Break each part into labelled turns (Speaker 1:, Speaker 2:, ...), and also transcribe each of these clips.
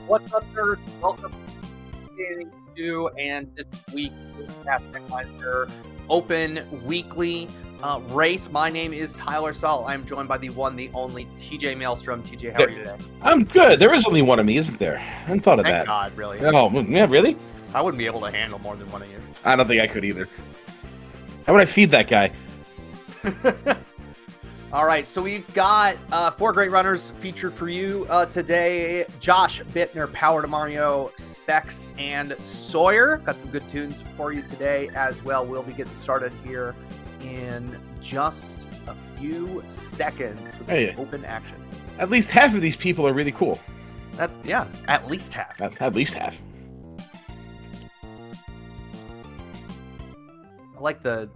Speaker 1: What's up, nerds? Welcome to and this week's Randomizer Open Weekly race. My name is Tyler Saul. I'm joined by the one, the only TJ Maelstrom. TJ, how are you today?
Speaker 2: I'm good. There is only one of me, isn't there? I hadn't thought of
Speaker 1: Thank
Speaker 2: that.
Speaker 1: God, really.
Speaker 2: Oh, yeah, really?
Speaker 1: I wouldn't be able to handle more than one of you.
Speaker 2: I don't think I could either. How would I feed that guy?
Speaker 1: All right, so we've got 4 great runners featured for you today. Josh Bittner, Power to Mario, Specs, and Sawyer. Got some good tunes for you today as well. We'll be getting started here in just a few seconds with this open action.
Speaker 2: At least half of these people are really cool.
Speaker 1: Yeah, at least half.
Speaker 2: At least half.
Speaker 1: I like the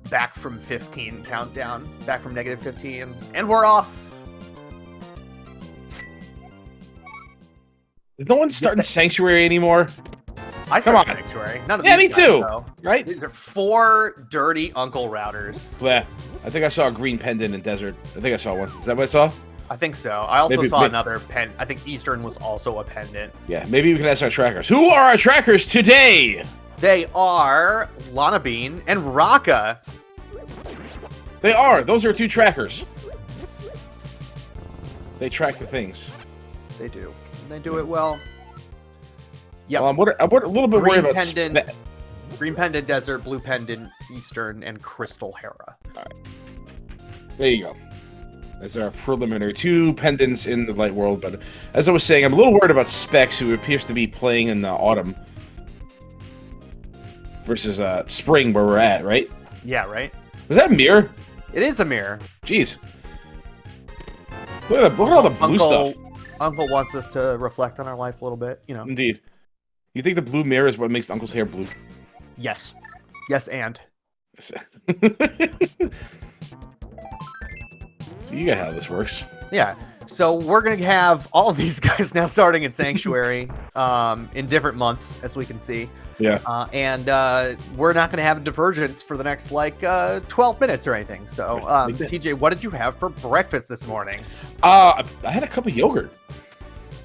Speaker 1: back from 15 countdown, back from negative 15, and we're off.
Speaker 2: Is no one starting Sanctuary anymore?
Speaker 1: I started Sanctuary. None of
Speaker 2: yeah,
Speaker 1: these
Speaker 2: me
Speaker 1: guys,
Speaker 2: too.
Speaker 1: Though.
Speaker 2: Right?
Speaker 1: These are 4 dirty uncle routers.
Speaker 2: Yeah, I think I saw a green pendant in Desert. I think I saw one. Is that what I saw?
Speaker 1: I think so. I also saw another pen. I think Eastern was also a pendant.
Speaker 2: Yeah, maybe we can ask our trackers. Who are our trackers today?
Speaker 1: They are Lana Bean and Raka.
Speaker 2: They are. Those are 2 trackers. They track the things.
Speaker 1: They do. They do it well. Yeah.
Speaker 2: Well, I'm a little bit worried about
Speaker 1: pendant, Green Pendant Desert, Blue Pendant Eastern, and Crystal Hera.
Speaker 2: All right. There you go. That's our preliminary 2 pendants in the light world. But as I was saying, I'm a little worried about Specs, who appears to be playing in the autumn versus spring, where we're at, right?
Speaker 1: Yeah, right.
Speaker 2: Was that a mirror?
Speaker 1: It is a mirror.
Speaker 2: Jeez. Look at all the blue stuff.
Speaker 1: Uncle wants us to reflect on our life a little bit, you know.
Speaker 2: Indeed. You think the blue mirror is what makes Uncle's hair blue?
Speaker 1: Yes. Yes, and.
Speaker 2: So you got how this works.
Speaker 1: Yeah. So we're going to have all of these guys now starting in Sanctuary in different months, as we can see.
Speaker 2: Yeah.
Speaker 1: And we're not going to have a divergence for the next, 12 minutes or anything. So, TJ, what did you have for breakfast this morning?
Speaker 2: I had a cup of yogurt.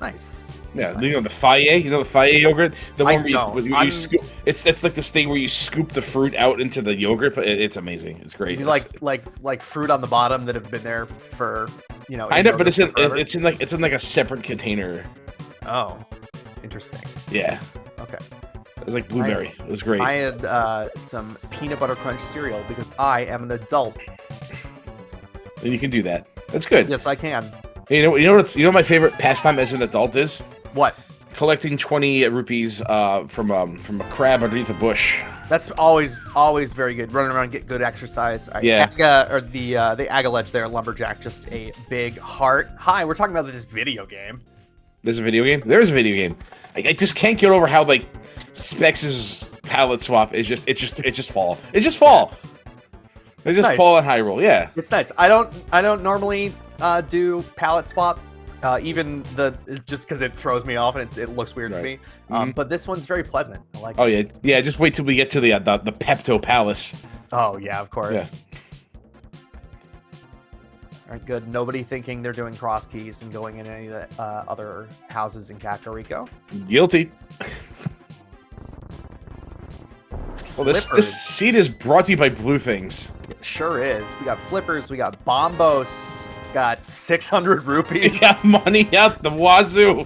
Speaker 1: Nice.
Speaker 2: Yeah,
Speaker 1: nice.
Speaker 2: You know the Faye? You know the Faye yogurt? The one where you scoop. It's like this thing where you scoop the fruit out into the yogurt, but it's amazing. It's great.
Speaker 1: Like fruit on the bottom that have been there for,
Speaker 2: I know, but it's in like a separate container.
Speaker 1: Oh, interesting.
Speaker 2: Yeah.
Speaker 1: Okay.
Speaker 2: It was like blueberry. It was great.
Speaker 1: I had some peanut butter crunch cereal because I am an adult.
Speaker 2: And you can do that. That's good.
Speaker 1: Yes, I can.
Speaker 2: Hey, you know what my favorite pastime as an adult is?
Speaker 1: What?
Speaker 2: Collecting 20 rupees from a crab underneath a bush.
Speaker 1: That's always very good. Running around, get good exercise.
Speaker 2: Yeah.
Speaker 1: The Agaledge there, Lumberjack, just a big heart. Hi, we're talking about this video game.
Speaker 2: There's a video game? There is a video game. I just can't get over how Specs' palette swap is just fall. It's just fall. It's just nice. Fall in Hyrule, yeah.
Speaker 1: It's nice. I don't normally do palette swap. Even just because it throws me off and it looks weird to me. But this one's very pleasant. I like.
Speaker 2: Oh yeah. Just wait till we get to the Pepto Palace.
Speaker 1: Oh yeah, of course.
Speaker 2: Yeah.
Speaker 1: All right, good. Nobody thinking they're doing cross keys and going in any of the other houses in Kakariko.
Speaker 2: Guilty. Well, this seed is brought to you by Blue Things.
Speaker 1: It sure is. We got flippers. We got bombos. Got 600 rupees.
Speaker 2: We got money out the wazoo.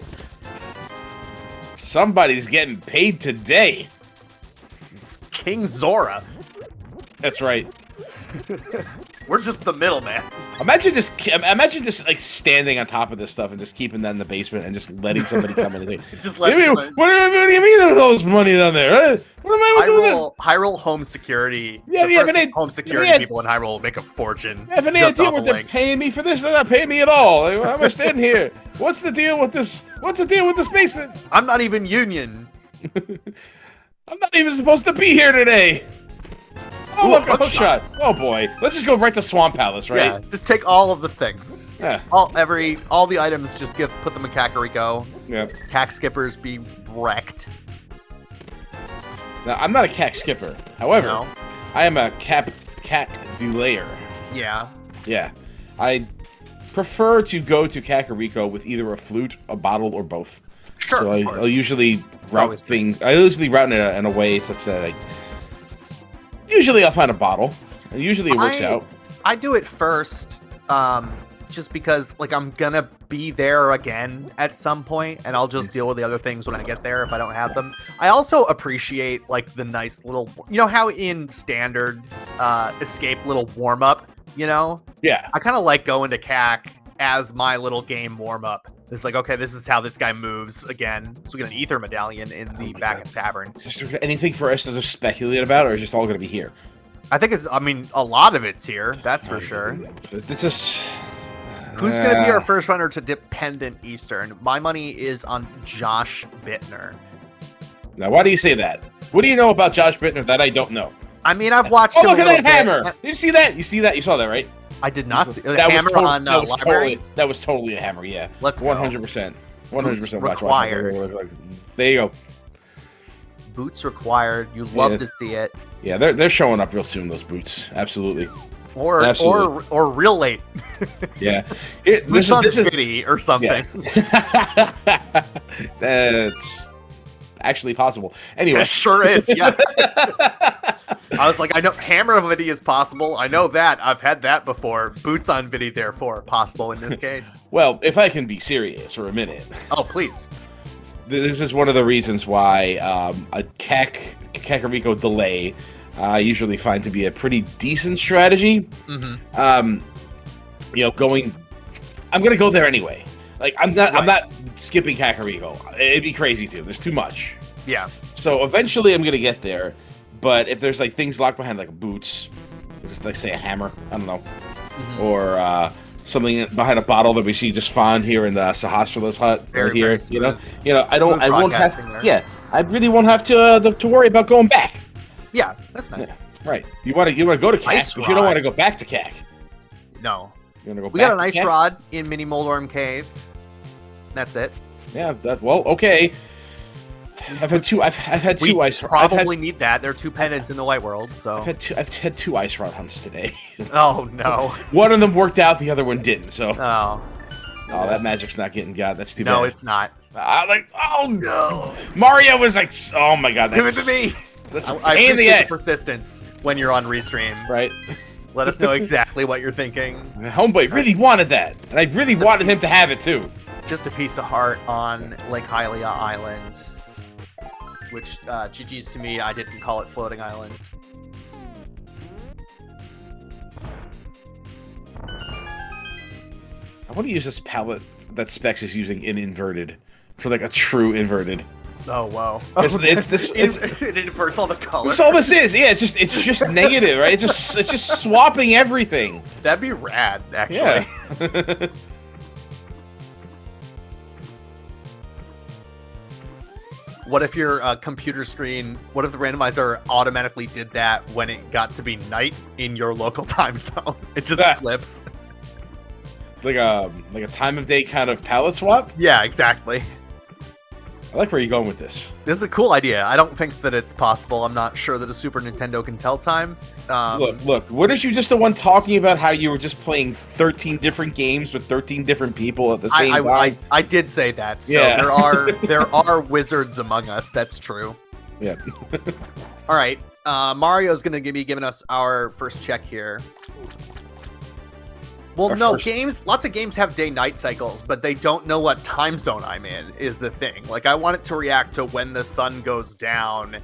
Speaker 2: Somebody's getting paid today.
Speaker 1: It's King Zora.
Speaker 2: That's right.
Speaker 1: We're just the middleman.
Speaker 2: Imagine just standing on top of this stuff and just keeping that in the basement and just letting somebody come in and say,
Speaker 1: just let me.
Speaker 2: What do you mean there's all this money down there? What am I doing?
Speaker 1: Hyrule home security.
Speaker 2: Yeah,
Speaker 1: home security people in Hyrule make a fortune.
Speaker 2: I have an idea what they're paying me for this. They're not paying me at all. How am I standing here? What's the deal with this? What's the deal with this basement?
Speaker 1: I'm not even union.
Speaker 2: I'm not even supposed to be here today. Oh, look, a hook shot. Oh, boy. Let's just go right to Swamp Palace, right?
Speaker 1: Yeah, just take all of the things.
Speaker 2: Yeah.
Speaker 1: All the items, just put them in Kakariko.
Speaker 2: Yeah.
Speaker 1: Cack skippers be wrecked.
Speaker 2: Now, I'm not a cack skipper. However, I am a cat delayer.
Speaker 1: Yeah.
Speaker 2: Yeah. I prefer to go to Kakariko with either a flute, a bottle, or both.
Speaker 1: Sure.
Speaker 2: So I'll usually route things. I usually route in a way such that usually I'll find a bottle. And usually it works out.
Speaker 1: I do it first, just because like I'm gonna be there again at some point, and I'll just deal with the other things when I get there if I don't have them. I also appreciate like the nice little, you know how in standard escape little warm up, you know?
Speaker 2: Yeah.
Speaker 1: I kind of like going to CAC as my little game warm up. It's like, okay, this is how this guy moves again. So we get an ether medallion in the back in tavern.
Speaker 2: Is there anything for us to just speculate about, or is just all going to be here?
Speaker 1: I think it's, I mean, a lot of it's here. That's for sure.
Speaker 2: This is...
Speaker 1: Who's going to be our first runner to Dependent Eastern? My money is on Josh Bittner.
Speaker 2: Now, why do you say that? What do you know about Josh Bittner that I don't know?
Speaker 1: I mean, I've watched him
Speaker 2: look
Speaker 1: a
Speaker 2: at that
Speaker 1: little
Speaker 2: hammer!
Speaker 1: bit.
Speaker 2: Did you see that? You see that? You saw that, right?
Speaker 1: I did not see
Speaker 2: that.
Speaker 1: Hammer on library.
Speaker 2: That was totally a hammer. Yeah.
Speaker 1: Let's go.
Speaker 2: 100%. 100%
Speaker 1: required.
Speaker 2: There you go.
Speaker 1: Boots required. You love to see it.
Speaker 2: Yeah, they're showing up real soon. Those boots, absolutely.
Speaker 1: Or real late.
Speaker 2: Yeah.
Speaker 1: This is City or something.
Speaker 2: Yeah. That's actually possible. Anyway,
Speaker 1: it sure is. Yeah. I was like, I know Hammer of Vidi is possible. I know that. I've had that before. Boots on Vidi, therefore, possible in this case.
Speaker 2: Well, if I can be serious for a minute.
Speaker 1: Oh, please.
Speaker 2: This is one of the reasons why a Kakariko delay I usually find to be a pretty decent strategy. Mm-hmm. You know, I'm going to go there anyway. Like, I'm not skipping Kakariko. It'd be crazy too. There's too much.
Speaker 1: Yeah.
Speaker 2: So eventually I'm going to get there. But if there's like things locked behind like boots, just like say a hammer, I don't know, mm-hmm. or something behind a bottle that we see just found here in the Sahasrala's hut right here, you know, I won't have to, yeah, I really won't have to worry about going back.
Speaker 1: Yeah, that's nice. Yeah,
Speaker 2: right. You want to go to CAC, but you don't want to go back to CAC.
Speaker 1: No.
Speaker 2: You want to go
Speaker 1: we got an ice rod in Mini Moldorm Cave. That's it.
Speaker 2: Yeah, well, okay. I've had two ice.
Speaker 1: Probably need that. There are 2 pendants in the white world, so
Speaker 2: I've had 2 ice rod hunts today.
Speaker 1: Oh no!
Speaker 2: One of them worked out, the other one didn't. So
Speaker 1: oh,
Speaker 2: that magic's not getting got. That's too bad.
Speaker 1: No, it's not.
Speaker 2: No. Mario was like, oh my god,
Speaker 1: give it to me. I appreciate the persistence when you're on restream.
Speaker 2: Right.
Speaker 1: Let us know exactly what you're thinking.
Speaker 2: Homeboy really wanted that, and I really wanted him to have it too.
Speaker 1: Just a piece of heart on Lake Hylia Island. Which, GG's to me, I didn't call it Floating Island.
Speaker 2: I want to use this palette that Specs is using in inverted for like a true inverted.
Speaker 1: Oh wow!
Speaker 2: It
Speaker 1: inverts all the colors.
Speaker 2: That's all this is. Yeah, it's just negative, right? It's just swapping everything.
Speaker 1: That'd be rad, actually.
Speaker 2: Yeah.
Speaker 1: What if your computer screen, what if the randomizer automatically did that when it got to be night in your local time zone? It just flips.
Speaker 2: Like a time of day kind of palette swap?
Speaker 1: Yeah, exactly.
Speaker 2: I like where you're going with this.
Speaker 1: This is a cool idea. I don't think that it's possible. I'm not sure that a Super Nintendo can tell time.
Speaker 2: Look, weren't you just the one talking about how you were just playing 13 different games with 13 different people at the same time?
Speaker 1: I did say that. So
Speaker 2: yeah.
Speaker 1: there are wizards among us. That's true.
Speaker 2: Yeah.
Speaker 1: All right. Mario's going to be giving us our first check here. Well, lots of games have day-night cycles, but they don't know what time zone I'm in, is the thing. Like, I want it to react to when the sun goes down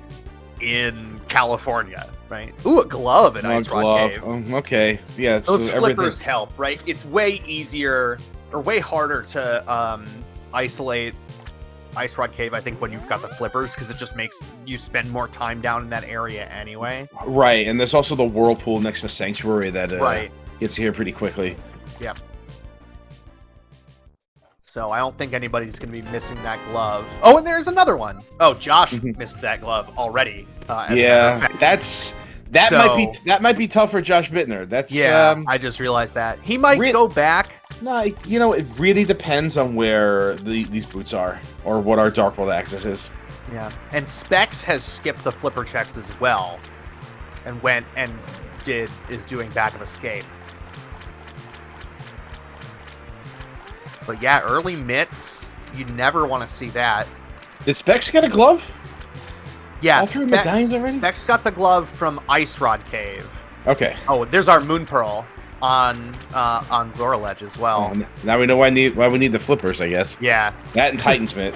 Speaker 1: in California, right? Ooh, a glove in Ice Rock Cave.
Speaker 2: Okay. Yeah.
Speaker 1: Those flippers help, right? It's way easier, or way harder to isolate Ice Rock Cave, I think, when you've got the flippers, because it just makes you spend more time down in that area anyway.
Speaker 2: Right, and there's also the whirlpool next to Sanctuary that gets you here pretty quickly.
Speaker 1: Yep. So I don't think anybody's going to be missing that glove. Oh, and there's another one. Oh, Josh missed that glove already.
Speaker 2: Yeah, that might be tough for Josh Bittner. That's
Speaker 1: I just realized that he might go back.
Speaker 2: No, it really depends on where these boots are or what our Dark World access is.
Speaker 1: Yeah, and Specs has skipped the flipper checks as well, and went and is doing Back of Escape. But yeah, early mitts, you never want to see that.
Speaker 2: Did Specs get a glove?
Speaker 1: Yeah,
Speaker 2: All three medallions already?
Speaker 1: Specs got the glove from Ice Rod Cave.
Speaker 2: Okay.
Speaker 1: Oh, there's our Moon Pearl on Zoraledge as well.
Speaker 2: Oh, now we know why we need the flippers, I guess.
Speaker 1: Yeah.
Speaker 2: That and Titan's Mitt.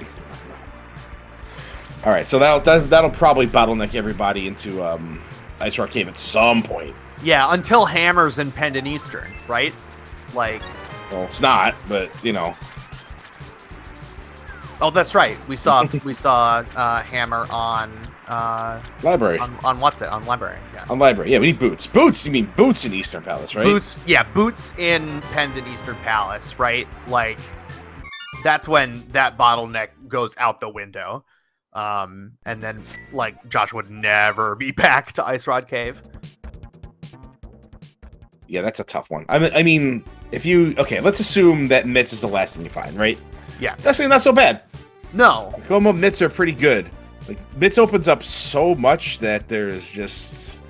Speaker 2: All right, so that'll probably bottleneck everybody into Ice Rock Cave at some point.
Speaker 1: Yeah, until Hammers and Pendant Eastern, right? Like.
Speaker 2: Well, it's not, but you know.
Speaker 1: Oh, that's right. We saw Hammer on
Speaker 2: Library.
Speaker 1: On what's it? On Library. Yeah.
Speaker 2: On Library. Yeah, we need boots. Boots. You mean boots in Eastern Palace, right?
Speaker 1: Boots. Yeah, boots in Pendant Eastern Palace, right? Like, that's when that bottleneck goes out the window. And then, like, Josh would never be back to Ice Rod Cave.
Speaker 2: Yeah, that's a tough one. I mean, if you let's assume that Mitts is the last thing you find, right?
Speaker 1: Yeah,
Speaker 2: that's actually not so bad.
Speaker 1: No,
Speaker 2: Como Mitts are pretty good. Like Mitts opens up so much that there's just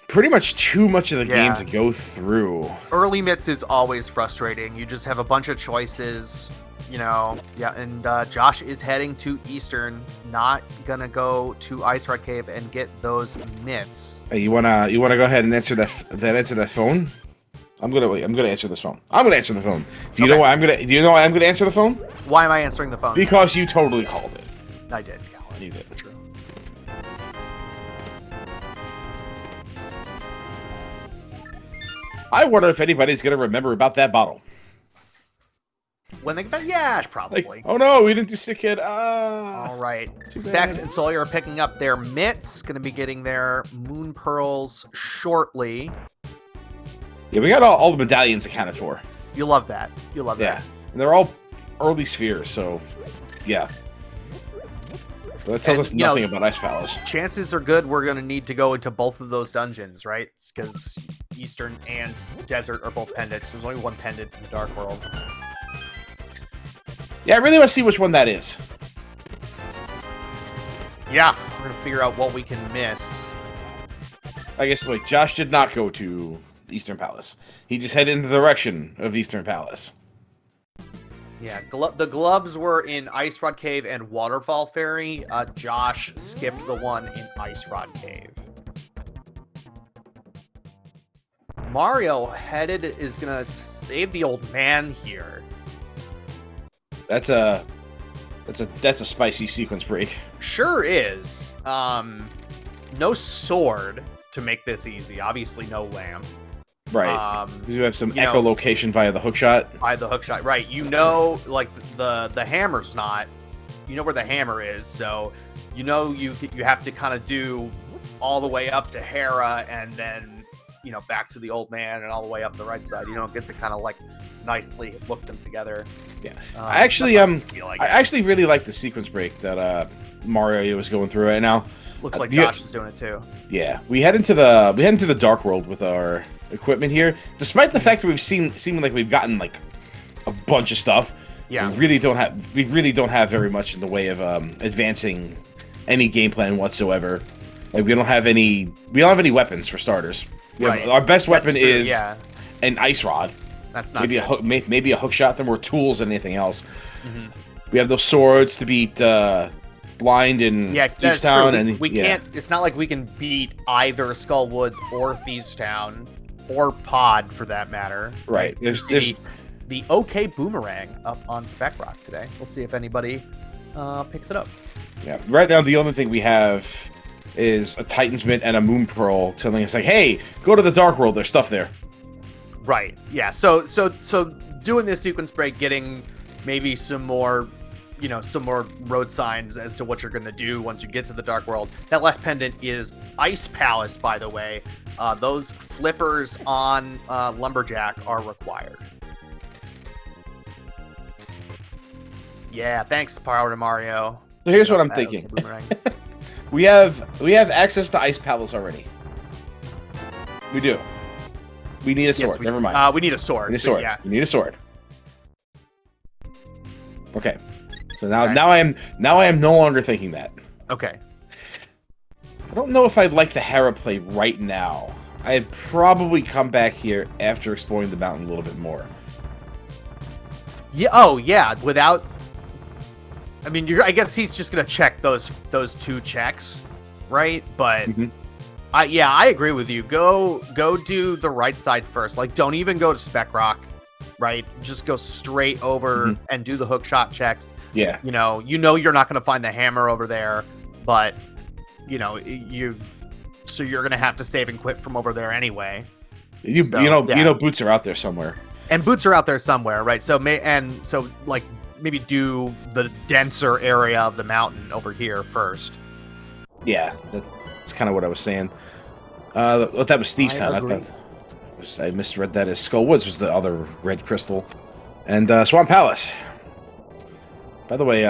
Speaker 2: pretty much too much of the game to go through.
Speaker 1: Early Mitts is always frustrating. You just have a bunch of choices, you know. Yeah, and Josh is heading to Eastern, not gonna go to Ice Rod Cave and get those mitts.
Speaker 2: Hey, you wanna go ahead and answer that phone? I'm gonna answer this phone. I'm gonna answer the phone. Do you know why I'm gonna answer the phone?
Speaker 1: Why am I answering the phone?
Speaker 2: Because you totally called it.
Speaker 1: I did.
Speaker 2: You did.
Speaker 1: True.
Speaker 2: I wonder if anybody's gonna remember about that bottle.
Speaker 1: When they get back, yeah, probably.
Speaker 2: Like, oh no, we didn't do Sick Kid.
Speaker 1: All right. Specs and Sawyer are picking up their mitts. Going to be getting their Moon Pearls shortly.
Speaker 2: Yeah, we got all the medallions accounted for.
Speaker 1: You love that. You love that.
Speaker 2: And they're all early spheres, so yeah. So that tells us nothing about Ice Palace.
Speaker 1: Chances are good we're going to need to go into both of those dungeons, right? Because Eastern and Desert are both pendants. There's only one pendant in the Dark World.
Speaker 2: Yeah, I really want to see which one that is.
Speaker 1: Yeah, we're going to figure out what we can miss.
Speaker 2: I guess, wait, Josh did not go to Eastern Palace. He just headed in the direction of Eastern Palace.
Speaker 1: Yeah, the gloves were in Ice Rod Cave and Waterfall Ferry. Josh skipped the one in Ice Rod Cave. Mario is going to save the old man here.
Speaker 2: That's a spicy sequence break.
Speaker 1: Sure is. No sword to make this easy. Obviously, no lamp.
Speaker 2: Right. You have some echolocation via the hookshot.
Speaker 1: By the hookshot, right? You know, like the hammer's not. You know where the hammer is, so you know you have to kind of do all the way up to Hera and then back to the old man and all the way up the right side. You don't get to kind of like nicely hook them together.
Speaker 2: Yeah, I actually really like the sequence break that Mario was going through right now.
Speaker 1: Looks like Josh is doing it too.
Speaker 2: Yeah, we head into the Dark World with our equipment here. Despite the fact that seemed like we've gotten like a bunch of stuff.
Speaker 1: Yeah,
Speaker 2: we really don't have very much in the way of advancing any game plan whatsoever. Like we don't have any weapons for starters. Our best weapon is an ice rod.
Speaker 1: That's not
Speaker 2: maybe a hook shot. Then more tools than anything else. Mm-hmm. We have those swords to beat Blind and Thieves Town, and
Speaker 1: we can't. It's not like we can beat either Skull Woods or Thieves Town or Pod for that matter.
Speaker 2: Right.
Speaker 1: There's the OK Boomerang up on Spec Rock today. We'll see if anybody picks it up.
Speaker 2: Yeah. Right now, the only thing we have is a Titan's Mitt and a Moon Pearl telling us like, "Hey, go to the Dark World. There's stuff there."
Speaker 1: Right. Yeah. So doing this sequence break, getting maybe some more road signs as to what you're going to do once you get to the Dark World. That last pendant is Ice Palace, by the way. Those flippers on Lumberjack are required. Yeah. Thanks, Power to Mario.
Speaker 2: So here's what I'm thinking. We have access to Ice Palace already. We do. We need a sword. Never mind.
Speaker 1: We need a sword.
Speaker 2: We need a sword.
Speaker 1: Yeah.
Speaker 2: We need a sword. Okay. So now I am no longer thinking that.
Speaker 1: Okay.
Speaker 2: I don't know if I'd like the Hera play right now. I'd probably come back here after exploring the mountain a little bit more.
Speaker 1: Yeah. Oh, yeah. Without. I mean, I guess he's just gonna check those 2 checks, right? But I agree with you. Go do the right side first. Like, don't even go to Spec Rock, right? Just go straight over and do the hook shot checks.
Speaker 2: Yeah.
Speaker 1: You know you're not gonna find the hammer over there, but you're gonna have to save and quit from over there anyway.
Speaker 2: You know boots are out there somewhere.
Speaker 1: And boots are out there somewhere, right? So maybe do the denser area of the mountain over here first.
Speaker 2: Yeah, that's kind of what I was saying. That was Steve's town. I misread that as Skull Woods was the other red crystal. And Swamp Palace. By the way,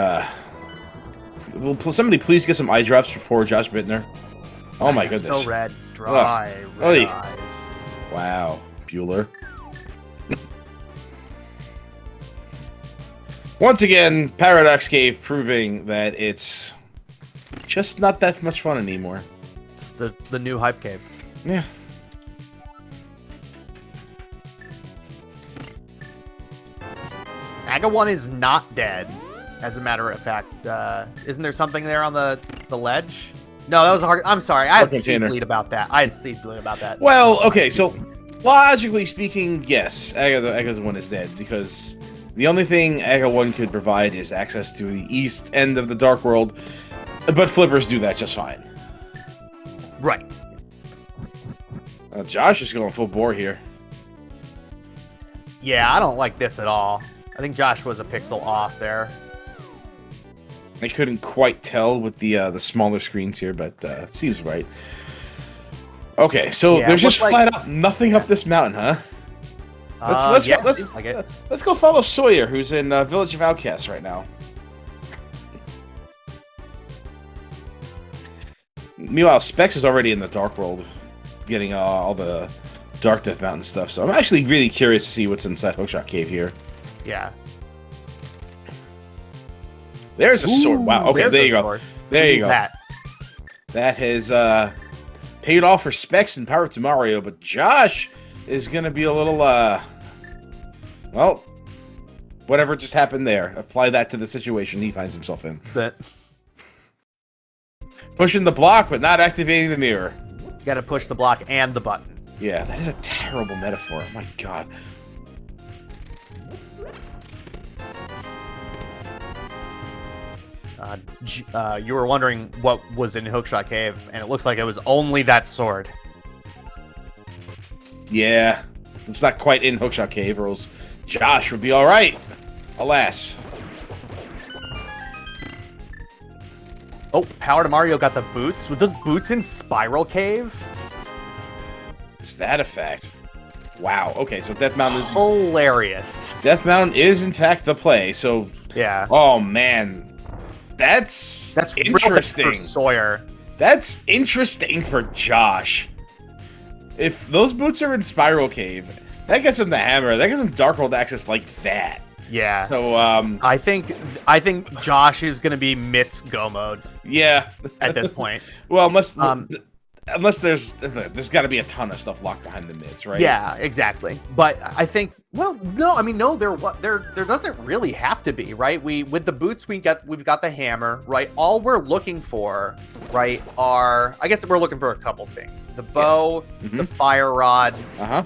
Speaker 2: will somebody please get some eye drops for poor Josh Bittner? Oh my goodness.
Speaker 1: Still red, dry, red eyes.
Speaker 2: Wow, Bueller. Once again, Paradox Cave proving that it's just not that much fun anymore.
Speaker 1: It's the new hype cave.
Speaker 2: Yeah.
Speaker 1: Aga 1 is not dead, as a matter of fact. Isn't there something there on the ledge? No, that was a hard. I'm sorry. I had seed bleed about that.
Speaker 2: Well, okay, so logically speaking, yes, Aga 1 is dead because the only thing Aga 1 could provide is access to the east end of the Dark World, but flippers do that just fine.
Speaker 1: Right.
Speaker 2: Josh is going full bore here.
Speaker 1: Yeah, I don't like this at all. I think Josh was a pixel off there.
Speaker 2: I couldn't quite tell with the smaller screens here, but seems right. Okay, so there's just flat out nothing up this mountain, huh? Let's go follow Sawyer, who's in Village of Outcasts right now. Meanwhile, Specs is already in the Dark World, getting all the Dark Death Mountain stuff. So I'm actually really curious to see what's inside Hookshot Cave here.
Speaker 1: Yeah.
Speaker 2: There's a sword. Wow. Okay, there you go. There you go. That has paid off for Specs and Power to Mario, but Josh is going to be a little, well, whatever just happened there. Apply that to the situation he finds himself in. Pushing the block, but not activating the mirror.
Speaker 1: You got to push the block and the button.
Speaker 2: Yeah, that is a terrible metaphor. Oh my god.
Speaker 1: You were wondering what was in Hookshot Cave, and it looks like it was only that sword.
Speaker 2: Yeah, it's not quite in Hookshot Cave, or else Josh would be all right. Alas.
Speaker 1: Oh, Power to Mario got the boots. Were those boots in Spiral Cave?
Speaker 2: Is that a fact? Wow. Okay, so Death Mountain is
Speaker 1: hilarious.
Speaker 2: Death Mountain is in fact the play. So
Speaker 1: yeah.
Speaker 2: Oh man, that's interesting
Speaker 1: for Sawyer.
Speaker 2: That's interesting for Josh. If those boots are in Spiral Cave, that gets him the hammer. That gets him Dark World access like that.
Speaker 1: Yeah.
Speaker 2: So
Speaker 1: I think Josh is gonna be Mitt's Go mode.
Speaker 2: Yeah.
Speaker 1: At this point.
Speaker 2: Well, unless there's got to be a ton of stuff locked behind the mitts, right?
Speaker 1: Yeah, exactly. But I think, well, no, I mean, no, there doesn't really have to be, right? With the boots, we've got the hammer, right? All we're looking for, right, I guess we're looking for a couple things: the bow,
Speaker 2: yes.
Speaker 1: the fire rod,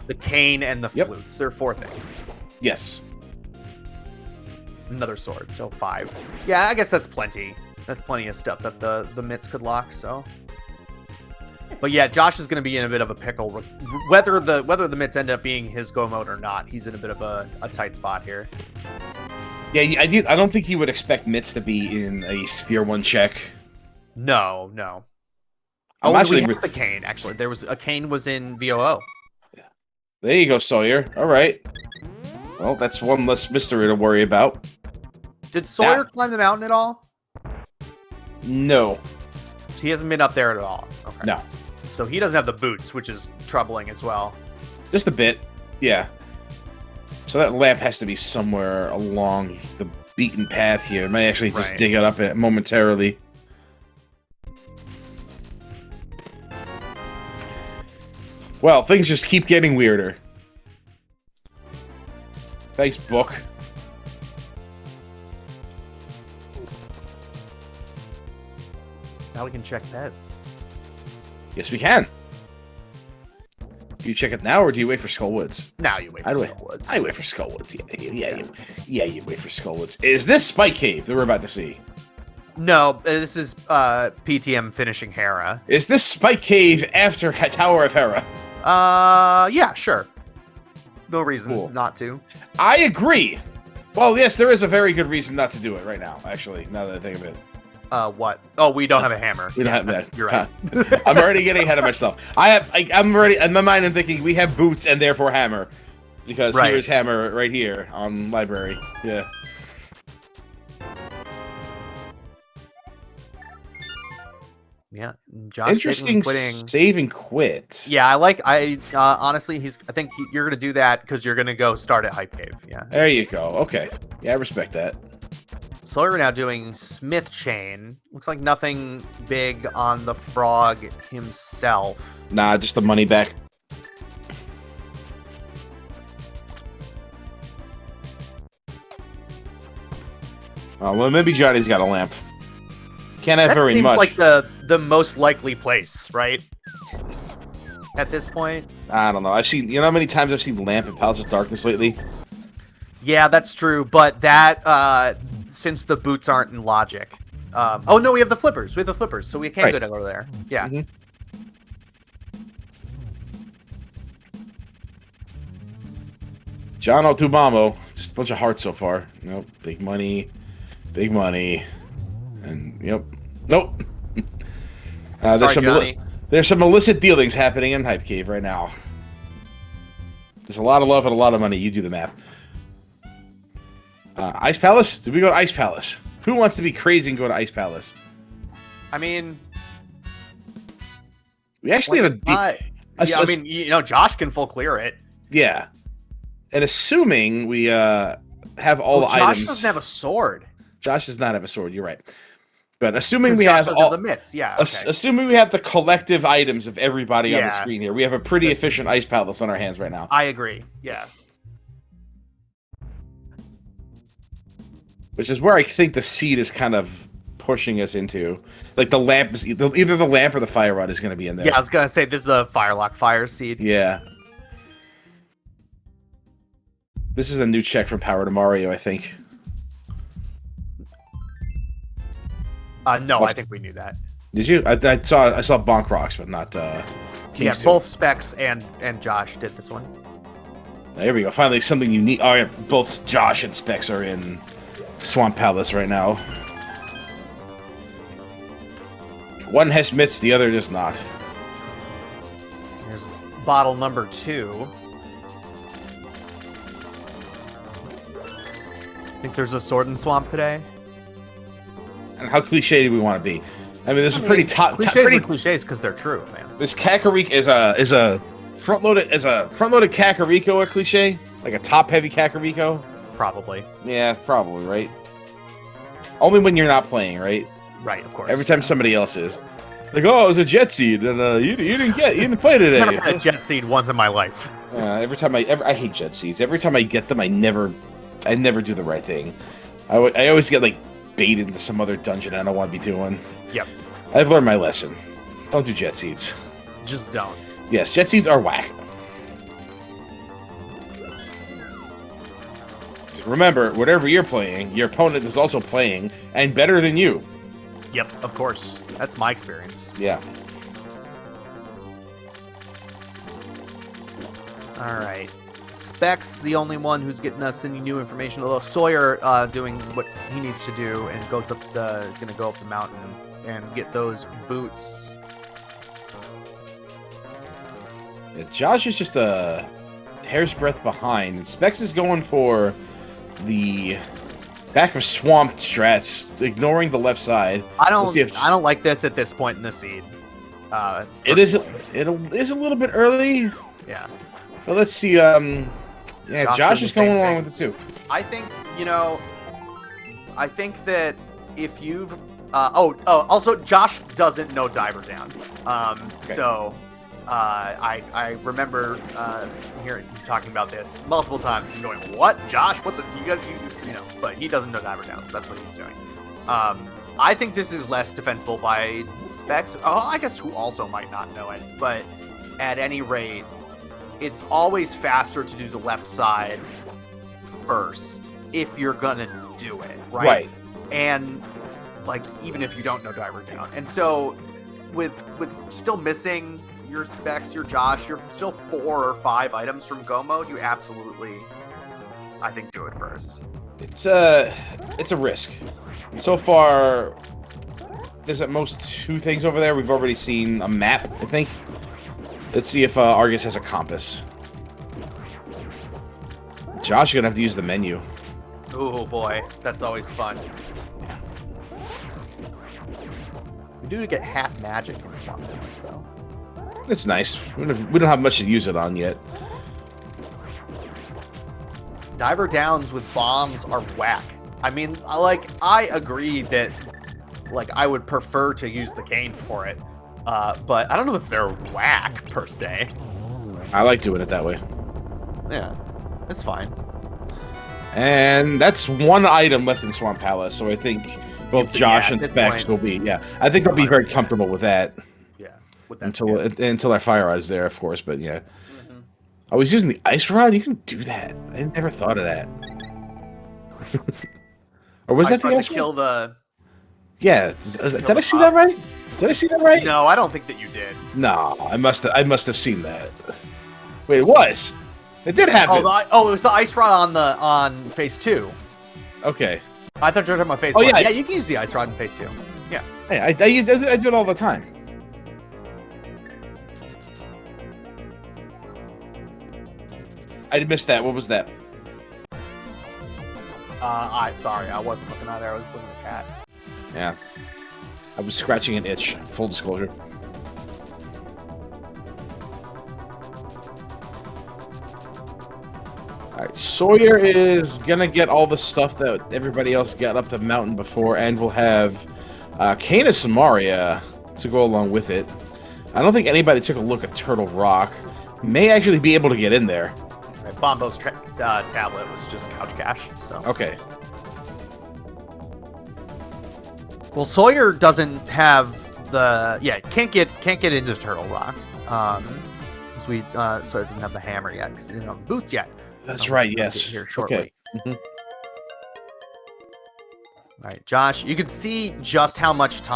Speaker 1: the cane, and the
Speaker 2: yep.
Speaker 1: flutes. There are 4 things.
Speaker 2: Yes.
Speaker 1: Another sword, so 5. Yeah, I guess that's plenty. That's plenty of stuff that the mitts could lock. So. But yeah, Josh is going to be in a bit of a pickle. Whether the mitts end up being his go mode or not, he's in a bit of a tight spot here.
Speaker 2: Yeah, I don't think he would expect mitts to be in a Sphere 1 check.
Speaker 1: No.
Speaker 2: I'm
Speaker 1: actually we have the cane. Actually, a cane was in VOO.
Speaker 2: Yeah. There you go, Sawyer. All right. Well, that's one less mystery to worry about.
Speaker 1: Did Sawyer climb the mountain at all?
Speaker 2: No.
Speaker 1: So he hasn't been up there at all. Okay.
Speaker 2: No.
Speaker 1: So he doesn't have the boots, which is troubling as well.
Speaker 2: Just a bit, yeah. So that lamp has to be somewhere along the beaten path here. It might actually just dig it up momentarily. Well, things just keep getting weirder. Thanks, book.
Speaker 1: Now we can check that.
Speaker 2: Yes, we can. Do you check it now, or do you wait for Skullwoods?
Speaker 1: Now you wait for Skullwoods.
Speaker 2: I wait for Skullwoods. Yeah, you wait for Skullwoods. Is this Spike Cave that we're about to see?
Speaker 1: No, this is PTM finishing Hera.
Speaker 2: Is this Spike Cave after Tower of Hera?
Speaker 1: Yeah, sure. No reason not to.
Speaker 2: I agree. Well, yes, there is a very good reason not to do it right now, actually, now that I think of it.
Speaker 1: What? Oh, we don't have a hammer.
Speaker 2: We don't have that.
Speaker 1: You're right.
Speaker 2: I'm already getting ahead of myself. I'm already, in my mind, I'm thinking we have boots and therefore hammer. Because here's hammer right here on library. Yeah.
Speaker 1: Yeah, Josh.
Speaker 2: Interesting save and quit.
Speaker 1: Yeah, honestly, I think you're gonna do that because you're gonna go start at Hype Cave. Yeah.
Speaker 2: There you go. Okay. Yeah, I respect that.
Speaker 1: So we're now doing Smith Chain. Looks like nothing big on the frog himself.
Speaker 2: Nah, just the money back. Well, maybe Johnny's got a lamp. Can't have very much.
Speaker 1: That seems like the most likely place, right? At this point.
Speaker 2: I don't know. You know how many times I've seen lamp in Palace of Darkness lately?
Speaker 1: Yeah, that's true. But that, since the boots aren't in logic. Oh no, we have the flippers. We have the flippers, so we can go over there. Yeah.
Speaker 2: Mm-hmm. John Otubamo. Just a bunch of hearts so far. Nope. Big money. Big money. And, yep. Nope. There's some illicit dealings happening in Hype Cave right now. There's a lot of love and a lot of money. You do the math. Ice Palace? Did we go to Ice Palace? Who wants to be crazy and go to Ice Palace?
Speaker 1: I mean...
Speaker 2: We actually have
Speaker 1: I mean, you know, Josh can full clear it.
Speaker 2: Yeah. And assuming we have all the items...
Speaker 1: Josh doesn't have a sword.
Speaker 2: Josh does not have a sword, you're right. But assuming we have all
Speaker 1: the mitts, yeah. Okay.
Speaker 2: Assuming we have the collective items of everybody on the screen here, we have a pretty efficient Ice Palace on our hands right now.
Speaker 1: I agree. Yeah.
Speaker 2: Which is where I think the seed is kind of pushing us into. Like the lamp is either the lamp or the fire rod is going to be in there.
Speaker 1: Yeah, I was gonna say this is a Firelock fire seed.
Speaker 2: Yeah. This is a new check from Power to Mario, I think.
Speaker 1: No, I think we knew that.
Speaker 2: Did you? I saw Bonk Rocks, but not
Speaker 1: yeah, both Specs and Josh did this one.
Speaker 2: There we go. Finally, something unique. Oh yeah, both Josh and Specs are in Swamp Palace right now. One has mitts, the other does not.
Speaker 1: Here's bottle number 2. Think there's a sword in Swamp today?
Speaker 2: And how cliche do we want to be? I mean, this is pretty top.
Speaker 1: Cliches because they're true, man.
Speaker 2: This Kakariko is a front-loaded Kakariko a cliche, like a top-heavy Kakariko.
Speaker 1: Probably.
Speaker 2: Yeah, probably right. Only when you're not playing, right?
Speaker 1: Right, of course.
Speaker 2: Every time somebody else is, like, oh, it was a Jet Seed, and you didn't play today.
Speaker 1: I've never had a Jet Seed once in my life.
Speaker 2: Every time I hate Jet Seeds. Every time I get them, I never do the right thing. I always get like baited into some other dungeon I don't want to be doing.
Speaker 1: Yep.
Speaker 2: I've learned my lesson. Don't do Jet Seeds.
Speaker 1: Just don't.
Speaker 2: Yes, Jet Seeds are whack. Remember, whatever you're playing, your opponent is also playing, and better than you.
Speaker 1: Yep, of course. That's my experience.
Speaker 2: Yeah.
Speaker 1: Alright. Specs, the only one who's getting us any new information, although Sawyer doing what he needs to do and is going to go up the mountain and get those boots.
Speaker 2: Yeah, Josh is just a hair's breadth behind, and Specs is going for the back of swamp strats, ignoring the left side.
Speaker 1: I don't like this at this point in the seed.
Speaker 2: It is a little bit early.
Speaker 1: Yeah.
Speaker 2: But let's see. Yeah, Josh is going along with it too.
Speaker 1: I think that if you've also Josh doesn't know Diver Down. Okay. So I remember hearing you talking about this multiple times and going, "What, Josh? What the you know?" But he doesn't know Diver Down, so that's what he's doing. I think this is less defensible by Specs. Oh, I guess who also might not know it, but at any rate, it's always faster to do the left side first if you're gonna do it, right?
Speaker 2: Right.
Speaker 1: And like even if you don't know diver down, and so with still missing your Specs, your Josh, you're still 4 or 5 items from go mode. You absolutely, I think, do it first.
Speaker 2: It's a risk. And so far, there's at most 2 things over there. We've already seen a map, I think. Let's see if Argus has a compass. Josh, you're gonna have to use the menu.
Speaker 1: Oh boy, that's always fun. We do get half magic in Swamp Palace, though.
Speaker 2: It's nice. We don't have much to use it on yet.
Speaker 1: Diver downs with bombs are whack. I mean, I agree that, like, I would prefer to use the cane for it, but I don't know if they're whack, per se.
Speaker 2: I like doing it that way.
Speaker 1: Yeah, it's fine.
Speaker 2: And that's 1 item left in Swamp Palace, so I think both Josh and Specs will be, I think they'll be very comfortable with that.
Speaker 1: Yeah, with that
Speaker 2: until our fire rod is there, of course, but yeah. I was using the ice rod. You can do that. I never thought of that. Or was that the ice
Speaker 1: to kill the?
Speaker 2: Yeah. Did I see that right? Did I see that right?
Speaker 1: No, I don't think that you did.
Speaker 2: No, I must have seen that. Wait, it was. It did happen.
Speaker 1: It was the ice rod on phase 2.
Speaker 2: Okay.
Speaker 1: I thought you were talking about phase 1. Yeah, you can use the ice rod in phase 2. Yeah.
Speaker 2: Hey, I do it all the time. I missed that. What was that?
Speaker 1: Sorry, I wasn't looking out there. I was looking at the cat.
Speaker 2: Yeah. I was scratching an itch. Full disclosure. Alright, Sawyer is gonna get all the stuff that everybody else got up the mountain before, and we'll have Cane of Samaria to go along with it. I don't think anybody took a look at Turtle Rock. May actually be able to get in there.
Speaker 1: Bombo's tablet was just couch cash, so.
Speaker 2: Okay.
Speaker 1: Well, Sawyer doesn't have the can't get into Turtle Rock. Sawyer doesn't have the hammer yet because he didn't have the boots yet.
Speaker 2: That's right. Yes.
Speaker 1: Here shortly.
Speaker 2: Okay. Mm-hmm.
Speaker 1: All right, Josh, you can see just how much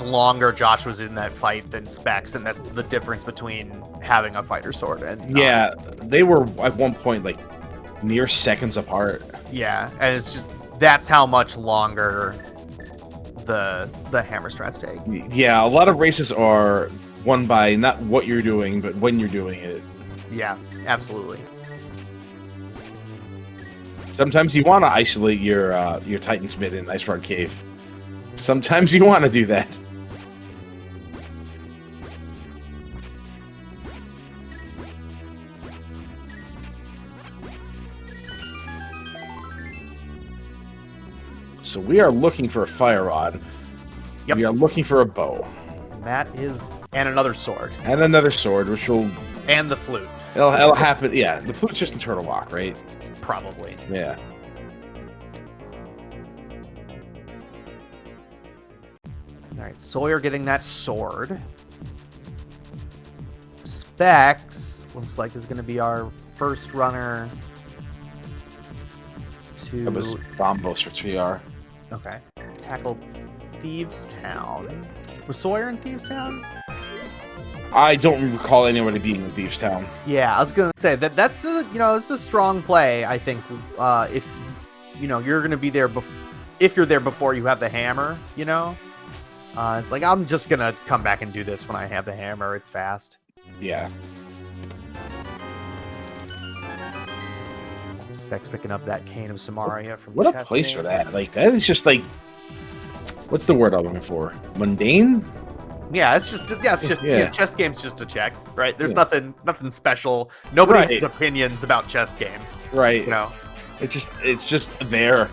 Speaker 1: longer Josh was in that fight than Specs, and that's the difference between having a fighter sword and not.
Speaker 2: Yeah, they were at one point like mere seconds apart.
Speaker 1: Yeah, and it's just that's how much longer the hammer strats take.
Speaker 2: Yeah, a lot of races are won by not what you're doing, but when you're doing it.
Speaker 1: Yeah, absolutely.
Speaker 2: Sometimes you want to isolate your Titan's Mid in Ice Rod Cave. Sometimes you want to do that. So we are looking for a fire rod. Yep. We are looking for a bow.
Speaker 1: And another sword.
Speaker 2: And another sword, which will...
Speaker 1: And the flute.
Speaker 2: It'll happen, yeah. The flute's just in Turtle Rock, right?
Speaker 1: Probably.
Speaker 2: Yeah.
Speaker 1: Alright, Sawyer getting that sword. Specs looks like is going to be our first runner to...
Speaker 2: That was Bombos for 3R.
Speaker 1: Okay. Tackle Thieves Town. Was Sawyer in Thieves Town?
Speaker 2: I don't recall anybody being in Thieves Town.
Speaker 1: Yeah, I was gonna say that's the it's a strong play. I think if you're gonna be there if you're there before you have the hammer, it's like I'm just gonna come back and do this when I have the hammer. It's fast.
Speaker 2: Yeah.
Speaker 1: Specs picking up that Cane of Samaria from.
Speaker 2: What a place for that! Like that is just like, what's the word I'm looking for? Mundane.
Speaker 1: Yeah, it's just chess game's just a check, right? There's nothing special. Nobody has opinions about chess game,
Speaker 2: right? It's just there.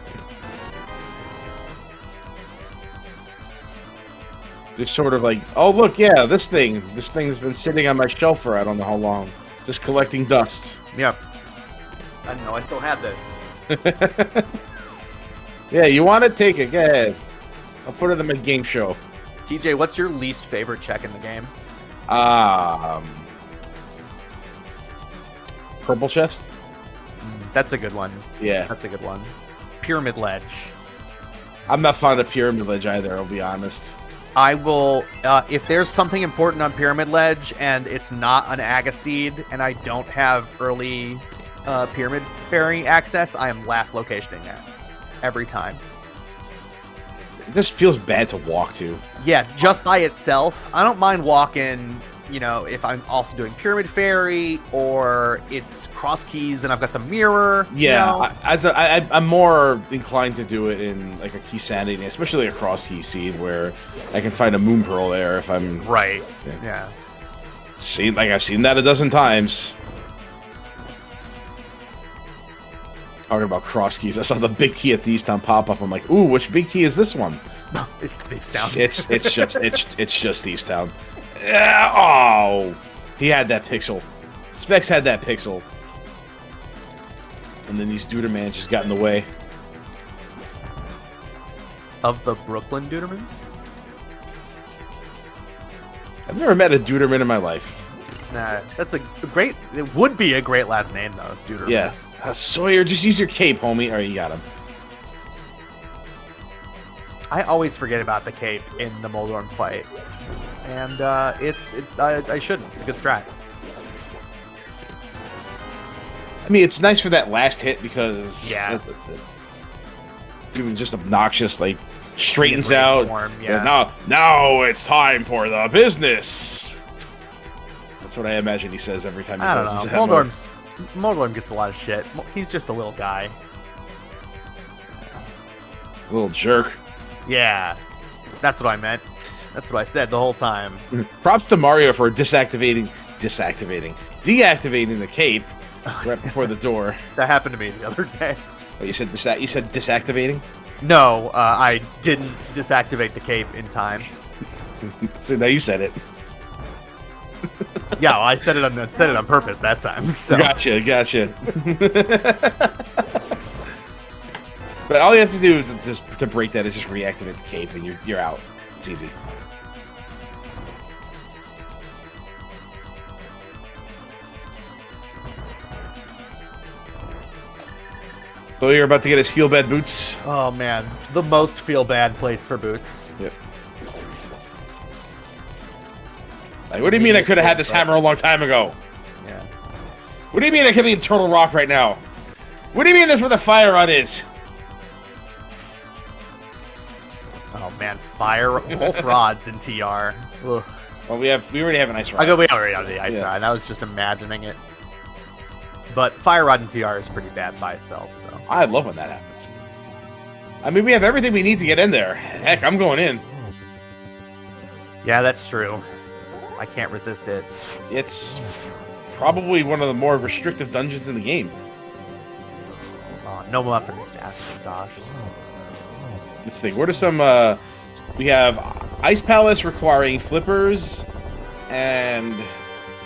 Speaker 2: Just sort of like, oh look, yeah, this thing's been sitting on my shelf for I don't know how long, just collecting dust.
Speaker 1: Yep. I didn't know I still had this.
Speaker 2: Yeah, you want to take it? Go ahead. I'll put it in my game show.
Speaker 1: TJ, what's your least favorite check in the game?
Speaker 2: Purple chest.
Speaker 1: That's a good one.
Speaker 2: Yeah,
Speaker 1: that's a good one. Pyramid ledge.
Speaker 2: I'm not fond of pyramid ledge either. I'll be honest.
Speaker 1: I will, if there's something important on Pyramid Ledge and it's not an Agaseed and I don't have early Pyramid Fairy access, I am last locationing that every time.
Speaker 2: It just feels bad to walk to.
Speaker 1: Yeah, just by itself. I don't mind walking, you know, if I'm also doing Pyramid Fairy or it's cross keys and I've got the mirror.
Speaker 2: Yeah, you know? I'm more inclined to do it in like a key sanity, especially a cross key seed where I can find a moon pearl there if I'm
Speaker 1: right. Yeah.
Speaker 2: I've seen that a dozen times. Talking about cross keys, I saw the big key at Thieves Town pop up. I'm like, ooh, which big key is this one?
Speaker 1: It's Thieves Town.
Speaker 2: it's just Thieves Town. Oh, he had that pixel. Specs had that pixel. And then these Dudermans just got in the way.
Speaker 1: Of the Brooklyn Dudermans?
Speaker 2: I've never met a Duderman in my life.
Speaker 1: Nah, that's a great... It would be a great last name, though, Duderman.
Speaker 2: Yeah. Sawyer, just use your cape, homie. All right, you got him.
Speaker 1: I always forget about the cape in the Moldorm fight. And I shouldn't. It's a good strat.
Speaker 2: I mean, it's nice for that last hit because dude, just obnoxious, like straightens out.
Speaker 1: Form,
Speaker 2: now it's time for the business. That's what I imagine he says every time he
Speaker 1: I
Speaker 2: goes.
Speaker 1: don't know. Moldorm gets a lot of shit. He's just a little guy.
Speaker 2: Little jerk.
Speaker 1: Yeah, that's what I meant. That's what I said the whole time.
Speaker 2: Props to Mario for deactivating the cape right before the door.
Speaker 1: That happened to me the other day.
Speaker 2: Oh, you said deactivating?
Speaker 1: No, I didn't deactivate the cape in time.
Speaker 2: So now you said it.
Speaker 1: Yeah, well, I said it on purpose that time. So.
Speaker 2: Gotcha. But all you have to do is to break that is just reactivate the cape, and you're out. It's easy. So you're about to get his feel bad boots.
Speaker 1: Oh man, the most feel bad place for boots.
Speaker 2: Yep. Like, what do you mean I could have had this hammer a long time ago?
Speaker 1: Yeah.
Speaker 2: What do you mean I could be in Turtle Rock right now? What do you mean that's where the fire rod is?
Speaker 1: Oh man, both rods in TR. Ugh.
Speaker 2: Well, we already have an ice rod.
Speaker 1: We already have the ice rod. I was just imagining it. But fire rod in TR is pretty bad by itself. So
Speaker 2: I love when that happens. I mean, we have everything we need to get in there. Heck, I'm going in.
Speaker 1: Yeah, that's true. I can't resist it.
Speaker 2: It's probably one of the more restrictive dungeons in the game.
Speaker 1: No muffins, gosh.
Speaker 2: Let's think. What are some? We have Ice Palace requiring flippers and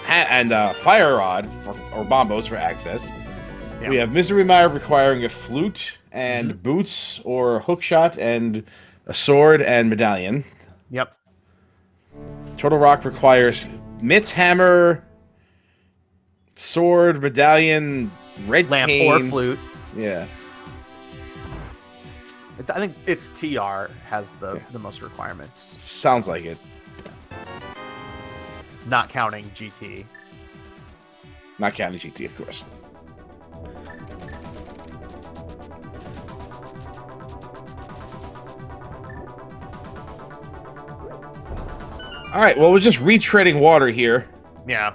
Speaker 2: fire rod or bombos for access. Yeah. We have Misery Mire requiring a flute and boots or hookshot and a sword and medallion.
Speaker 1: Yep.
Speaker 2: Turtle Rock requires mitts, hammer, sword, medallion, red
Speaker 1: lamp
Speaker 2: cane.
Speaker 1: or flute.
Speaker 2: Yeah.
Speaker 1: I think it's TR has the most requirements.
Speaker 2: Sounds like it.
Speaker 1: Not counting GT.
Speaker 2: Not counting GT, of course. All right, well, we're just retreading water here.
Speaker 1: Yeah.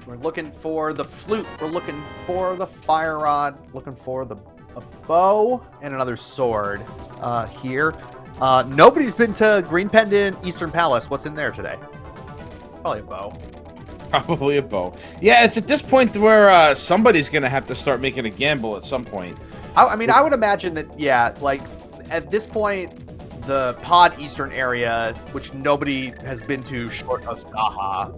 Speaker 1: We're looking for the flute. We're looking for the fire rod. Looking for a bow and another sword here. Nobody's been to Green Pendant Eastern Palace. What's in there today? Probably a bow.
Speaker 2: Probably a bow. Yeah, it's at this point where somebody's going to have to start making a gamble at some point.
Speaker 1: I mean, I would imagine that, yeah, like, at this point, the Pod Eastern area, which nobody has been to short of Saha,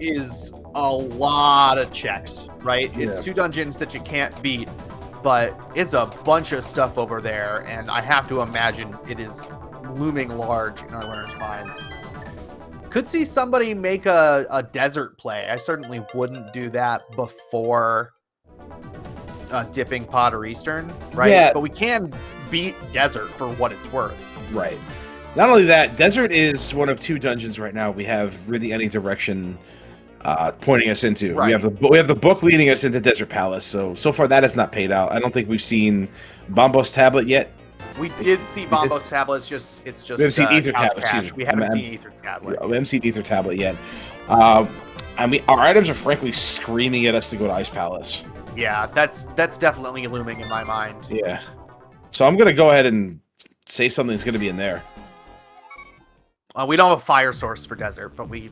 Speaker 1: is a lot of checks, right? It's 2 dungeons that you can't beat, but it's a bunch of stuff over there, and I have to imagine it is looming large in our learners' minds. Could see somebody make a desert play. I certainly wouldn't do that before dipping Pod or Eastern, right?
Speaker 2: Yeah.
Speaker 1: But we can beat desert for what it's worth.
Speaker 2: Right. Not only that, desert is one of 2 dungeons right now we have really any direction pointing us into.
Speaker 1: Right.
Speaker 2: We have the book leading us into Desert Palace. So far that has not paid out. I don't think we've seen Bombos Tablet yet.
Speaker 1: We did see Bombos Tablet. It's just
Speaker 2: we haven't seen Ether Tablet.
Speaker 1: Cache. We haven't seen Ether Tablet.
Speaker 2: We haven't seen Ether Tablet yet. Our items are frankly screaming at us to go to Ice Palace.
Speaker 1: Yeah, that's definitely looming in my mind.
Speaker 2: Yeah. So I'm gonna go ahead and say something's gonna be in there.
Speaker 1: We don't have a fire source for desert, but we,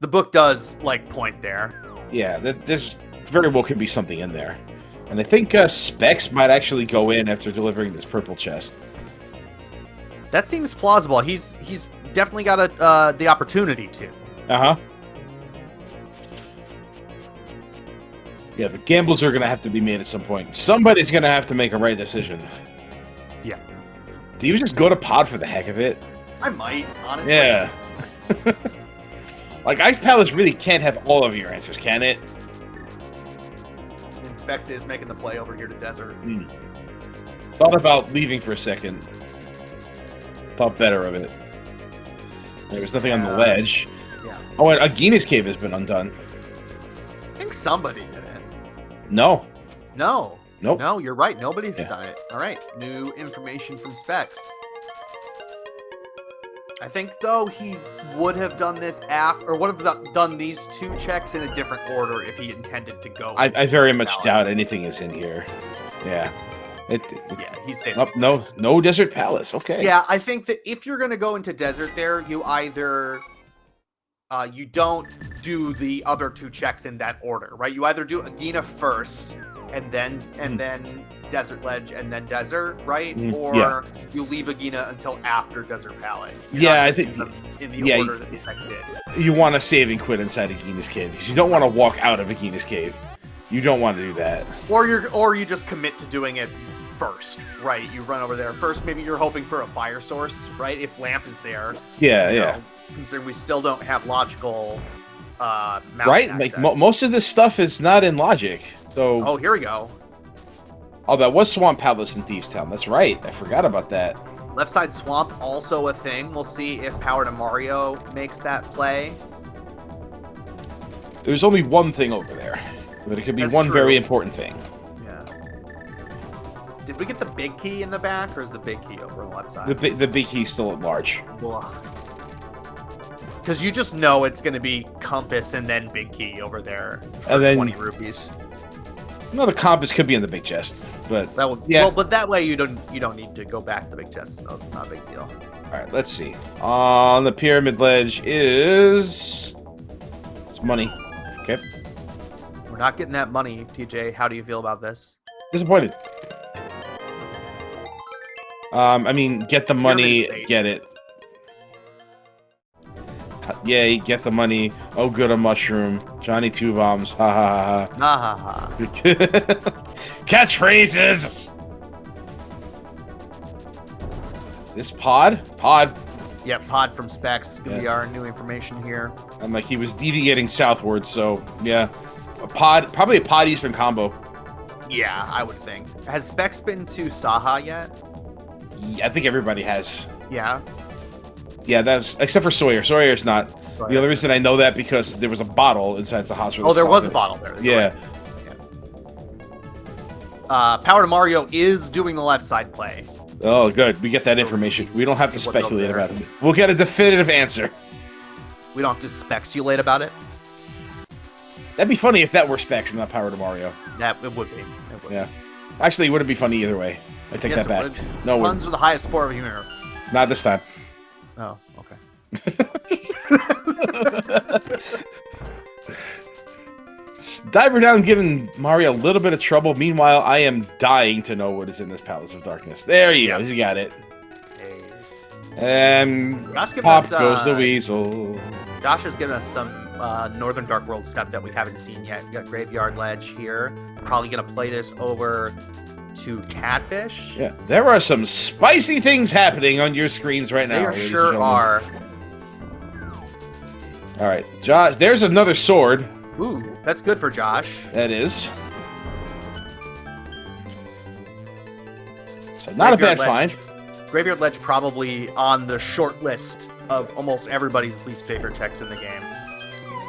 Speaker 1: the book does like point there.
Speaker 2: Yeah, there's very well could be something in there. And I think Specs might actually go in after delivering this purple chest.
Speaker 1: That seems plausible. He's definitely got the opportunity to.
Speaker 2: Uh-huh. Yeah, the gambles are going to have to be made at some point. Somebody's going to have to make a right decision.
Speaker 1: Yeah.
Speaker 2: Do you just go to Pod for the heck of it?
Speaker 1: I might, honestly.
Speaker 2: Yeah. Like, Ice Palace really can't have all of your answers, can it?
Speaker 1: Specs is making the play over here to desert.
Speaker 2: Thought about leaving for a second. Thought better of it. There's nothing on the ledge.
Speaker 1: Yeah.
Speaker 2: Oh, and Agina's cave has been undone.
Speaker 1: I think somebody did it.
Speaker 2: No.
Speaker 1: No.
Speaker 2: Nope.
Speaker 1: No, you're right. Nobody's done it. All right. New information from Specs. I think, though, he would have done this after, or would have done these 2 checks in a different order if he intended to go.
Speaker 2: I very much doubt anything is in here. Yeah.
Speaker 1: Yeah, he's saying.
Speaker 2: Oh, no Desert Palace. Okay.
Speaker 1: Yeah, I think that if you're going to go into desert there, you either you don't do the other 2 checks in that order, right? You either do Agina first and then Desert Ledge and then Desert, right? Or you leave Agina until after Desert Palace.
Speaker 2: I think
Speaker 1: in the order that Specs did.
Speaker 2: You want to save and quit inside Agina's cave because you don't want to walk out of Agina's cave. You don't want to do that.
Speaker 1: Or you just commit to doing it first, right? You run over there first. Maybe you're hoping for a fire source, right? If Lamp is there.
Speaker 2: Yeah.
Speaker 1: Considering we still don't have logical mountain
Speaker 2: right?
Speaker 1: access.
Speaker 2: Like most of this stuff is not in logic. So.
Speaker 1: Oh, here we go.
Speaker 2: Oh, that was Swamp Palace in Thieves Town. That's right. I forgot about that.
Speaker 1: Left side swamp, also a thing. We'll see if Power to Mario makes that play.
Speaker 2: There's only one thing over there, but it could be That's true. Very important thing.
Speaker 1: Yeah. Did we get the big key in the back, or is the big key over on the left side?
Speaker 2: The big key's still at large.
Speaker 1: Because you just know it's going to be compass and then big key over there for 20 rupees.
Speaker 2: No, the compass could be in the big chest, but
Speaker 1: that would, well, but that way you don't need to go back to the big chest, so it's not a big deal.
Speaker 2: All right, let's see. On the pyramid ledge it's money. Okay.
Speaker 1: We're not getting that money, TJ. How do you feel about this?
Speaker 2: Disappointed. I mean, get the money, get it. Yay, get the money. Oh, good, a mushroom. Johnny Two Bombs. Ha ha ha.
Speaker 1: Ha ha ha.
Speaker 2: Catchphrases! This pod?
Speaker 1: Yeah, pod from Specs. Gonna be our new information here.
Speaker 2: I'm like, he was deviating southward, so yeah. Probably a pod Eastern combo.
Speaker 1: Yeah, I would think. Has Specs been to Saha yet?
Speaker 2: Yeah, I think everybody has.
Speaker 1: Yeah.
Speaker 2: Yeah, that's except for Sawyer. Sawyer's not. Sawyer. The only reason I know that because there was a bottle inside the hospital.
Speaker 1: Oh, there was a bottle there.
Speaker 2: Yeah.
Speaker 1: Power to Mario is doing the left side play.
Speaker 2: Oh, good. We get that information. We don't have to speculate about it. We'll get a definitive answer.
Speaker 1: We don't have to speculate about it.
Speaker 2: That'd be funny if that were Specs and not Power to Mario.
Speaker 1: It would be.
Speaker 2: Yeah. Actually, it wouldn't be funny either way. I take that back. No,
Speaker 1: puns are the highest sport of humor.
Speaker 2: Not this time.
Speaker 1: Oh, okay.
Speaker 2: Diver down, giving Mario a little bit of trouble. Meanwhile, I am dying to know what is in this Palace of Darkness. There you go. You got it. And pop goes the weasel.
Speaker 1: Josh has given us some Northern Dark World stuff that we haven't seen yet. We got Graveyard Ledge here. Probably going to play this over to Catfish.
Speaker 2: Yeah, there are some spicy things happening on your screens right now.
Speaker 1: There sure are.
Speaker 2: All right, Josh, there's another sword.
Speaker 1: Ooh, that's good for Josh.
Speaker 2: That is. So not a bad find.
Speaker 1: Graveyard Ledge probably on the short list of almost everybody's least favorite checks in the game.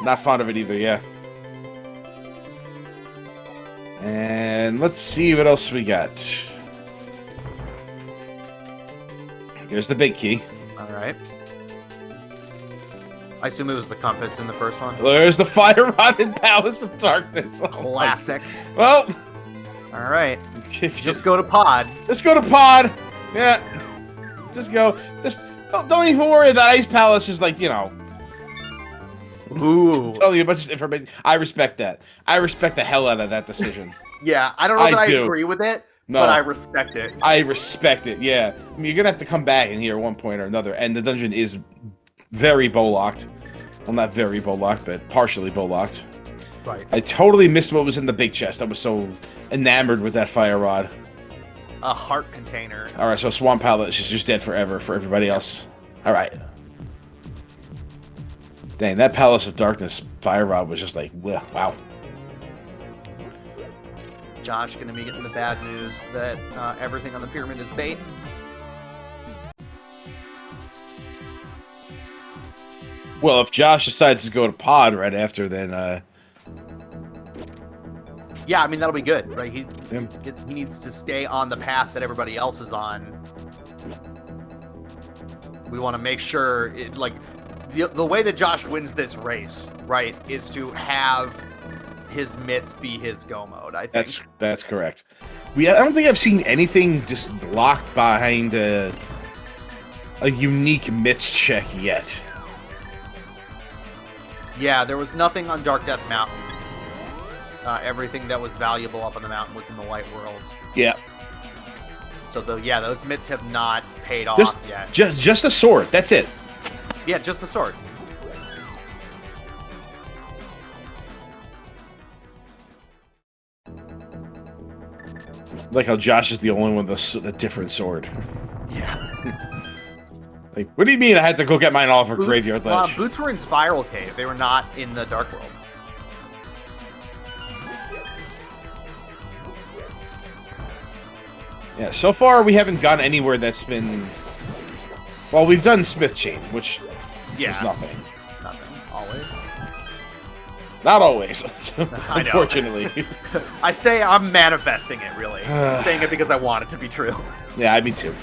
Speaker 2: Not fond of it either, yeah. And let's see what else we got. Here's the big key.
Speaker 1: All right. I assume it was the compass in the first one.
Speaker 2: There's the fire rod in Palace of Darkness.
Speaker 1: Classic.
Speaker 2: Well.
Speaker 1: All right. Just go to pod.
Speaker 2: Let's go to pod. Yeah. Just go. Just don't even worry. That Ice Palace is like, you know.
Speaker 1: Ooh.
Speaker 2: Telling you a bunch of information. I respect that. I respect the hell out of that decision.
Speaker 1: Yeah, I don't know that I agree with it, but I respect it.
Speaker 2: I respect it, yeah. I mean, you're gonna have to come back in here at one point or another, and the dungeon is very bow-locked. Well, not very bow-locked, but partially bow-locked.
Speaker 1: Right.
Speaker 2: I totally missed what was in the big chest. I was so enamored with that fire rod.
Speaker 1: A heart container.
Speaker 2: All right, so Swamp Palace is just dead forever for everybody else. All right. Dang, that Palace of Darkness fire rod was just like, wow.
Speaker 1: Josh going to be getting the bad news that everything on the pyramid is bait.
Speaker 2: Well, if Josh decides to go to pod right after, then
Speaker 1: yeah, I mean that'll be good, right? He needs to stay on the path that everybody else is on. We want to make sure the way that Josh wins this race, right, is to have his mitts be his go mode. I think
Speaker 2: that's correct. I don't think I've seen anything just locked behind a unique mitts check yet.
Speaker 1: Yeah, there was nothing on Dark Death Mountain. Everything that was valuable up on the mountain was in the White World.
Speaker 2: Yeah.
Speaker 1: So those mitts have not paid off yet.
Speaker 2: Just a sword. That's it.
Speaker 1: Yeah, just the sword.
Speaker 2: Like how Josh is the only one with a different sword.
Speaker 1: Yeah.
Speaker 2: Like, what do you mean I had to go get mine off of Graveyard Ledge?
Speaker 1: Boots were in Spiral Cave. They were not in the Dark World.
Speaker 2: Yeah, so far we haven't gone anywhere that's been... Well, we've done Smith Chain, which is nothing.
Speaker 1: Nothing. Always.
Speaker 2: Not always,
Speaker 1: I
Speaker 2: unfortunately.
Speaker 1: I say I'm manifesting it, really. I'm saying it because I want it to be true.
Speaker 2: Yeah, me too.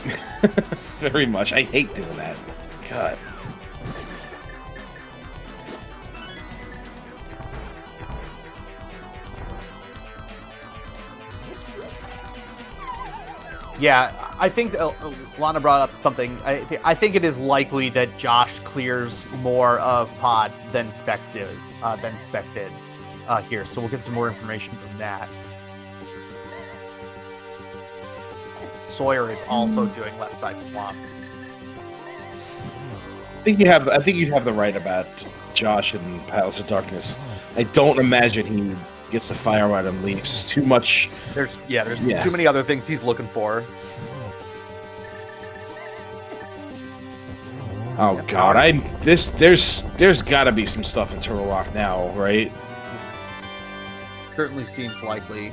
Speaker 2: Very much. I hate doing that. God.
Speaker 1: Yeah, I think Lana brought up something. I think it is likely that Josh clears more of pod than Specs did. Here, so we'll get some more information from that. Sawyer is also doing left side swamp.
Speaker 2: I think you'd have the right about Josh and Palace of Darkness. I don't imagine he gets the fire rod and leaves. It's too much.
Speaker 1: There's too many other things he's looking for.
Speaker 2: Oh God, there's got to be some stuff in Turtle Rock now, right?
Speaker 1: Certainly seems likely.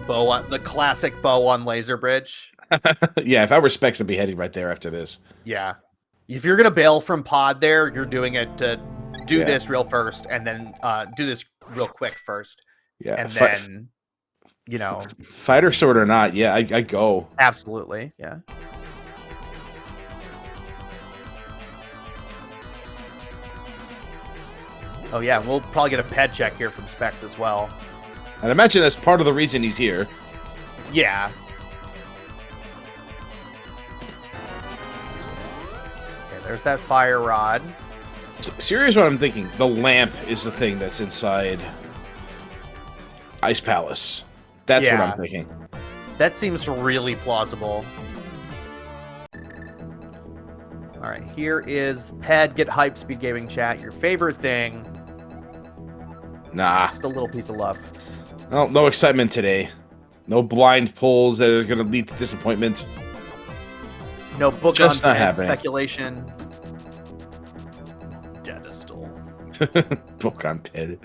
Speaker 1: The classic bow on laser bridge.
Speaker 2: Yeah, if I were Specs, I'd be heading right there after this.
Speaker 1: Yeah, if you're gonna bail from pod, you're doing it to do this real first, and then do this real quick first.
Speaker 2: Yeah,
Speaker 1: and then
Speaker 2: fighter sword or not, yeah, I go
Speaker 1: absolutely, yeah. Oh yeah, we'll probably get a ped check here from Specs as well.
Speaker 2: I'd imagine that's part of the reason he's here.
Speaker 1: Yeah. Okay, there's that fire rod.
Speaker 2: So, here's what I'm thinking. The lamp is the thing that's inside Ice Palace. That's what I'm thinking. That
Speaker 1: seems really plausible. All right, right, here is Ped, get hype, speed gaming chat. Your favorite thing.
Speaker 2: Nah.
Speaker 1: Just a little piece of love.
Speaker 2: No excitement today. No blind pulls that are going to lead to disappointment.
Speaker 1: No book
Speaker 2: Just
Speaker 1: on
Speaker 2: not
Speaker 1: Ped
Speaker 2: happening.
Speaker 1: speculation. Pedestal.
Speaker 2: Book on Ped.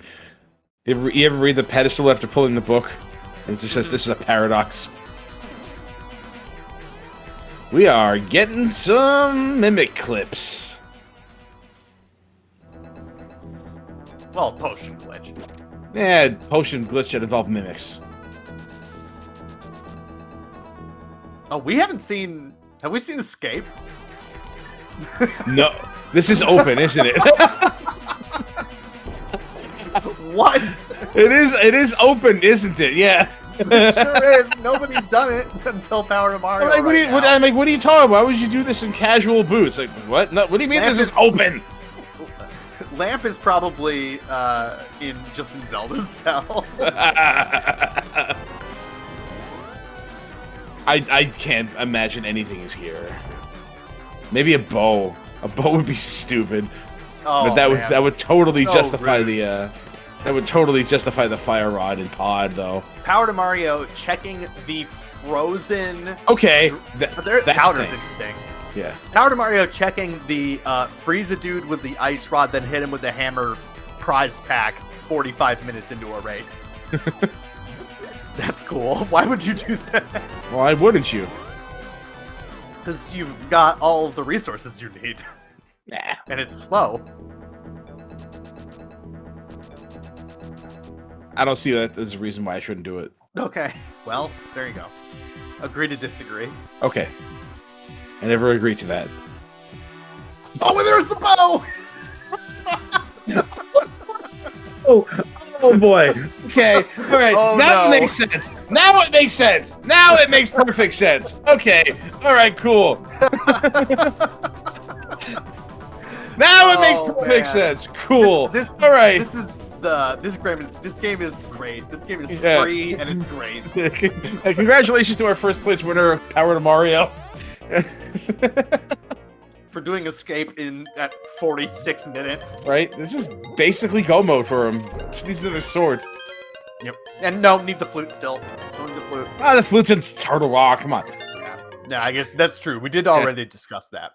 Speaker 2: You ever read the pedestal after pulling the book? And it just says, this is a paradox. We are getting some mimic clips.
Speaker 1: Well, potion glitch.
Speaker 2: Yeah, potion glitch that involve mimics.
Speaker 1: Oh, we haven't seen... Have we seen Escape?
Speaker 2: No. This is open, isn't it?
Speaker 1: What?
Speaker 2: It is open, isn't it? Yeah.
Speaker 1: It sure is. Nobody's done it until Power to Mario.
Speaker 2: What are you talking about? Why would you do this in casual boots? Like, what? No, what do you mean
Speaker 1: Lamp
Speaker 2: this is open?
Speaker 1: Lamp is probably in Zelda's cell.
Speaker 2: I can't imagine anything is here. Maybe a bow. A bow would be stupid.
Speaker 1: Oh,
Speaker 2: but that would totally
Speaker 1: So
Speaker 2: justify
Speaker 1: rude.
Speaker 2: that would totally justify the fire rod and pod though.
Speaker 1: Power to Mario checking the frozen.
Speaker 2: Okay.
Speaker 1: Powder's
Speaker 2: okay.
Speaker 1: interesting.
Speaker 2: Yeah.
Speaker 1: Power to Mario checking the freeze a dude with the ice rod, then hit him with the hammer prize pack 45 minutes into a race. That's cool. Why would you do that?
Speaker 2: Why wouldn't you?
Speaker 1: Because you've got all of the resources you need.
Speaker 2: Nah.
Speaker 1: And it's slow.
Speaker 2: I don't see that as a reason why I shouldn't do it.
Speaker 1: Okay. Well, there you go. Agree to disagree.
Speaker 2: Okay. I never agreed to that.
Speaker 1: Oh, and there's the bow!
Speaker 2: Oh boy. Okay. All right.
Speaker 1: Oh,
Speaker 2: now
Speaker 1: no.
Speaker 2: it makes sense. Now it makes sense. Now it makes perfect sense. Okay. All right. Cool. Now it makes perfect
Speaker 1: man.
Speaker 2: sense. Cool.
Speaker 1: All
Speaker 2: All right.
Speaker 1: This game is great. This game is
Speaker 2: Yeah.
Speaker 1: free and it's great.
Speaker 2: Congratulations to our first place winner of Power to Mario.
Speaker 1: For doing escape at 46 minutes.
Speaker 2: Right? This is basically go mode for him. Just needs another sword.
Speaker 1: Yep. And no, need the flute still. Still need the flute.
Speaker 2: Ah, the flute's in Turtle Rock. Come on.
Speaker 1: Yeah, I guess that's true. We did already discuss that.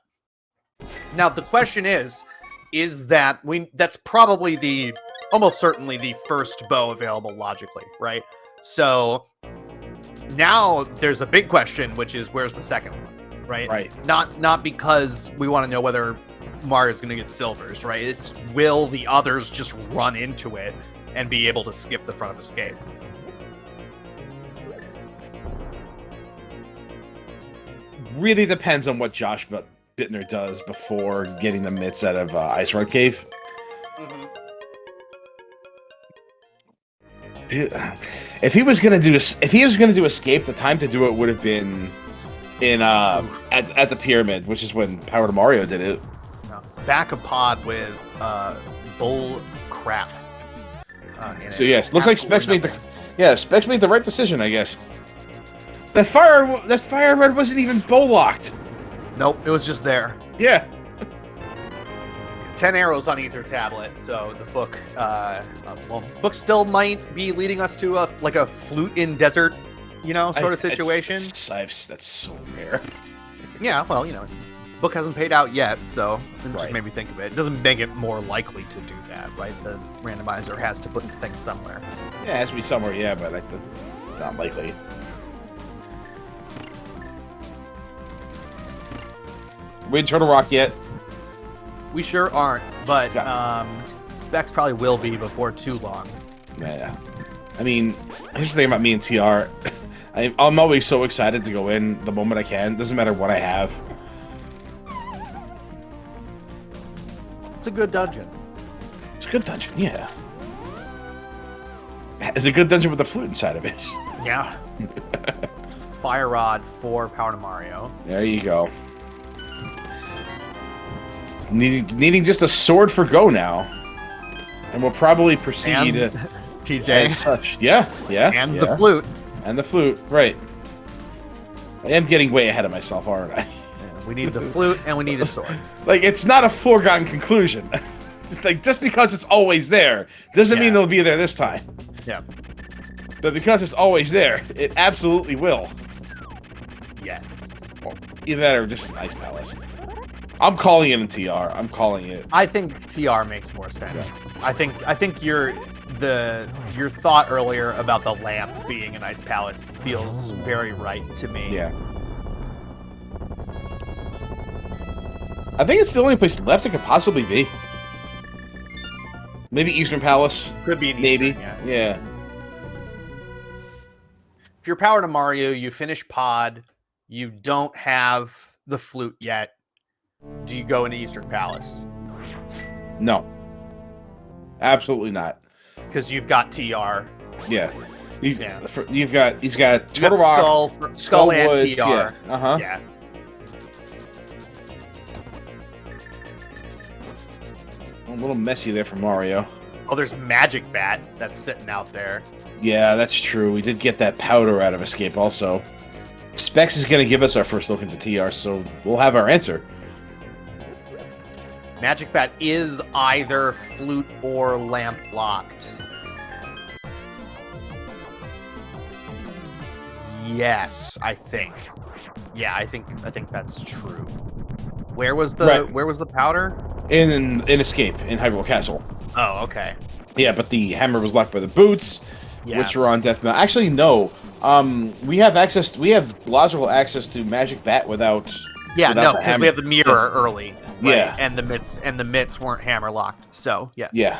Speaker 1: Now the question is that's probably almost certainly the first bow available logically, right? So now there's a big question, which is where's the second one, right?
Speaker 2: Right.
Speaker 1: Not because we want to know whether Mario's going to get silvers, right? It's will the others just run into it and be able to skip the front of escape?
Speaker 2: Really depends on what Josh Bittner does before getting the mitts out of Ice Rod Cave. If he was gonna do escape, the time to do it would have been in at the pyramid, which is when Power to Mario did it.
Speaker 1: Back a pod with bull crap.
Speaker 2: So yes, looks like Specs made the right decision, I guess. That fire red wasn't even bow locked.
Speaker 1: Nope, it was just there.
Speaker 2: Yeah.
Speaker 1: 10 arrows on either tablet, so the book, book still might be leading us to a flute in desert, sort of situation.
Speaker 2: That's so rare.
Speaker 1: Yeah, well, book hasn't paid out yet, so it just
Speaker 2: Right.
Speaker 1: made me think of it. It doesn't make it more likely to do that, right? The randomizer has to put things somewhere.
Speaker 2: Yeah, it has to be somewhere, yeah, but not likely. We didn't Turtle Rock yet.
Speaker 1: We sure aren't, but Specs probably will be before too long.
Speaker 2: Yeah. I mean, here's the thing about me and TR. I'm always so excited to go in the moment I can. Doesn't matter what I have.
Speaker 1: It's a good dungeon.
Speaker 2: It's a good dungeon, yeah. It's a good dungeon with a flute inside of it.
Speaker 1: Yeah. Just fire rod for Power to Mario.
Speaker 2: There you go. Needing just a sword for go now. And we'll probably proceed
Speaker 1: and TJ.
Speaker 2: as such. Yeah.
Speaker 1: And the flute.
Speaker 2: And the flute, right. I am getting way ahead of myself, aren't I?
Speaker 1: We need the flute and we need a sword.
Speaker 2: Like, it's not a foregone conclusion. Like, just because it's always there doesn't mean they'll be there this time.
Speaker 1: Yeah.
Speaker 2: But because it's always there, it absolutely will.
Speaker 1: Yes.
Speaker 2: Either that or just an Ice Palace. I'm calling it a TR. I'm calling it.
Speaker 1: I think TR makes more sense. Yeah. I think your thought earlier about the lamp being an Ice Palace feels very right to me.
Speaker 2: Yeah. I think it's the only place left it could possibly be. Maybe Eastern Palace.
Speaker 1: Could be an
Speaker 2: Maybe.
Speaker 1: Eastern,
Speaker 2: Yeah.
Speaker 1: If you're Power to Mario, you finish Pod, you don't have the flute yet. Do you go into Eastern Palace?
Speaker 2: No. Absolutely not.
Speaker 1: Because you've got TR.
Speaker 2: Yeah. He's got Turtle Rock,
Speaker 1: Skull and
Speaker 2: Wood,
Speaker 1: TR.
Speaker 2: Yeah. Uh-huh.
Speaker 1: Yeah.
Speaker 2: A little messy there for Mario.
Speaker 1: Oh, there's Magic Bat that's sitting out there.
Speaker 2: Yeah, that's true. We did get that powder out of Escape also. Specs is going to give us our first look into TR, so we'll have our answer.
Speaker 1: Magic Bat is either flute or lamp locked. Yes, I think. Yeah, I think that's true. Where was the powder?
Speaker 2: In Escape in Hyrule Castle.
Speaker 1: Oh, okay.
Speaker 2: Yeah, but the hammer was locked by the boots, which were on Death Mountain. Actually, no. We have logical access to Magic Bat without.
Speaker 1: Yeah, no, because we have the mirror early. Right?
Speaker 2: Yeah,
Speaker 1: and the mitts weren't hammer locked. So yeah.
Speaker 2: Yeah.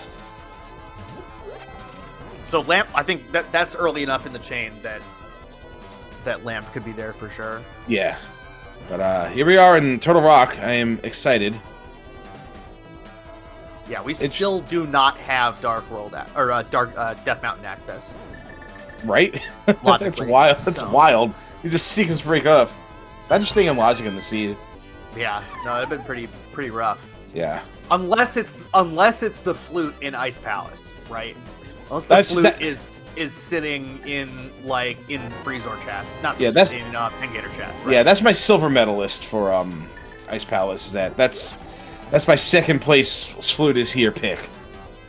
Speaker 1: So lamp, I think that's early enough in the chain that lamp could be there for sure.
Speaker 2: Yeah, but here we are in Turtle Rock. I am excited.
Speaker 1: Yeah, we still do not have Dark World Death Mountain access.
Speaker 2: Right? That's wild. That's wild. You just sequence break up. I'm just thinking logic in the seed.
Speaker 1: Yeah, no, it'd been pretty rough.
Speaker 2: Yeah.
Speaker 1: Unless it's the flute in Ice Palace, right? Unless the flute is sitting in Freezor chest, not in Pengator chest. Right?
Speaker 2: Yeah, that's my silver medalist for Ice Palace. That's my second place flute is here pick.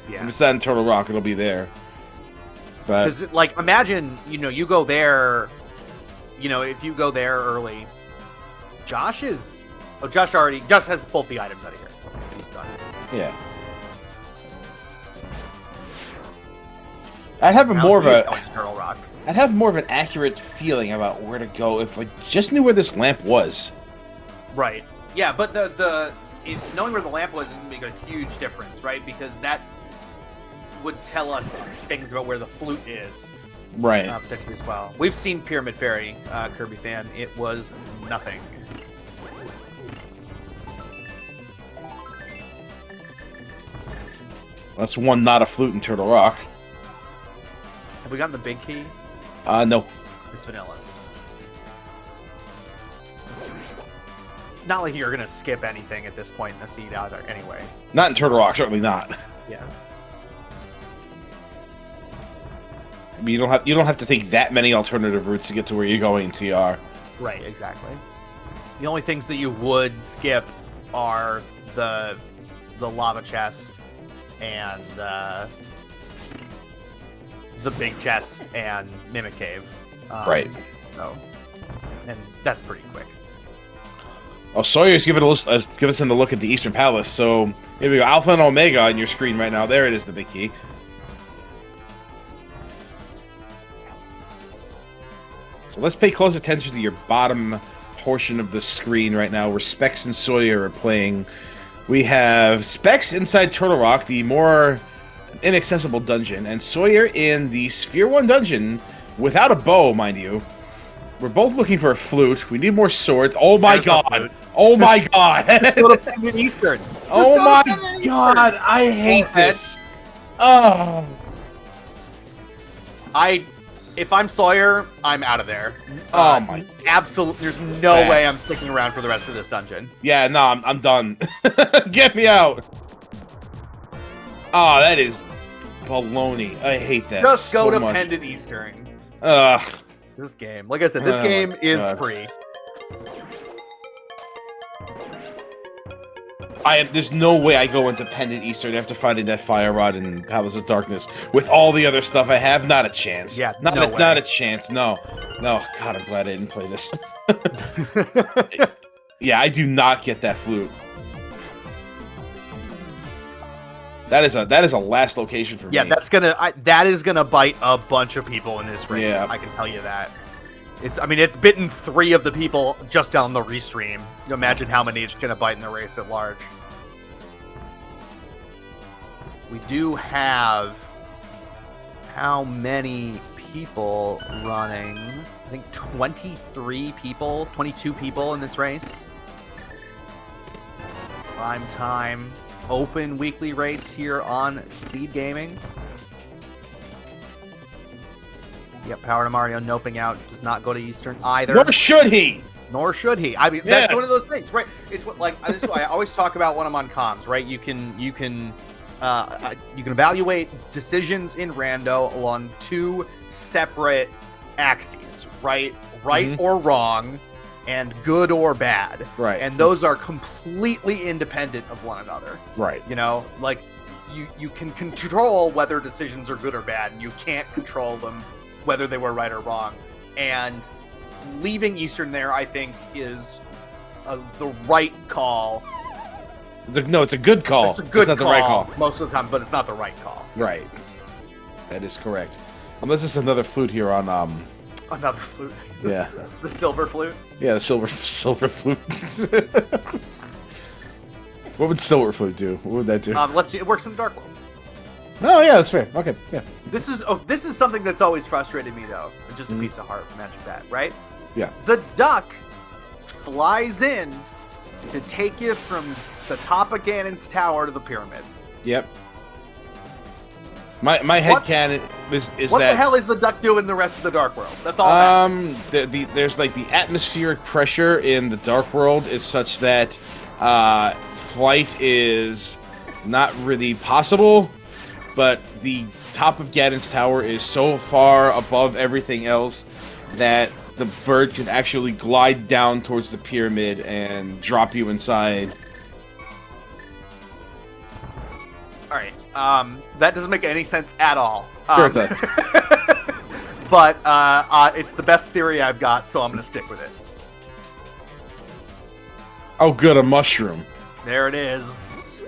Speaker 1: Yeah.
Speaker 2: If it's not in Turtle Rock, it'll be there.
Speaker 1: Because imagine you go there, if you go there early, Josh has both the items out of here. He's done.
Speaker 2: Yeah. I'd have more of an accurate feeling about where to go if I just knew where this lamp was.
Speaker 1: Right. Yeah, but knowing where the lamp was would make a huge difference, right? Because that would tell us things about where the flute is.
Speaker 2: Right.
Speaker 1: Potentially as well. We've seen Pyramid Fairy, Kirby fan. It was nothing.
Speaker 2: That's one not a flute in Turtle Rock.
Speaker 1: Have we gotten the big key?
Speaker 2: No.
Speaker 1: It's Vanilla's. Not like you're gonna skip anything at this point in the seed out there anyway.
Speaker 2: Not in Turtle Rock, certainly not.
Speaker 1: Yeah.
Speaker 2: I mean, you don't have to take that many alternative routes to get to where you're going in TR.
Speaker 1: Right, exactly. The only things that you would skip are the lava chest and the big chest and Mimic Cave.
Speaker 2: Right.
Speaker 1: So, and that's pretty quick.
Speaker 2: Oh, Sawyer's give us a look at the Eastern Palace. So here we go, Alpha and Omega on your screen right now. There it is, the big key. So let's pay close attention to your bottom portion of the screen right now, where Specs and Sawyer are playing. We have Specs inside Turtle Rock, the more inaccessible dungeon, and Sawyer in the Sphere 1 dungeon without a bow, mind you. We're both looking for a flute. We need more swords. Oh my god! Oh my god!
Speaker 1: Go to Penguin Eastern.
Speaker 2: Oh my god! I hate this. Oh.
Speaker 1: If I'm Sawyer, I'm out of there.
Speaker 2: Oh my!
Speaker 1: Absolutely, there's no way I'm sticking around for the rest of this dungeon.
Speaker 2: Yeah, no, I'm done. Get me out! Oh, that is baloney. I hate that.
Speaker 1: Just
Speaker 2: so
Speaker 1: go to
Speaker 2: much.
Speaker 1: Pendant Eastern.
Speaker 2: Ugh.
Speaker 1: This game, like I said, this game is free.
Speaker 2: There's no way I go into Pendant Eastern after finding that Fire Rod and Palace of Darkness with all the other stuff I have. Not a chance.
Speaker 1: Yeah,
Speaker 2: not a chance. No. God, I'm glad I didn't play this. Yeah, I do not get that flute. That is a last location for me.
Speaker 1: Yeah, that is gonna bite a bunch of people in this race.
Speaker 2: Yeah.
Speaker 1: I can tell you that. It's bitten 3 of the people just down the restream. You imagine how many it's gonna bite in the race at large. We do have how many people running? I think 22 people in this race. Prime time, open weekly race here on Speed Gaming. Yep, Power to Mario noping out, does not go to Eastern either.
Speaker 2: Nor should he.
Speaker 1: Nor should he. I mean, that's one of those things, right? It's what, like, this is what I always talk about when I'm on comms, right? You can evaluate decisions in rando along 2 separate axes, right? Right or wrong, and good or bad.
Speaker 2: Right.
Speaker 1: And those are completely independent of one another.
Speaker 2: Right.
Speaker 1: You know, like you can control whether decisions are good or bad, and you can't control them whether they were right or wrong. And leaving Eastern there, I think, is the right call.
Speaker 2: No, it's a good call.
Speaker 1: It's a good
Speaker 2: call.
Speaker 1: The right call most of the time, but it's not the right call.
Speaker 2: Right. That is correct. Unless it's another flute here on
Speaker 1: Another flute.
Speaker 2: Yeah.
Speaker 1: The silver flute.
Speaker 2: Yeah, the silver flute. What would silver flute do? What would that do?
Speaker 1: Let's see. It works in the Dark World.
Speaker 2: Oh yeah, that's fair. Okay, yeah.
Speaker 1: This is something that's always frustrated me though. Just a piece of heart. Imagine that, right?
Speaker 2: Yeah.
Speaker 1: The duck flies in to take you from the top of Ganon's tower to the pyramid.
Speaker 2: Yep. My headcanon is
Speaker 1: what
Speaker 2: that...
Speaker 1: the hell is the duck doing the rest of the Dark World? That's all.
Speaker 2: There's like the atmospheric pressure in the Dark World is such that flight is not really possible, but the top of Ganon's tower is so far above everything else that the bird can actually glide down towards the pyramid and drop you inside.
Speaker 1: Alright, that doesn't make any sense at all.
Speaker 2: Sure it does.
Speaker 1: But it's the best theory I've got, so I'm going to stick with it.
Speaker 2: Oh good, a mushroom.
Speaker 1: There it is.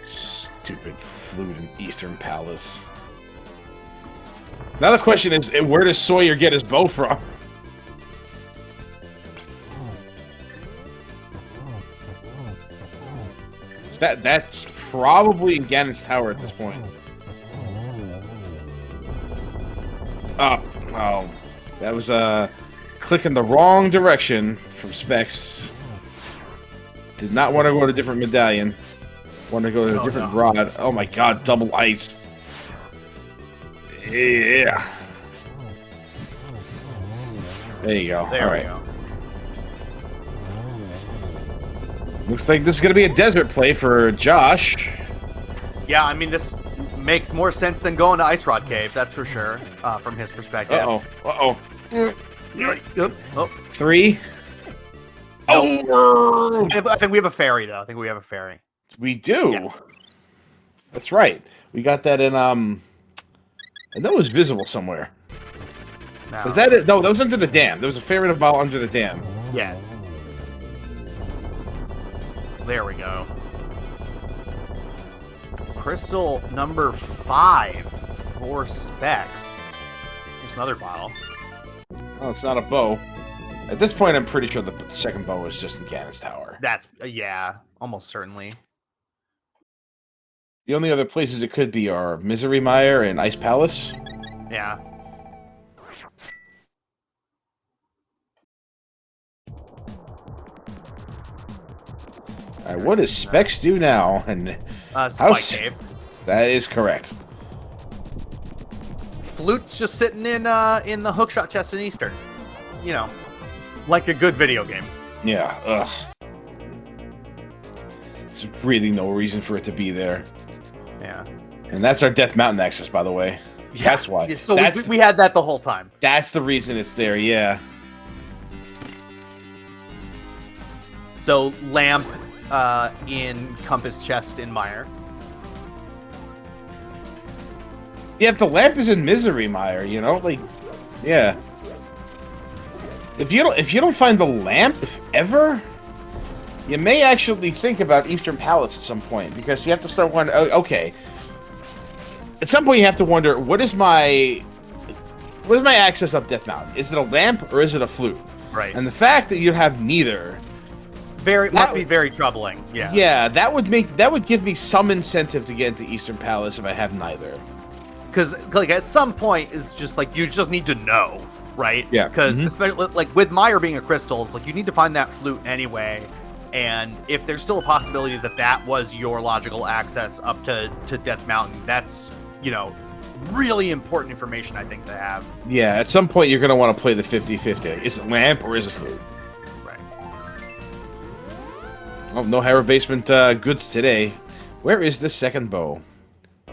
Speaker 2: Stupid flute in Eastern Palace. Now the question is, where does Sawyer get his bow from? That's probably in Ganon's tower at this point. Oh, that was a click in the wrong direction from Specs. Did not want to go to a different medallion. Want to go to a different rod. Oh my god, double ice. Yeah. There you go.
Speaker 1: There
Speaker 2: All
Speaker 1: we
Speaker 2: right.
Speaker 1: go.
Speaker 2: Looks like this is going to be a desert play for Josh.
Speaker 1: Yeah, I mean, this makes more sense than going to Ice Rod Cave, that's for sure, from his perspective.
Speaker 2: Uh-oh.
Speaker 1: Oh.
Speaker 2: 3. Oh!
Speaker 1: I think we have a fairy, though. I think we have a fairy.
Speaker 2: We do.
Speaker 1: Yeah.
Speaker 2: That's right. We got that in, and that was visible somewhere.
Speaker 1: No.
Speaker 2: Was that it? No, that was under the dam. There was a fairy of ball under the dam.
Speaker 1: Yeah. There we go. Crystal number 5 for Specs. There's another bottle.
Speaker 2: Oh, it's not a bow. At this point, I'm pretty sure the second bow was just in Ganon's tower.
Speaker 1: That's, yeah, almost certainly.
Speaker 2: The only other places it could be are Misery Mire and Ice Palace.
Speaker 1: Yeah.
Speaker 2: Alright, what does Specs do now? And
Speaker 1: Spike Cave.
Speaker 2: That is correct.
Speaker 1: Flute's just sitting in the hookshot chest in Eastern. You know, like a good video game.
Speaker 2: Yeah, ugh. There's really no reason for it to be there.
Speaker 1: Yeah.
Speaker 2: And that's our Death Mountain access, by the way.
Speaker 1: Yeah.
Speaker 2: That's why.
Speaker 1: Yeah, so we had that the whole time.
Speaker 2: That's the reason it's there, yeah.
Speaker 1: So lamp in compass, chest, in mire.
Speaker 2: Yeah, if the lamp is in misery mire, you know, like, yeah. If you don't find the lamp ever, you may actually think about Eastern Palace at some point, because you have to start wondering. Okay, at some point you have to wonder, what is my access up Death Mountain? Is it a lamp or is it a flute?
Speaker 1: Right.
Speaker 2: And the fact that you have neither
Speaker 1: must be very troubling. Yeah.
Speaker 2: Yeah, that would give me some incentive to get into Eastern Palace if I have neither.
Speaker 1: Because like at some point it's just like you just need to know, right?
Speaker 2: Yeah.
Speaker 1: Because especially like with mire being a crystal, it's like you need to find that flute anyway. And if there's still a possibility that that was your logical access up to Death Mountain, that's, you know, really important information, I think, to have.
Speaker 2: Yeah, at some point you're going to want to play the 50-50. Is it lamp or is it flute?
Speaker 1: Right.
Speaker 2: Oh, no Harrow Basement goods today. Where is the second bow?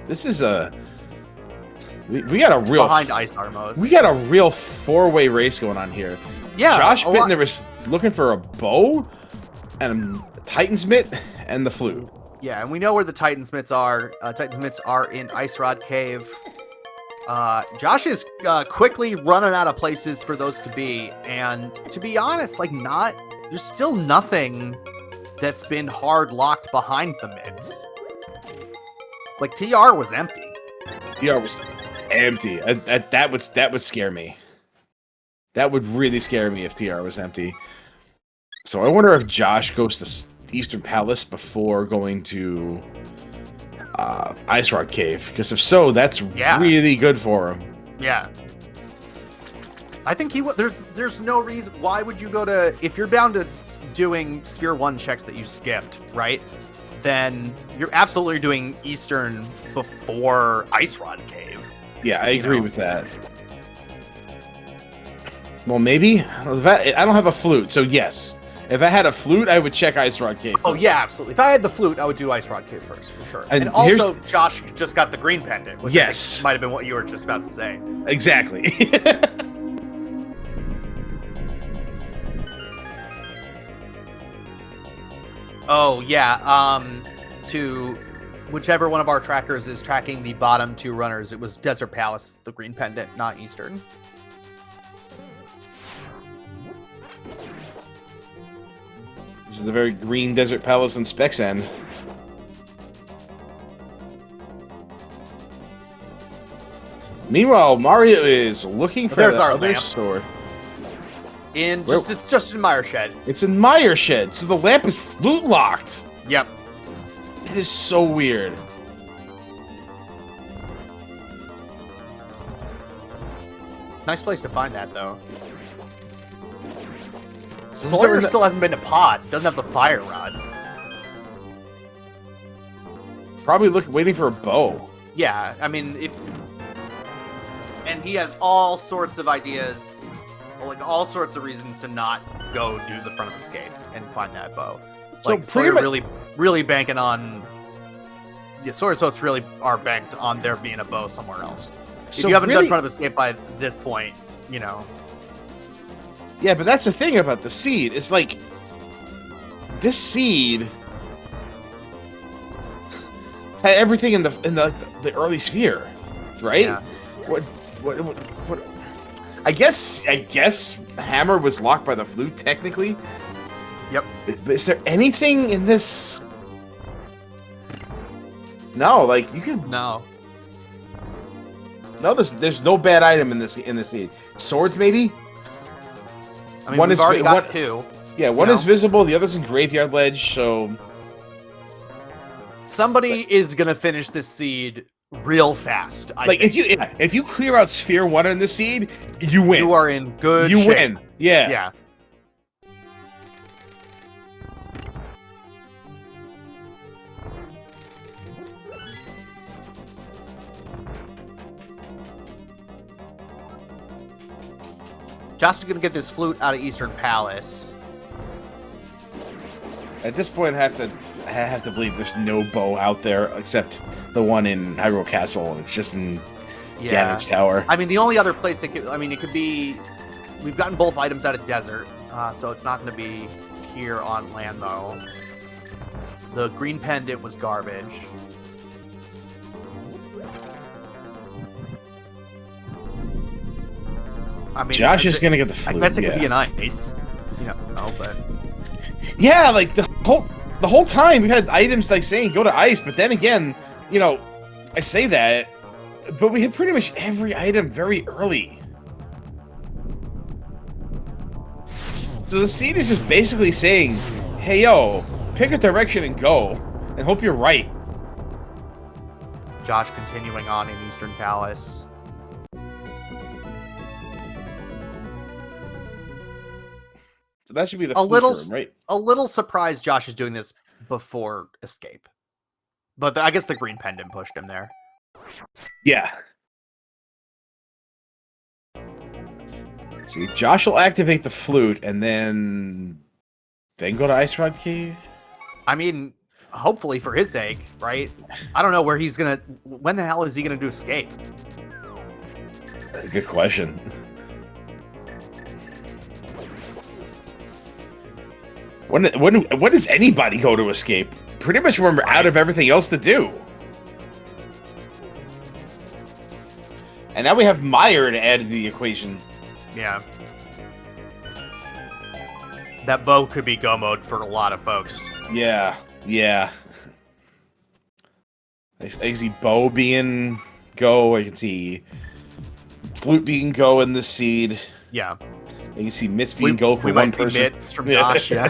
Speaker 2: This is a... We got a real...
Speaker 1: behind Ice Armos.
Speaker 2: We got a real four-way race going on here.
Speaker 1: Yeah.
Speaker 2: Josh Bittner is looking for a bow and a Titan's Mitt and the flute.
Speaker 1: Yeah, and we know where the Titan's Mitts are. Titan's Mitts are in Ice Rod Cave. Josh is quickly running out of places for those to be, and to be honest, like there's still nothing that's been hard locked behind the mids. Like TR was empty.
Speaker 2: TR was empty. That would scare me. That would really scare me if TR was empty. So I wonder if Josh goes to Eastern Palace before going to Ice Rock Cave, because if so, that's really good for him.
Speaker 1: Yeah. I think he would. There's no reason. Why would you go to, if you're bound to doing Sphere 1 checks that you skipped, right? Then you're absolutely doing Eastern before Ice Rod Cave.
Speaker 2: Yeah, I agree with that. Well, maybe. I don't have a flute, so yes. If I had a flute, I would check Ice Rod Cave first.
Speaker 1: Oh, yeah, absolutely. If I had the flute, I would do Ice Rod Cave first, for sure. And also, Josh just got the green pendant, which I think might have been what you were just about to say.
Speaker 2: Exactly.
Speaker 1: Oh, yeah. To whichever one of our trackers is tracking the bottom two runners, it was Desert Palace, the green pendant, not Eastern.
Speaker 2: This is the very green Desert Palace in Specs End. Meanwhile, Mario is looking for the other sword.
Speaker 1: It's just in Mire Shed.
Speaker 2: It's in Mire Shed, so the lamp is flute locked.
Speaker 1: Yep.
Speaker 2: That is so weird.
Speaker 1: Nice place to find that, though. Sawyer still hasn't been to Pod. Doesn't have the fire rod.
Speaker 2: Probably waiting for a bow.
Speaker 1: Yeah, I mean, and he has all sorts of ideas, like all sorts of reasons to not go do the front of escape and find that bow.
Speaker 2: So
Speaker 1: like Sawyer really banking on. Yeah, Sawyer so it's really are banked on there being a bow somewhere else. If you haven't done front of escape by this point, you know.
Speaker 2: Yeah, but that's the thing about the seed. It's like this seed had everything in the early sphere, right?
Speaker 1: Yeah.
Speaker 2: What? I guess Hammer was locked by the flute technically.
Speaker 1: Yep.
Speaker 2: Is there anything in this? No, like you can.
Speaker 1: No,
Speaker 2: there's no bad item in the seed. Swords, maybe.
Speaker 1: I mean, we've already got two.
Speaker 2: Yeah, one is visible, the other's in Graveyard Ledge, so...
Speaker 1: Somebody is going to finish this seed real fast.
Speaker 2: If you clear out Sphere 1 in the seed, you win.
Speaker 1: You are in good shape.
Speaker 2: You win. Yeah.
Speaker 1: Yeah. Josh is going to get this flute out of Eastern Palace.
Speaker 2: At this point, I have to believe there's no bow out there except the one in Hyrule Castle, and it's just in Ganon's Tower.
Speaker 1: I mean, the only other place it could be. We've gotten both items out of Desert, so it's not going to be here on land, though. The green pendant was garbage. I mean,
Speaker 2: Josh is gonna get the flute.
Speaker 1: I guess it could be an ice. You know, no, but
Speaker 2: yeah, like the whole time we've had items like saying go to ice, but then again, you know, I say that, but we hit pretty much every item very early. So the seed is just basically saying, hey yo, pick a direction and go, and hope you're right.
Speaker 1: Josh continuing on in Eastern Palace.
Speaker 2: So that should be the room, right?
Speaker 1: A little surprised Josh is doing this before escape. But I guess the green pendant pushed him there.
Speaker 2: Yeah. See, Josh will activate the flute and then go to Ice Rod Cave.
Speaker 1: I mean, hopefully for his sake, right? I don't know where he's gonna. When the hell is he gonna do escape?
Speaker 2: Good question. When does anybody go to escape? Pretty much when we're out of everything else to do. And now we have Meyer to add to the equation.
Speaker 1: Yeah. That bow could be go mode for a lot of folks.
Speaker 2: Yeah, yeah. I can see bow being go. I can see flute being go in the seed.
Speaker 1: Yeah.
Speaker 2: You can see mitts being go for one person.
Speaker 1: See mitts from Josh, yeah.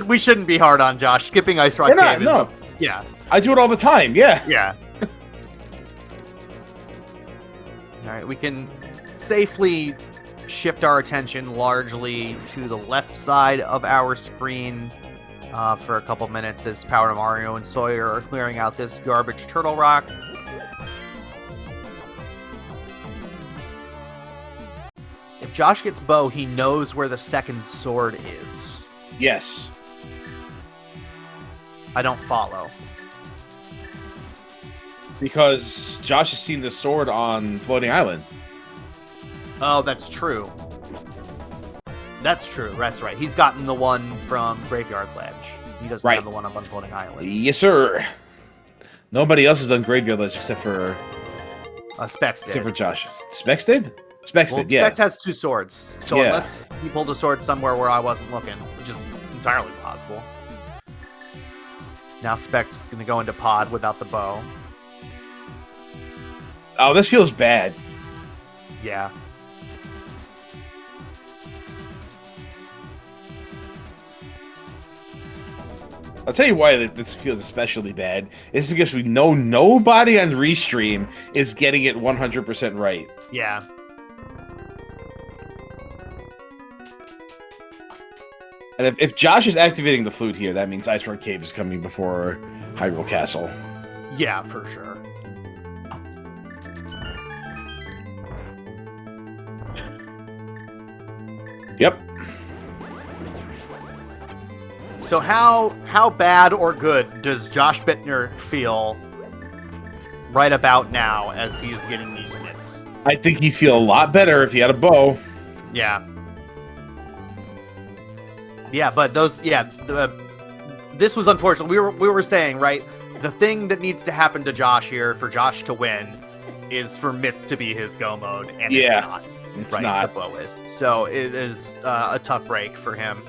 Speaker 1: We shouldn't be hard on Josh. Skipping Ice Rock Cave
Speaker 2: no.
Speaker 1: Yeah.
Speaker 2: I do it all the time, yeah.
Speaker 1: Yeah. Alright, we can safely shift our attention largely to the left side of our screen for a couple minutes as Power Mario and Sawyer are clearing out this garbage turtle rock. If Josh gets bow, he knows where the second sword is.
Speaker 2: Yes.
Speaker 1: I don't follow.
Speaker 2: Because Josh has seen the sword on Floating Island.
Speaker 1: Oh, that's true. That's true. That's right. He's gotten the one from Graveyard Ledge. He doesn't have the one up on Floating Island.
Speaker 2: Yes, sir. Nobody else has done Graveyard Ledge except for...
Speaker 1: Specs did.
Speaker 2: Except for Josh. Specs did? Specs did, yeah.
Speaker 1: Specs has 2 swords. So unless he pulled a sword somewhere where I wasn't looking, which is entirely possible. Now Specs is going to go into pod without the bow.
Speaker 2: Oh, this feels bad.
Speaker 1: Yeah.
Speaker 2: I'll tell you why this feels especially bad. It's because we know nobody on Restream is getting it 100% right.
Speaker 1: Yeah.
Speaker 2: And if Josh is activating the flute here, that means Ice Rock Cave is coming before Hyrule Castle.
Speaker 1: Yeah, for sure.
Speaker 2: Yep.
Speaker 1: So how bad or good does Josh Bittner feel right about now as he is getting these wins?
Speaker 2: I think he'd feel a lot better if he had a bow.
Speaker 1: Yeah. Yeah, but those, this was unfortunate. We were saying, right, the thing that needs to happen to Josh here for Josh to win is for Mitts to be his go mode, and it's not.
Speaker 2: It's
Speaker 1: right,
Speaker 2: not.
Speaker 1: The bow is. So it is a tough break for him.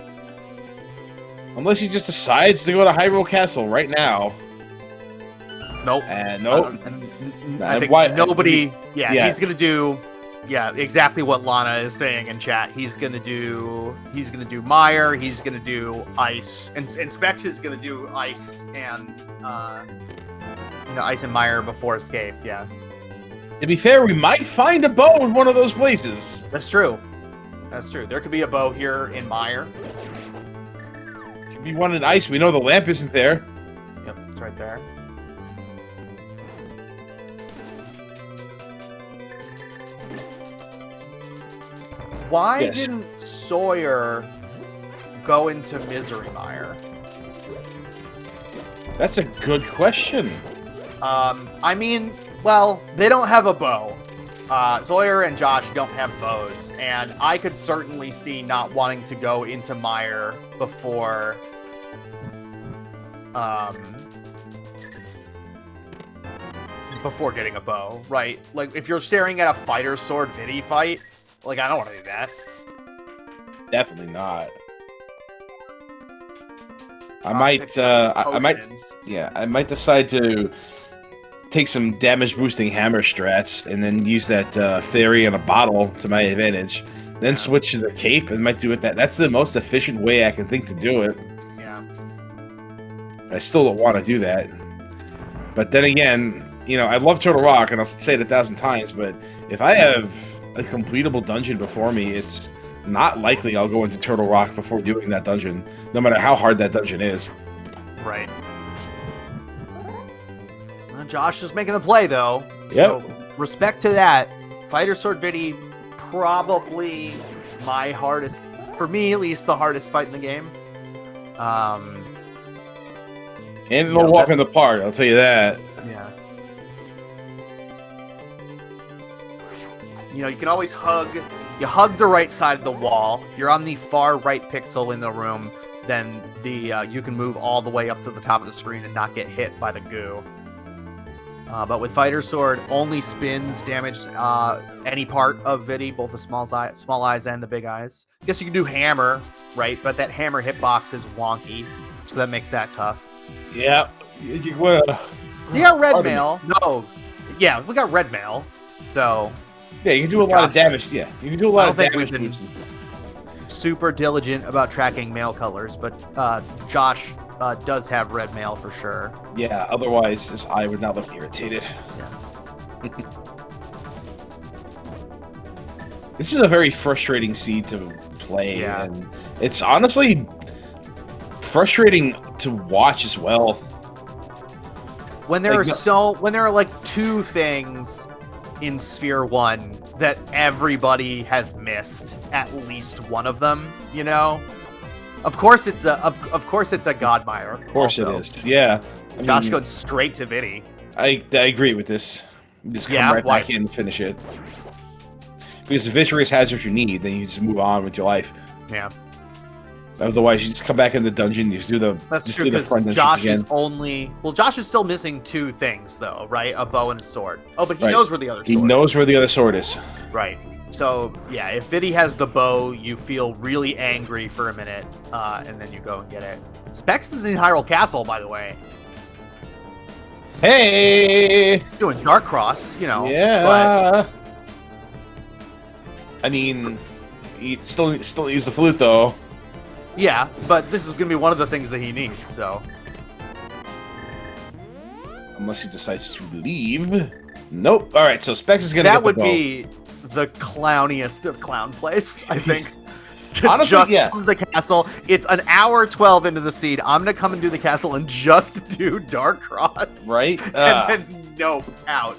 Speaker 2: Unless he just decides to go to Hyrule Castle right now.
Speaker 1: Nope.
Speaker 2: And nope.
Speaker 1: I think nobody. He's gonna do. Yeah, exactly what Lana is saying in chat. He's gonna do Meyer. He's gonna do Ice, and Specs is gonna do Ice and Ice and Meyer before Escape. Yeah.
Speaker 2: To be fair, we might find a bow in one of those places.
Speaker 1: That's true. That's true. There could be a bow here in Meyer.
Speaker 2: Could be one in Ice. We know the lamp isn't there.
Speaker 1: Yep, it's right there. Why didn't Sawyer go into Misery Mire?
Speaker 2: That's a good question.
Speaker 1: I mean, well, they don't have a bow. Sawyer and Josh don't have bows, and I could certainly see not wanting to go into Mire before getting a bow, right? Like, if you're staring at a fighter sword Vidi fight, like, I don't want to do that.
Speaker 2: Definitely not. I might decide to take some damage boosting hammer strats and then use that fairy in a bottle to my advantage. Then switch to the cape and might do it that's the most efficient way I can think to do it.
Speaker 1: Yeah.
Speaker 2: I still don't want to do that. But then again, you know, I love Turtle Rock, and I'll say it 1,000 times, but if I have a completable dungeon before me, it's not likely I'll go into Turtle Rock before doing that dungeon, no matter how hard that dungeon is.
Speaker 1: Right. Well, Josh is making the play, though.
Speaker 2: Yep.
Speaker 1: So, respect to that. Fighter Sword Vidi, probably my hardest, for me at least, the hardest fight in the game.
Speaker 2: And it'll walk in the park, I'll tell you that.
Speaker 1: Yeah. You know, you can always hug the right side of the wall. If you're on the far right pixel in the room, then you can move all the way up to the top of the screen and not get hit by the goo. But with Fighter Sword, only spins damage any part of Vidi, both the small eyes and the big eyes. I guess you can do hammer, right? But that hammer hitbox is wonky, so that makes that tough.
Speaker 2: Yeah.
Speaker 1: You got red mail. No. Yeah, we got red mail. So
Speaker 2: yeah, you can do a lot of damage. Yeah, you can do a lot of damage.
Speaker 1: We've been super diligent about tracking mail colors, but Josh does have red mail for sure.
Speaker 2: Yeah, otherwise his eye would not look irritated.
Speaker 1: Yeah.
Speaker 2: This is a very frustrating seed to play, and it's honestly frustrating to watch as well.
Speaker 1: When there are like two things in Sphere 1 that everybody has missed at least one of them, you know? Of course it's a Godmire.
Speaker 2: Of course also. It is. Yeah.
Speaker 1: Josh goes straight to Vidi.
Speaker 2: I agree with this. Just come right back in and finish it. Because if Vitreous has what you need, then you just move on with your life.
Speaker 1: Yeah.
Speaker 2: Otherwise, you just come back in the dungeon. You just do the
Speaker 1: Josh is Josh is still missing two things, though, right? A bow and a sword. Oh, but he knows where the other sword is.
Speaker 2: He knows where the other sword is.
Speaker 1: Right. So, yeah, if Vidi has the bow, you feel really angry for a minute, and then you go and get it. Specs is in Hyrule Castle, by the way.
Speaker 2: Hey!
Speaker 1: Doing Dark Cross, you know.
Speaker 2: Yeah.
Speaker 1: But
Speaker 2: I mean, he still needs the flute, though.
Speaker 1: Yeah, but this is going to be one of the things that he needs, so.
Speaker 2: Unless he decides to leave. Nope. All right, so Specs is going to get the bow.
Speaker 1: That would be the clowniest of clown plays, I think.
Speaker 2: Honestly,
Speaker 1: just from the castle. It's an hour 12 into the seed. I'm going to come and do the castle and just do Dark Cross.
Speaker 2: Right?
Speaker 1: And then nope, out.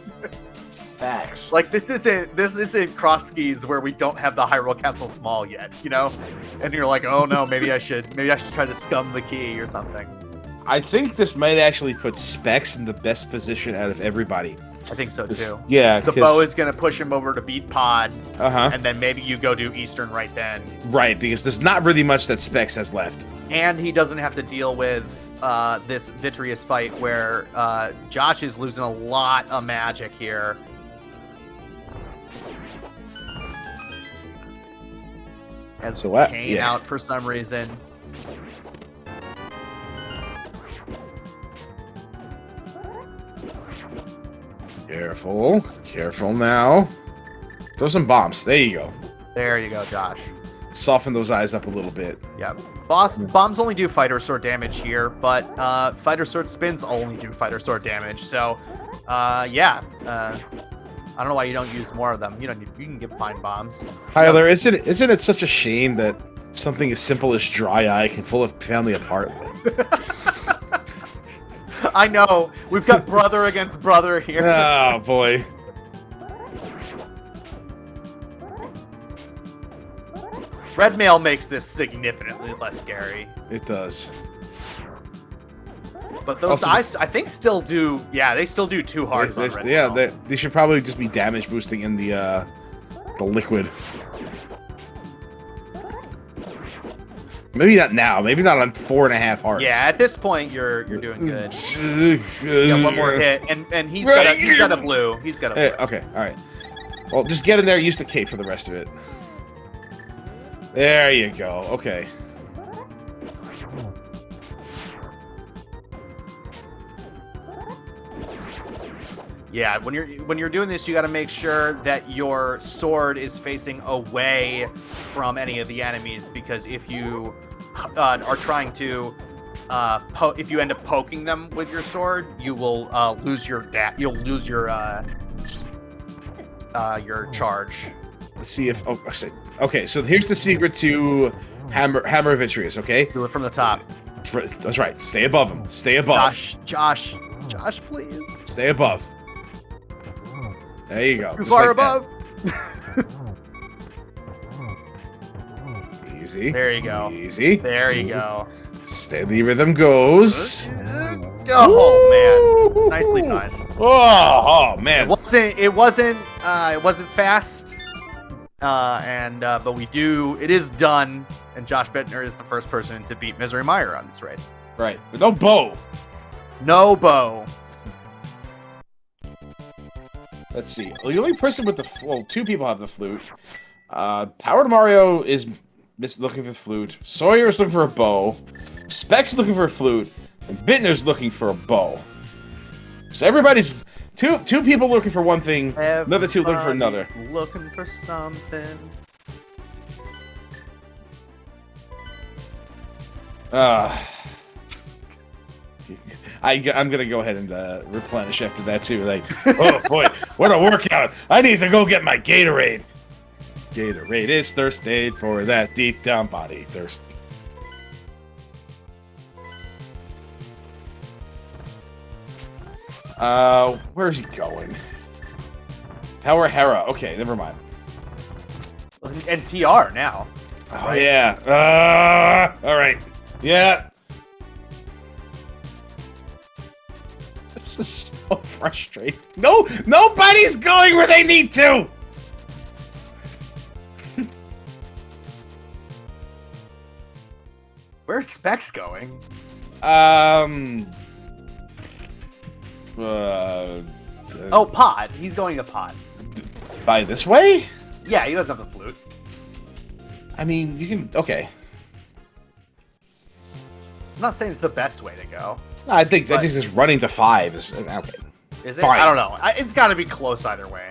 Speaker 2: Facts.
Speaker 1: Like, this isn't Cross Skis where we don't have the Hyrule Castle small yet, you know? And you're like, oh no, maybe I should try to scum the key or something.
Speaker 2: I think this might actually put Specs in the best position out of everybody.
Speaker 1: I think so too.
Speaker 2: Yeah,
Speaker 1: the bow is gonna push him over to beat Pod,
Speaker 2: and
Speaker 1: then maybe you go do Eastern right then.
Speaker 2: Right, because there's not really much that Specs has left,
Speaker 1: and he doesn't have to deal with this Vitreous fight where Josh is losing a lot of magic here. And so Kane out for some reason.
Speaker 2: Careful now. Throw some bombs. There you go.
Speaker 1: There you go, Josh.
Speaker 2: Soften those eyes up a little bit.
Speaker 1: Yep. Bombs only do Fighter Sword damage here, but Fighter Sword spins only do Fighter Sword damage. So, yeah. I don't know why you don't use more of them. You can give fine bombs.
Speaker 2: Tyler, isn't it such a shame that something as simple as Dry Eye can pull a family apart?
Speaker 1: I know. We've got brother against brother here.
Speaker 2: Oh, boy.
Speaker 1: Red Mail makes this significantly less scary.
Speaker 2: It does.
Speaker 1: But those eyes, I think, still do. Yeah, they still do 2 hearts on red.
Speaker 2: Yeah, they should probably just be damage boosting in the liquid. Maybe not now. Maybe not on 4.5 hearts.
Speaker 1: Yeah, at this point, you're doing good. You got one more hit, and he's got a blue. He's got a blue.
Speaker 2: Okay, all right. Well, just get in there. Use the cape for the rest of it. There you go. Okay.
Speaker 1: Yeah, when you're doing this, you got to make sure that your sword is facing away from any of the enemies, because if you are trying to if you end up poking them with your sword, you will lose your charge.
Speaker 2: Let's see if okay. So here's the secret to Hammer of Vitreous. Okay,
Speaker 1: Do it from the top.
Speaker 2: That's right. Stay above him. Stay above.
Speaker 1: Josh, please.
Speaker 2: Stay above. There you go.
Speaker 1: Too far above.
Speaker 2: Easy.
Speaker 1: There you go.
Speaker 2: Easy.
Speaker 1: There you go.
Speaker 2: Steady rhythm goes.
Speaker 1: Oh man, nicely done.
Speaker 2: Oh man.
Speaker 1: It wasn't fast. But it is done, and Josh Bittner is the first person to beat Misery Meyer on this race.
Speaker 2: Right. But no bow.
Speaker 1: No bow.
Speaker 2: Let's see. The only person with the 2 people have the flute. Power to Mario is looking for the flute. Sawyer is looking for a bow. Specs is looking for a flute, and Bittner's looking for a bow. So everybody's two people looking for one thing, another 2 looking for another.
Speaker 1: Looking for something.
Speaker 2: I'm gonna go ahead and replenish after that too. Like, oh boy, what a workout! I need to go get my Gatorade. Gatorade is thirst aid for that deep down body thirst. Where's he going? Tower Hera. Okay, never mind.
Speaker 1: And TR now.
Speaker 2: Oh right? Yeah. All right. Yeah. This is so frustrating. No, nobody's going where they need to.
Speaker 1: Where's Specs going? Pod. He's going to Pod.
Speaker 2: By this way?
Speaker 1: Yeah, he doesn't have the flute.
Speaker 2: I mean, you can. Okay.
Speaker 1: I'm not saying it's the best way to go.
Speaker 2: No, I think just running to 5 is okay.
Speaker 1: Is it?
Speaker 2: Fine.
Speaker 1: I don't know. It's got to be close either way.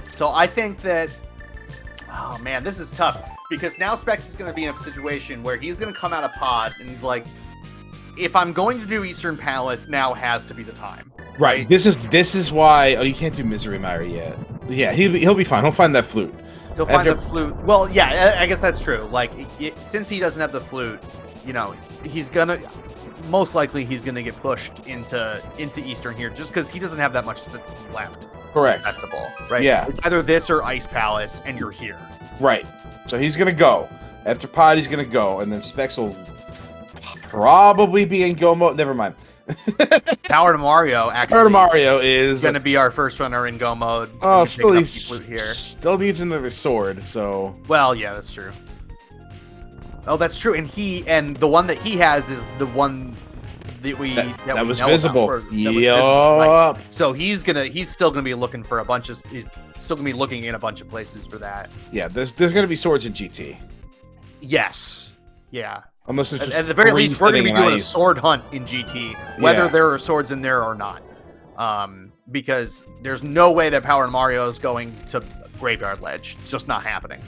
Speaker 1: So I think that. Oh man, this is tough, because now Specs is going to be in a situation where he's going to come out of Pod and he's like, if I'm going to do Eastern Palace, now has to be the time.
Speaker 2: Right. This is why. Oh, you can't do Misery Meyer yet. Yeah, he'll be fine. He'll find that flute.
Speaker 1: He'll find the flute. Well, yeah, I guess that's true. Like, since he doesn't have the flute, he's gonna most likely get pushed into Eastern here, just because he doesn't have that much that's left.
Speaker 2: Correct.
Speaker 1: Accessible, right?
Speaker 2: Yeah.
Speaker 1: It's either this or Ice Palace, and you're here.
Speaker 2: Right. So he's gonna go after Pod. He's gonna go, and then Specs will probably be in go mode. Never mind.
Speaker 1: Power to Mario actually.
Speaker 2: Power to Mario is
Speaker 1: going to be our first runner in go mode.
Speaker 2: Oh, still needs another sword. So.
Speaker 1: Well, yeah, that's true. Oh, that's true. And the one that he has is the one that we
Speaker 2: was visible.
Speaker 1: Yup. Right. So he's still gonna be looking for a bunch of. He's still gonna be looking in a bunch of places for that.
Speaker 2: Yeah, there's gonna be swords in GT.
Speaker 1: Yes. Yeah.
Speaker 2: Unless it's just
Speaker 1: at the very least, we're going to be doing a sword hunt in GT, whether there are swords in there or not. Because there's no way that Power and Mario is going to Graveyard Ledge. It's just not happening.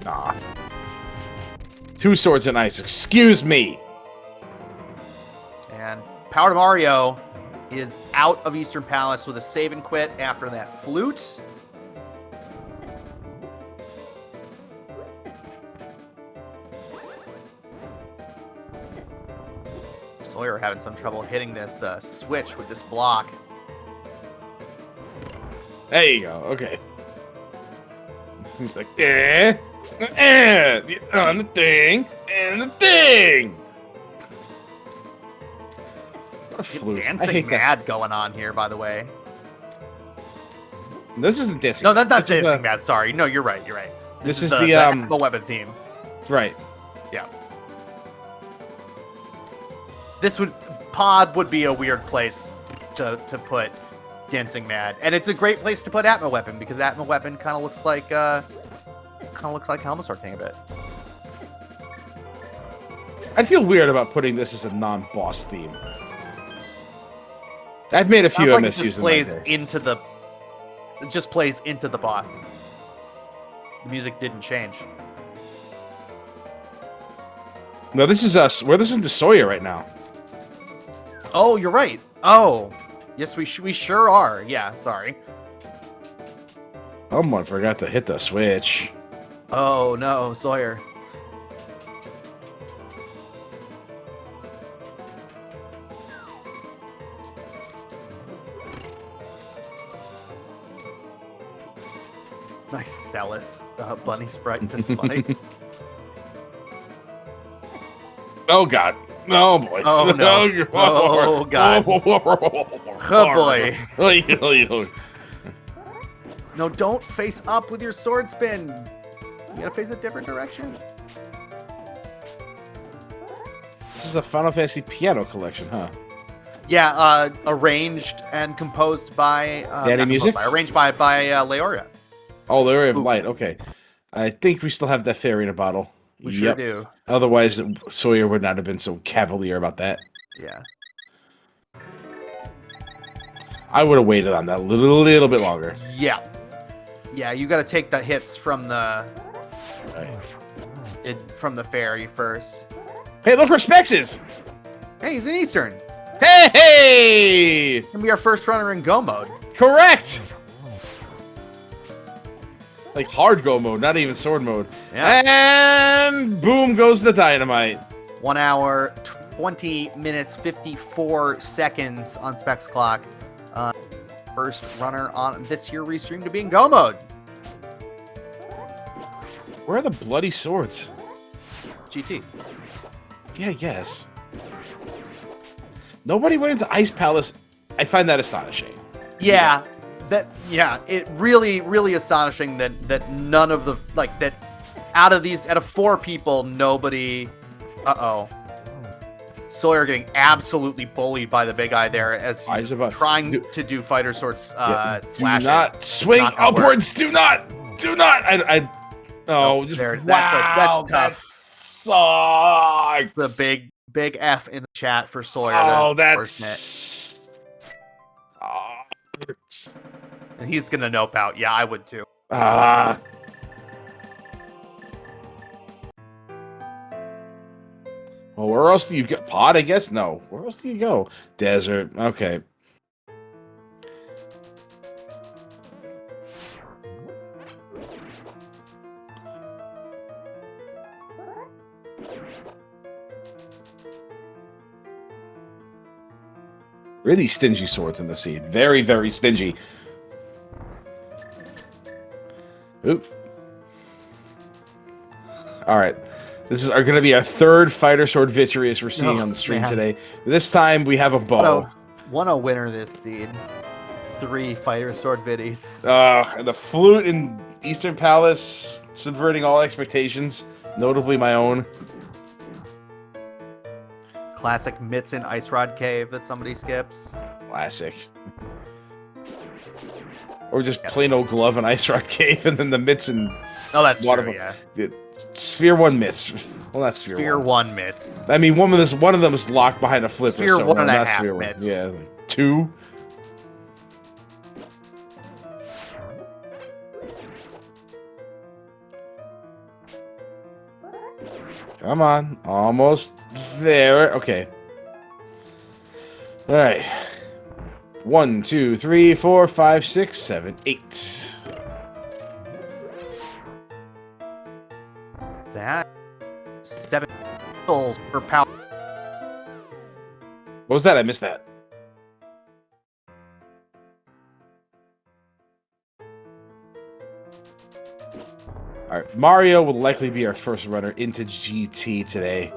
Speaker 2: Nah. 2 swords in ice. Excuse me.
Speaker 1: And Power to Mario is out of Eastern Palace with a save and quit after that flute. Sawyer having some trouble hitting this switch with this block.
Speaker 2: There you go. Okay. He's like, on the thing. and the thing.
Speaker 1: Dancing Mad going on here, by the way.
Speaker 2: This isn't dancing.
Speaker 1: No, that's not Dancing Mad. Sorry. No, you're right. You're right.
Speaker 2: This is the
Speaker 1: weapon theme.
Speaker 2: Right.
Speaker 1: Yeah. Pod would be a weird place to put Dancing Mad, and it's a great place to put Atma Weapon because Atma Weapon kind of looks like Helmasaur King a bit.
Speaker 2: I'd feel weird about putting this as a non-boss theme. I've made a few MSUs.
Speaker 1: It just plays into the boss. The music didn't change.
Speaker 2: No, this is us. We're listening to Sawyer right now.
Speaker 1: Oh, you're right. Oh, yes, we sure are. Yeah, sorry.
Speaker 2: Someone forgot to hit the switch.
Speaker 1: Oh no, Sawyer. Nice Celis bunny sprite. That's funny.
Speaker 2: Oh god. Oh boy.
Speaker 1: Oh no. Oh god. Oh boy. No, don't face up with your sword spin. You gotta face a different direction.
Speaker 2: This is a Final Fantasy piano collection, huh?
Speaker 1: Yeah, arranged and composed by
Speaker 2: Daddy Music?
Speaker 1: Arranged by Leoria.
Speaker 2: Oh, Leoria of Light. Okay. I think we still have that fairy in a bottle.
Speaker 1: We sure do.
Speaker 2: Otherwise, Sawyer would not have been so cavalier about that.
Speaker 1: Yeah.
Speaker 2: I would have waited on that a little bit longer.
Speaker 1: Yeah. Yeah, you got to take the hits from the from the fairy first.
Speaker 2: Hey, look where Specs is!
Speaker 1: Hey, he's in Eastern.
Speaker 2: Hey!
Speaker 1: Gonna be our first runner in Go mode.
Speaker 2: Correct! Like hard Go mode, not even sword mode.
Speaker 1: Yeah.
Speaker 2: And boom goes the dynamite.
Speaker 1: 1 hour, 20 minutes, 54 seconds on Specs clock. First runner on this here restream to be in Go mode.
Speaker 2: Where are the bloody swords?
Speaker 1: GT.
Speaker 2: Yeah, yes. Nobody went into Ice Palace. I find that astonishing.
Speaker 1: Yeah. It really astonishing that none of the that out of 4 people, nobody. Sawyer getting absolutely bullied by the big eye there as he's trying to do fighter swords slashes.
Speaker 2: Do not swing upwards. Do not. Just
Speaker 1: there.
Speaker 2: Wow,
Speaker 1: that's tough.
Speaker 2: Sucks.
Speaker 1: The big F in the chat for Sawyer.
Speaker 2: Oh, that's.
Speaker 1: And he's gonna nope out. Yeah, I would too.
Speaker 2: Well, where else do you go? Pod, I guess? No. Where else do you go? Desert. Okay. Really stingy swords in the sea. Very, very stingy. Oop. All right. This is going to be our third fighter sword Vitreous we're seeing on the stream today. This time we have a bow.
Speaker 1: 1-0 winner this seed. 3 fighter sword viddies.
Speaker 2: And the flute in Eastern Palace subverting all expectations, notably my own.
Speaker 1: Classic Mitsun Ice Rod Cave that somebody skips.
Speaker 2: Classic. Or just plain old glove and Ice Rod Cave, and then the mitts and
Speaker 1: oh, that's true. Yeah.
Speaker 2: Sphere 1 mitts. Well, that's
Speaker 1: Sphere 1 mitts.
Speaker 2: I mean, one of them is locked behind a flip.
Speaker 1: Sphere 1.5 mitts.
Speaker 2: Yeah, like 2. Come on, almost there. Okay. All right. 1, 2, 3, 4, 5, 6, 7, 8.
Speaker 1: That 7 for power.
Speaker 2: What was that? I missed that. All right, Mario will likely be our first runner into GT today.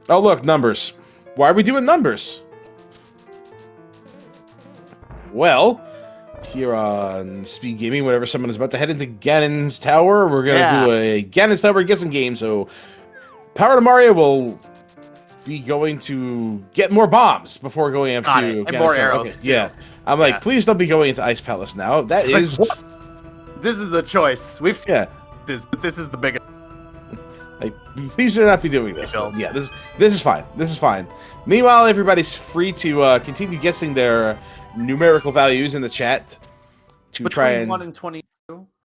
Speaker 2: Oh, look, numbers. Why are we doing numbers? Well, here on Speed Gaming, whenever someone is about to head into Ganon's Tower, we're going to do a Ganon's Tower guessing game. So, Power to Mario will be going to get more bombs before going up to
Speaker 1: Ganon's
Speaker 2: Tower.
Speaker 1: more arrows,
Speaker 2: okay, yeah. I'm like, please don't be going into Ice Palace now. That is...
Speaker 1: This is the choice. We've seen this, but this is the biggest.
Speaker 2: Like, please do not be doing this. Yeah, this is fine. This is fine. Meanwhile, everybody's free to continue guessing their numerical values in the chat to try and
Speaker 1: 1 and 22.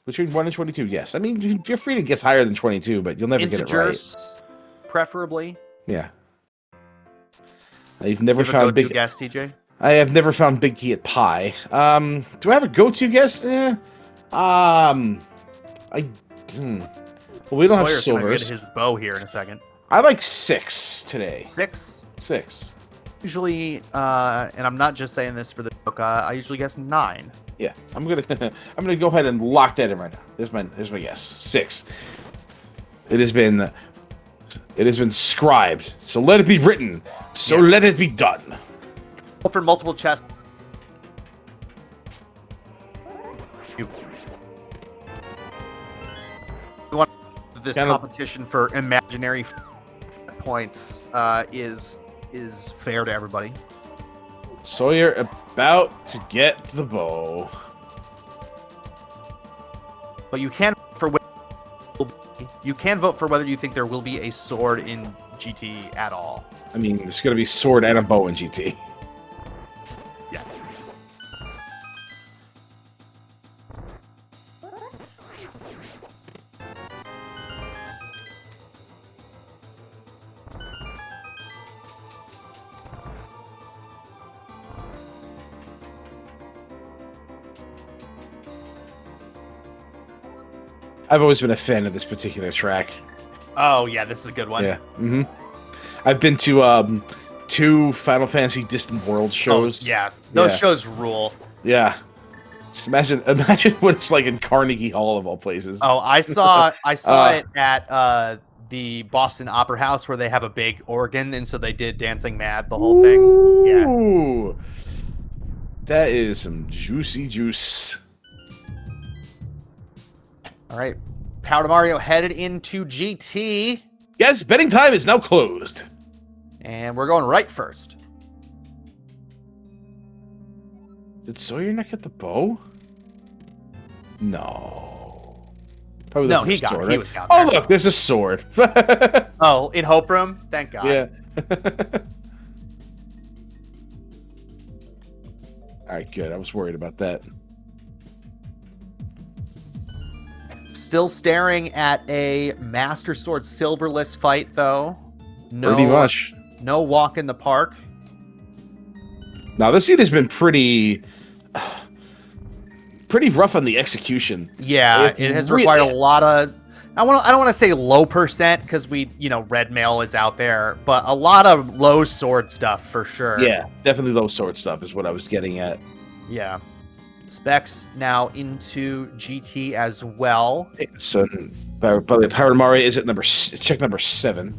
Speaker 2: Between 1 and 22, yes. I mean, you're free to guess higher than 22, but you'll never get it right.
Speaker 1: Preferably.
Speaker 2: Yeah. I've never found big
Speaker 1: guess, TJ.
Speaker 2: I have never found Big Key at Pi. Do I have a go-to guess? Well, we don't have
Speaker 1: Sawyer's gonna
Speaker 2: silvers.
Speaker 1: get his bow here in a second.
Speaker 2: I like 6 today.
Speaker 1: 6?
Speaker 2: 6.
Speaker 1: Usually, and I'm not just saying this for the joke. I usually guess 9.
Speaker 2: Yeah, I'm gonna go ahead and lock that in right now. Here's my guess. 6. It has been scribed. So let it be written. So let it be done.
Speaker 1: For multiple chests. We want this competition for imaginary points is fair to everybody.
Speaker 2: Sawyer about to get the bow.
Speaker 1: But you can vote for whether you think there will be a sword in GT at all.
Speaker 2: I mean, there's going to be sword and a bow in GT.
Speaker 1: Yes.
Speaker 2: I've always been a fan of this particular track.
Speaker 1: Oh, yeah, this is a good one.
Speaker 2: Yeah. Mm-hmm. I've been to 2 Final Fantasy Distant World shows.
Speaker 1: Oh, yeah, those shows rule.
Speaker 2: Yeah. Just imagine what it's like in Carnegie Hall of all places.
Speaker 1: Oh, I saw it at the Boston Opera House where they have a big organ, and so they did Dancing Mad, the whole thing.
Speaker 2: Ooh, yeah. That is some juicy juice.
Speaker 1: All right. Powder Mario headed into GT.
Speaker 2: Yes, betting time is now closed.
Speaker 1: And we're going right first.
Speaker 2: Did Sawyer not get the bow? No. Probably
Speaker 1: no, he got
Speaker 2: sword,
Speaker 1: it.
Speaker 2: right?
Speaker 1: He was down there.
Speaker 2: Oh, look, there's a sword.
Speaker 1: Oh, in Hope Room? Thank God.
Speaker 2: Yeah. All right, good. I was worried about that.
Speaker 1: Still staring at a Master Sword silverless fight, though. No,
Speaker 2: pretty much.
Speaker 1: No walk in the park.
Speaker 2: Now, this scene has been pretty rough on the execution.
Speaker 1: Yeah, it has required a lot of. I don't want to say low percent because red mail is out there, but a lot of low sword stuff for sure.
Speaker 2: Yeah, definitely low sword stuff is what I was getting at.
Speaker 1: Yeah. Specs now into GT as well.
Speaker 2: So, probably Power to Mario is at check number 7.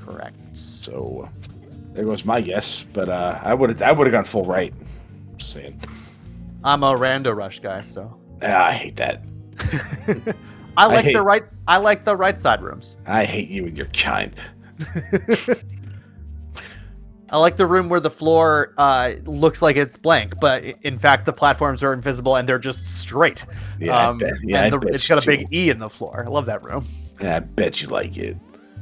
Speaker 1: Correct.
Speaker 2: So, there goes my guess. But I would have gone full right. Just saying.
Speaker 1: I'm a Rando Rush guy, so.
Speaker 2: I hate that.
Speaker 1: I like the right side rooms.
Speaker 2: I hate you and your kind.
Speaker 1: I like the room where the floor looks like it's blank, but in fact the platforms are invisible and they're just straight.
Speaker 2: Yeah,
Speaker 1: it's got a big E in the floor. I love that room.
Speaker 2: Yeah, I bet you like it.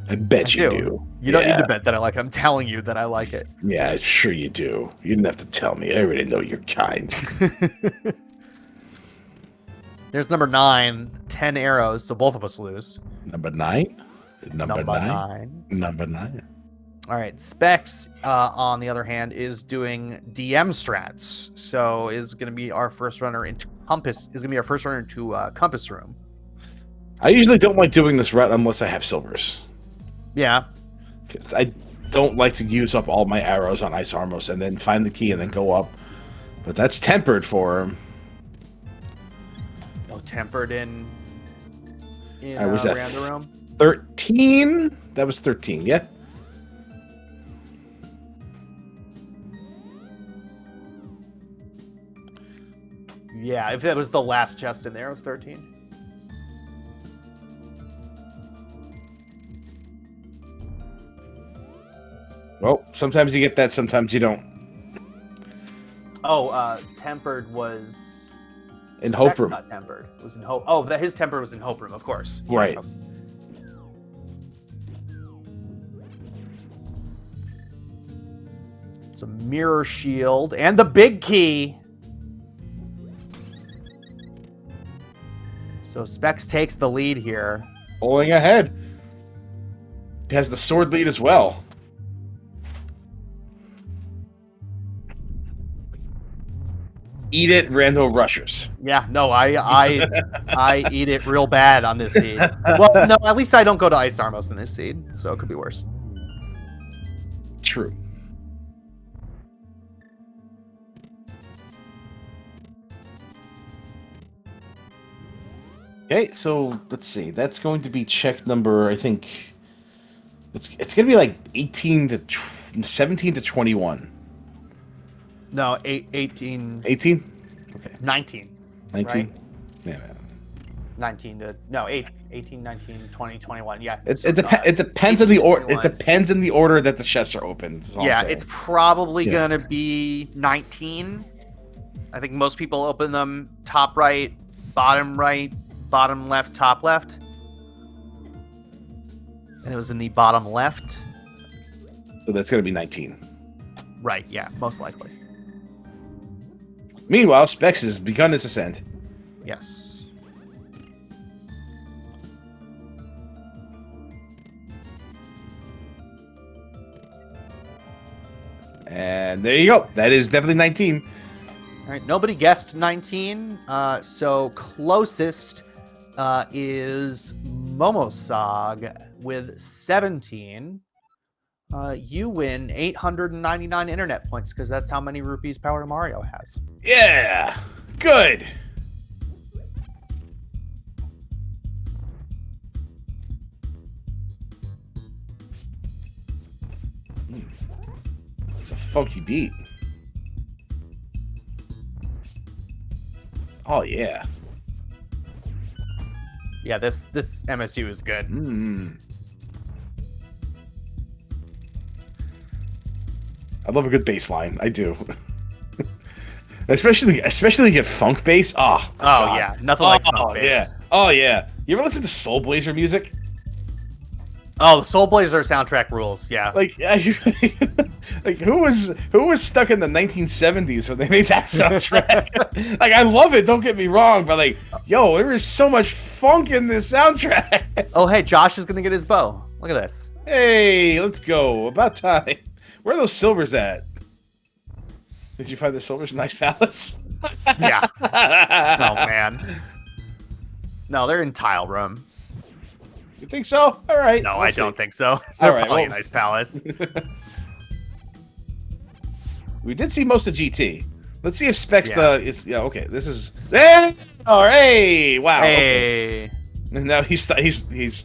Speaker 2: I bet you do.
Speaker 1: You don't need to bet that I like it. I'm telling you that I like it.
Speaker 2: Yeah, sure you do. You didn't have to tell me. I already know you're kind.
Speaker 1: There's number 9, 10 arrows, so both of us lose.
Speaker 2: Number 9? Number 9. Number 9.
Speaker 1: All right, Specs, on the other hand, is doing DM strats, so is going to be our first runner into Compass. Is going to be our first runner into Compass Room.
Speaker 2: I usually don't like doing this route unless I have silvers.
Speaker 1: Yeah,
Speaker 2: because I don't like to use up all my arrows on Ice Armos and then find the key and then go up. But that's tempered for him.
Speaker 1: tempered in
Speaker 2: was that
Speaker 1: Random Room?
Speaker 2: 13? That was 13, yeah.
Speaker 1: Yeah, if that was the last chest in there, it was 13.
Speaker 2: Well, sometimes you get that, sometimes you don't.
Speaker 1: Oh, tempered was
Speaker 2: In Hope Room.
Speaker 1: Not tempered. It was in Hope. Oh, his tempered was in Hope Room, of course.
Speaker 2: Right.
Speaker 1: It's a mirror shield and the big key. So Specs takes the lead here.
Speaker 2: Pulling ahead. It has the sword lead as well. Eat it, Rando Rushers.
Speaker 1: Yeah, no, I eat it real bad on this seed. Well, no, at least I don't go to Ice Armos in this seed, so it could be worse.
Speaker 2: True. Okay, so let's see. That's going to be check number, I think. It's going to be like 17 to 21.
Speaker 1: No, 18.
Speaker 2: 18? Okay.
Speaker 1: 19.
Speaker 2: 19?
Speaker 1: Right?
Speaker 2: Yeah, man.
Speaker 1: 19 to no 18, 19, 20, 21. Yeah.
Speaker 2: It depends on the order. It depends on the order that the chests are opened.
Speaker 1: Yeah, it's probably gonna be 19. I think most people open them top right, bottom left, top left. And it was in the bottom left.
Speaker 2: So that's gonna be 19.
Speaker 1: Right. Yeah. Most likely.
Speaker 2: Meanwhile, Specs has begun his ascent.
Speaker 1: Yes.
Speaker 2: And there you go. That is definitely 19.
Speaker 1: All right. Nobody guessed 19. So closest is Momosag with 17. You win 899 internet points because that's how many rupees Power to Mario has.
Speaker 2: Yeah. Good. It's a funky beat. Oh yeah.
Speaker 1: Yeah, this MSU is good.
Speaker 2: I love a good bass line. I do. especially get funk bass. Oh God.
Speaker 1: Yeah, nothing like funk bass.
Speaker 2: Yeah. Oh yeah. You ever listen to Soul Blazer music?
Speaker 1: Oh, the Soul Blazer soundtrack rules. Yeah.
Speaker 2: Like, like who was stuck in the 1970s when they made that soundtrack? Like, I love it. Don't get me wrong, but like, yo, there is so much funk in this soundtrack.
Speaker 1: Oh, hey, Josh is gonna get his bow. Look at this.
Speaker 2: Hey, let's go. About time. Where are those silvers at? Did you find the silvers in Nice Palace?
Speaker 1: Yeah. Oh man. No, they're in Tile Room.
Speaker 2: You think so? All right.
Speaker 1: No, I don't think so. They're probably a nice palace.
Speaker 2: We did see most of GT. Let's see if Specs is. Yeah. Okay. This is. Oh, hey! Wow.
Speaker 1: Hey.
Speaker 2: Okay. No, he's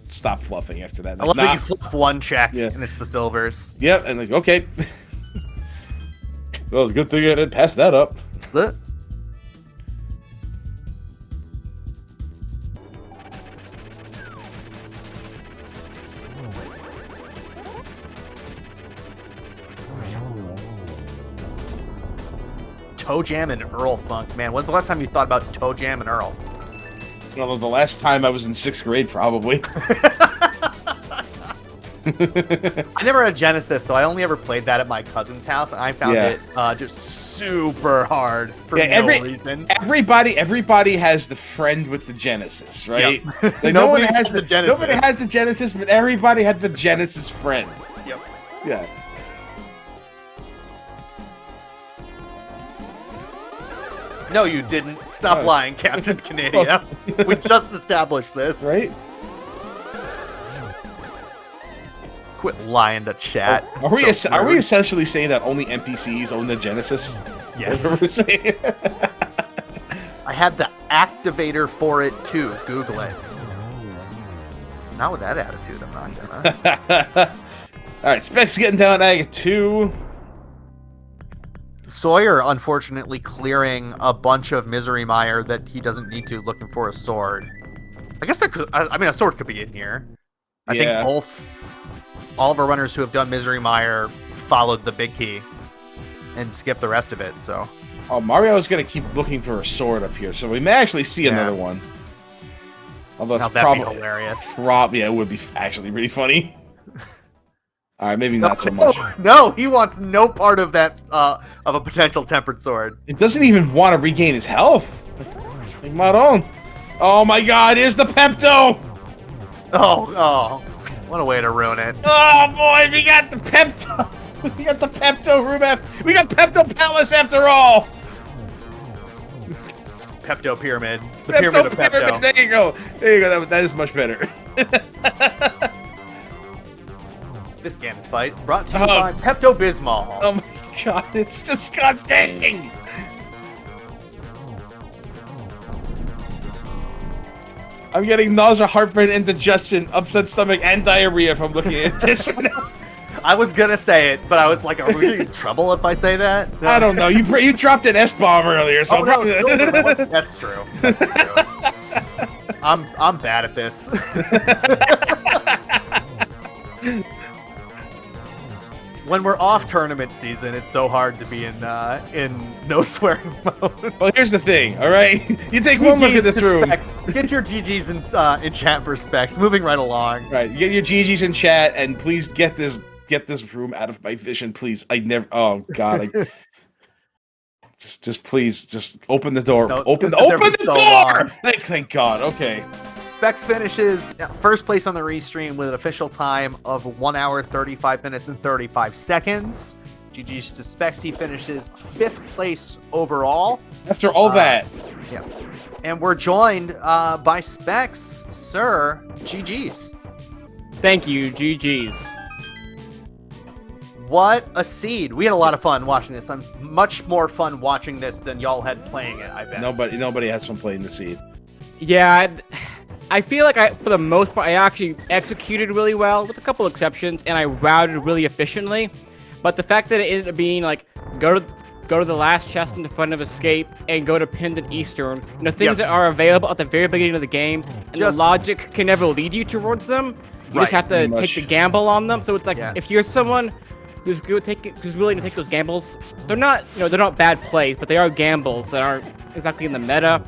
Speaker 2: stopped fluffing after that.
Speaker 1: I love that you fluff one check and it's the silvers.
Speaker 2: Yep. And like, okay. Well, good thing I didn't pass that up.
Speaker 1: Toe Jam and Earl Funk, man. When's the last time you thought about Toe Jam and Earl?
Speaker 2: Well, the last time I was in 6th grade, probably.
Speaker 1: I never had a Genesis, so I only ever played that at my cousin's house, and I found it just super hard for no reason.
Speaker 2: Everybody has the friend with the Genesis, right?
Speaker 1: Yep.
Speaker 2: Like,
Speaker 1: nobody has the Genesis.
Speaker 2: Nobody has the Genesis, but everybody had the Genesis friend.
Speaker 1: Yep.
Speaker 2: Yeah.
Speaker 1: No, you didn't. Stop lying, Captain Canada. We just established this.
Speaker 2: Right?
Speaker 1: Quit lying to chat.
Speaker 2: Are we essentially saying that only NPCs own the Genesis?
Speaker 1: Yes. I had the activator for it too. Google it. Not with that attitude, I'm not gonna.
Speaker 2: All right, Specs getting down at 2.
Speaker 1: Sawyer, unfortunately, clearing a bunch of Misery Mire that he doesn't need to, looking for a sword. I guess there could. I mean, a sword could be in here. I think all of our runners who have done Misery Mire followed the big key and skipped the rest of it. So.
Speaker 2: Oh, Mario's gonna keep looking for a sword up here, so we may actually see another one. Although it's
Speaker 1: that'd be hilarious.
Speaker 2: Yeah, it would be actually really funny. All right, maybe not so much.
Speaker 1: No, he wants no part of that of a potential tempered sword.
Speaker 2: It doesn't even want to regain his health. Like Maron. Oh my God! Here's the Pepto.
Speaker 1: Oh, what a way to ruin it.
Speaker 2: Oh boy, we got the Pepto. We got the Pepto room. We got Pepto Palace after all.
Speaker 1: Pepto Pyramid. The Pyramid of Pepto.
Speaker 2: There you go. There you go. That is much better.
Speaker 1: This Ganon fight brought to you by Pepto Bismol.
Speaker 2: Oh my God, it's disgusting. I'm getting nausea, heartburn, indigestion, upset stomach, and diarrhea from looking at this right now.
Speaker 1: I was gonna say it, but I was like, are we in trouble if I say that? No.
Speaker 2: I don't know. You dropped an S-bomb earlier, so
Speaker 1: no, that's true. That's true. I'm bad at this. When we're off tournament season, it's so hard to be in no swearing mode.
Speaker 2: Well, here's the thing, all right? You take one look at this room.
Speaker 1: Specs. Get your GGs in chat for Specs. Moving right along.
Speaker 2: Right, you get your GGs in chat, and please get this room out of my vision, please. Oh God, just please, just open the door.
Speaker 1: No,
Speaker 2: open the door. Thank God. Okay.
Speaker 1: Specs finishes first place on the restream with an official time of 1 hour, 35 minutes, and 35 seconds. GG's to Specs. He finishes 5th place overall.
Speaker 2: After all that.
Speaker 1: Yeah. And we're joined by Specs. Sir, GG's.
Speaker 3: Thank you, GG's.
Speaker 1: What a seed. We had a lot of fun watching this. I'm much more fun watching this than y'all had playing it, I bet.
Speaker 2: Nobody has fun playing the seed.
Speaker 3: Yeah, I feel like for the most part, I actually executed really well, with a couple exceptions, and I routed really efficiently. But the fact that it ended up being like, go to the last chest in the front of Escape and go to Pendant Eastern, things that are available at the very beginning of the game, and the logic can never lead you towards them. You just have to take the gamble on them. So it's like, if you're someone who's willing to take those gambles, they're not bad plays, but they are gambles that aren't exactly in the meta.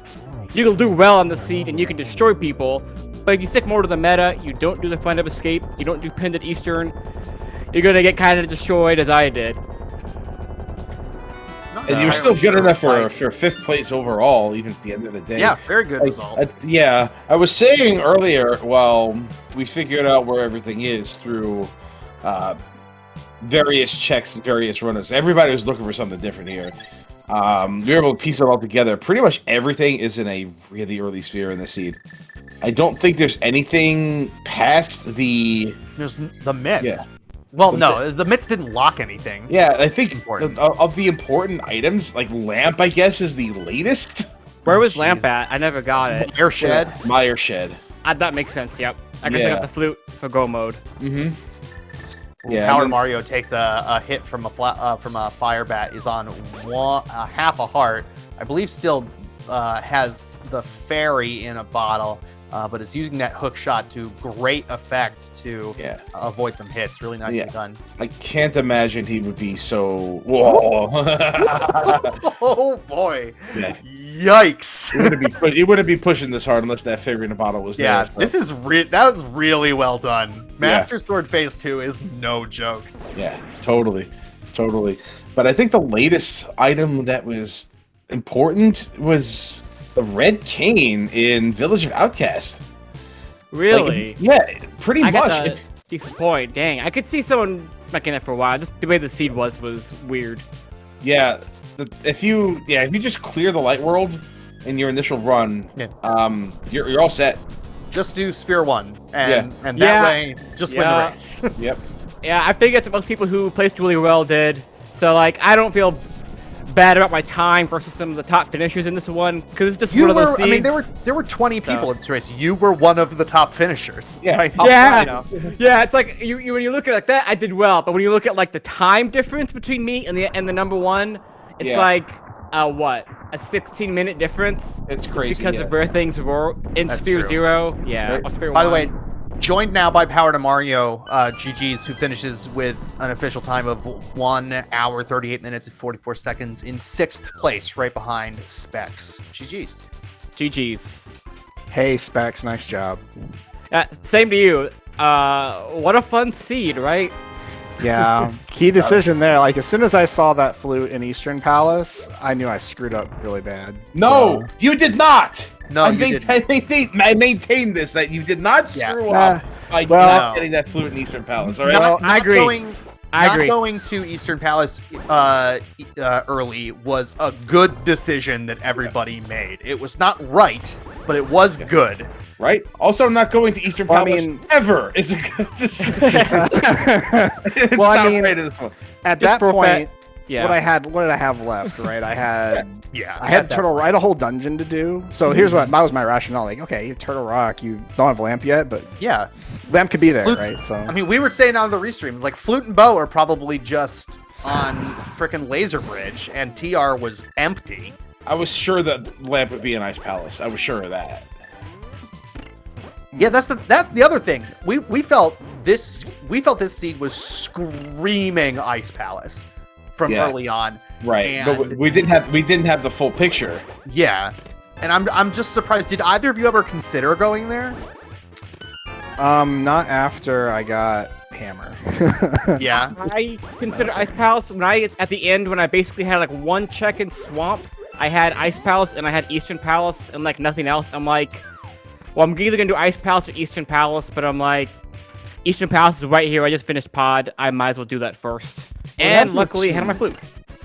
Speaker 3: You can do well on the seed and you can destroy people, but if you stick more to the meta, you don't do the front of Escape, you don't do Pendant Eastern, you're gonna get kind of destroyed as I did.
Speaker 2: And you were still good enough for 5th place overall, even at the end of the day.
Speaker 1: Yeah, very good result.
Speaker 2: I was saying earlier, we figured out where everything is through various checks and various runners. Everybody was looking for something different here. We were able to piece it all together. Pretty much everything is in a really early sphere in the seed. I don't think there's anything past
Speaker 1: There's the mitts.
Speaker 2: Yeah.
Speaker 1: Well, no, the mitts didn't lock anything.
Speaker 2: Yeah, I think of the important items, like Lamp, I guess, is the latest.
Speaker 3: Where was Lamp at? I never got it.
Speaker 2: Mire Shed.
Speaker 3: That makes sense, yep. I guess I got the flute for go mode.
Speaker 2: Mm-hmm.
Speaker 1: Yeah, Power Mario takes a hit from a fire bat, is on half a heart. I believe still has the fairy in a bottle, but is using that hook shot to great effect to avoid some hits. Really nicely done.
Speaker 2: I can't imagine he would be so. Whoa!
Speaker 1: Oh boy!
Speaker 2: Yeah.
Speaker 1: Yikes!
Speaker 2: He wouldn't be pushing this hard unless that fairy in a bottle was there.
Speaker 1: Yeah, this is that was really well done. Master Sword Phase 2 is no joke.
Speaker 2: Yeah, totally. But I think the latest item that was important was the red cane in Village of Outcast.
Speaker 3: Really?
Speaker 2: Pretty much.
Speaker 3: Got a decent point. Dang, I could see someone making it for a while. Just the way the seed was weird.
Speaker 2: Yeah, if you just clear the light world in your initial run, you're all set.
Speaker 1: Just do Sphere 1, and that way, just win the race.
Speaker 3: Yep. Yeah, I think that's what most people who placed really well did. So, like, I don't feel bad about my time versus some of the top finishers in this one because it's just
Speaker 1: You
Speaker 3: one of those
Speaker 1: were,
Speaker 3: seeds.
Speaker 1: I mean, there were 20 people in this race. You were one of the top finishers.
Speaker 2: Yeah.
Speaker 1: Right?
Speaker 3: Yeah,
Speaker 1: You know.
Speaker 3: yeah. It's like you when you look at it like that, I did well. But when you look at like the time difference between me and the number one, it's like what, a 16-minute difference.
Speaker 2: It's crazy
Speaker 3: because of where things were in
Speaker 1: That's
Speaker 3: Sphere
Speaker 1: true.
Speaker 3: 0. Yeah.
Speaker 2: Right.
Speaker 3: Or Sphere
Speaker 1: By
Speaker 3: 1.
Speaker 1: the way, joined now by Power to Mario, GG's, who finishes with an official time of 1 hour, 38 minutes, and 44 seconds in 6th place, right behind Specs. GG's.
Speaker 3: GG's.
Speaker 4: Hey, Specs, nice job.
Speaker 3: Same to you. What a fun seed, right?
Speaker 4: Yeah, key decision there. Like, as soon as I saw that flute in Eastern Palace, I knew I screwed up really bad.
Speaker 2: No,
Speaker 4: So-
Speaker 2: you did not.
Speaker 1: No,
Speaker 2: I
Speaker 1: you didn't.
Speaker 2: I maintain this, that you did not screw up by
Speaker 4: well-
Speaker 2: not getting that flute in Eastern Palace. All right.
Speaker 1: Not,
Speaker 3: I agree.
Speaker 1: Not
Speaker 3: agree.
Speaker 1: going to Eastern Palace early was a good decision that everybody made. It was not right, but it was good.
Speaker 2: Right. Also, not going to Eastern
Speaker 4: Well, I
Speaker 2: Palace
Speaker 4: mean-
Speaker 2: ever is a good decision. It's
Speaker 4: Well, I
Speaker 2: not
Speaker 4: mean,
Speaker 2: right at this point.
Speaker 4: At
Speaker 3: Just
Speaker 4: that
Speaker 3: for
Speaker 4: point,
Speaker 3: Yeah.
Speaker 4: what did I have left? Right, I had
Speaker 1: Yeah,
Speaker 4: I had Turtle. I had a whole dungeon to do. So here's what that was my rationale. Like, okay, you have Turtle Rock, you don't have Lamp yet, but
Speaker 1: Yeah.
Speaker 4: Lamp could be there,
Speaker 1: Flutes-
Speaker 4: right? So
Speaker 1: I mean, we were saying on the restream, like Flute and Bow are probably just on frickin' Laser Bridge, and TR was empty.
Speaker 2: I was sure that Lamp would be in Ice Palace. I was sure of that.
Speaker 1: Yeah, that's the other thing. We felt this seed was screaming Ice Palace from
Speaker 2: Yeah.
Speaker 1: early on.
Speaker 2: Right. But
Speaker 1: And-
Speaker 2: we didn't have the full picture.
Speaker 1: Yeah. And I'm just surprised. Did either of you ever consider going there?
Speaker 4: not after I got Hammer.
Speaker 1: Yeah.
Speaker 3: I consider Ice Palace at the end when I basically had like one check in Swamp. I had Ice Palace and I had Eastern Palace and like nothing else. I'm like, well, I'm either gonna do Ice Palace or Eastern Palace, but I'm like, Eastern Palace is right here. I just finished Pod. I might as well do that first. And luckily, I had my flute.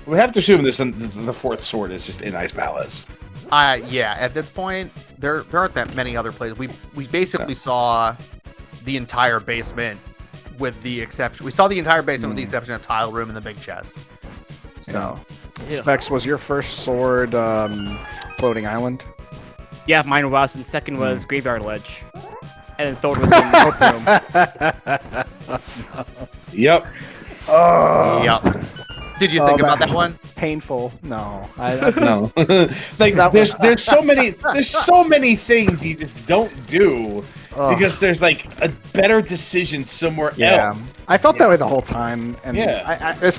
Speaker 2: We have to assume the fourth sword is just in Ice Palace.
Speaker 1: Yeah. At this point, there aren't that many other places. We basically saw the entire basement, with the exception. We saw the entire basement with the exception of Tile Room and the big chest. So.
Speaker 4: Specs, was your first sword Floating Island?
Speaker 3: Yeah, mine was, and second was Graveyard Ledge. And then third was in Hope Room.
Speaker 2: Yep.
Speaker 4: Oh,
Speaker 1: Yep. Did you think about that one?
Speaker 4: Painful. No.
Speaker 2: No. Like there's so many things you just don't do because there's like a better decision somewhere else.
Speaker 4: I felt that way the whole time, and
Speaker 2: Yeah.
Speaker 4: it's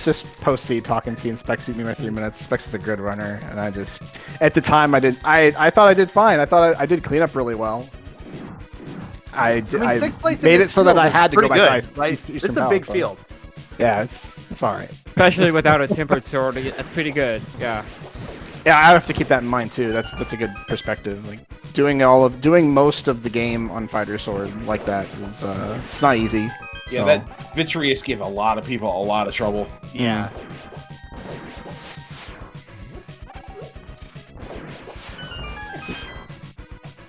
Speaker 4: just post seed talking seeing Specs beat me by 3 minutes. Specs is a good runner, and I just at the time I thought I did fine. I thought I did clean up really well. I
Speaker 1: mean, sixth place in
Speaker 4: made it
Speaker 1: this
Speaker 4: so that
Speaker 1: field
Speaker 4: I
Speaker 1: is
Speaker 4: had to go
Speaker 1: pretty
Speaker 4: back
Speaker 1: good,
Speaker 4: to Ice.
Speaker 1: right?
Speaker 4: Eastern
Speaker 1: This is a big
Speaker 4: Palace, so-
Speaker 1: field.
Speaker 4: Yeah, it's all right.
Speaker 3: Especially without a tempered sword, that's pretty good. Yeah.
Speaker 4: Yeah, I have to keep that in mind too. That's a good perspective. Like doing most of the game on Fighter Sword like that is it's not easy.
Speaker 2: Yeah,
Speaker 4: so.
Speaker 2: that Vitreous gave a lot of people a lot of trouble.
Speaker 1: Yeah.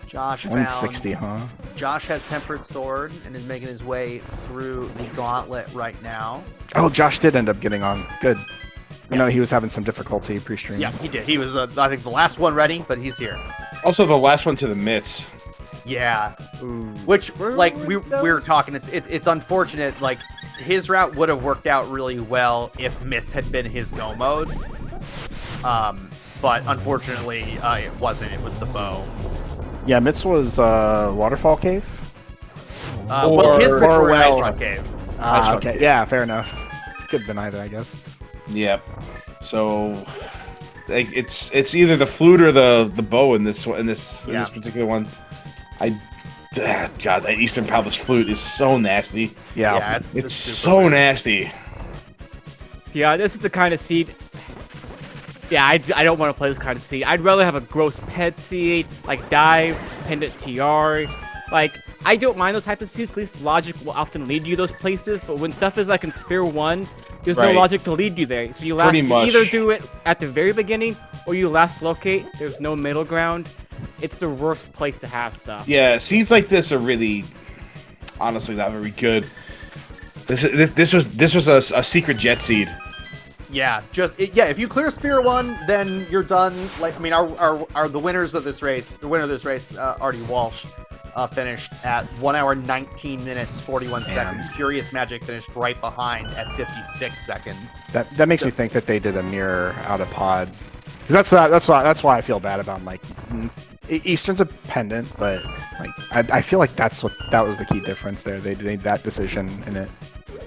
Speaker 1: Josh found
Speaker 4: 160, huh?
Speaker 1: Josh has tempered sword and is making his way through the gauntlet right now.
Speaker 4: Oh, Josh did end up getting on. Good. I know
Speaker 1: Yes.
Speaker 4: he was having some difficulty pre-stream.
Speaker 1: Yeah, he did. He was, I think, the last one ready, but he's here.
Speaker 2: Also, the last one to the mitts.
Speaker 1: Yeah.
Speaker 3: Ooh.
Speaker 1: Which,
Speaker 3: Where
Speaker 1: like,
Speaker 3: were
Speaker 1: we were
Speaker 3: those?
Speaker 1: talking, it's unfortunate. Like, his route would have worked out really well if Mitts had been his go mode. But unfortunately, it wasn't. It was the bow.
Speaker 4: Yeah, Mitz was Waterfall Cave.
Speaker 1: Well, his Mitts were
Speaker 4: well-
Speaker 1: Ice Rock Cave.
Speaker 4: Ah, okay. Yeah, fair enough. Could have been either, I guess.
Speaker 2: Yep. So like, it's either the flute or the bow in this particular one. God, that Eastern Palace flute is so nasty.
Speaker 4: Yeah.
Speaker 1: Yeah,
Speaker 2: It's
Speaker 1: super
Speaker 2: so
Speaker 1: weird.
Speaker 2: nasty.
Speaker 3: Yeah, this is the kind of seed. Yeah, I don't want to play this kind of seed. I'd rather have a gross pet seed, like dive, pendant TR. Like, I don't mind those type of seeds. At least logic will often lead you those places. But when stuff is like in Sphere 1, there's
Speaker 2: Right.
Speaker 3: no logic to lead you there. So you
Speaker 2: Pretty much.
Speaker 3: either do it at the very beginning or you last locate. There's no middle ground. It's the worst place to have stuff.
Speaker 2: Yeah, seeds like this are really, honestly, not very good. This was a secret jet seed.
Speaker 1: Yeah, if you clear Sphere 1, then you're done. Like, I mean, our the winners of this race, Artie Walsh, finished at 1 hour 19 minutes 41 seconds. Furious Magic finished right behind at 56 seconds.
Speaker 4: That makes me think that they did a mirror out of pod. Because that's why I feel bad about like Eastern's a pendant, but like I feel like that was the key difference there. They made that decision and it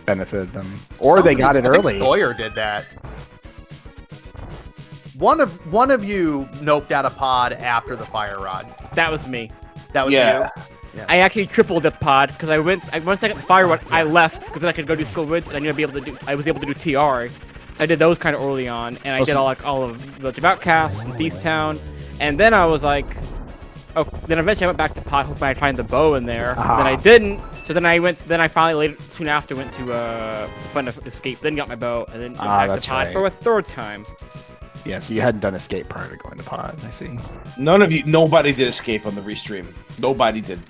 Speaker 4: benefited them, or they got it
Speaker 1: I
Speaker 4: early.
Speaker 1: Think Sawyer did that. One of you noped out a pod after the fire rod.
Speaker 3: That was me.
Speaker 1: That was you.
Speaker 3: Yeah. I actually tripled the pod because once I got the fire rod, I left because then I could go do Skull Woods and I was able to do TR. So I did those kind of early on, and I did all of Village of Outcasts and Thieves Town, and then I was like, oh. Then eventually I went back to pod, hoping I'd find the bow in there. Then I didn't. So then I finally soon after went to Fun Escape, then got my bow, and then went back to pod for a third time.
Speaker 4: Yeah, so you hadn't done Escape prior to going to pod. I see.
Speaker 2: Nobody did Escape on the restream. Nobody did.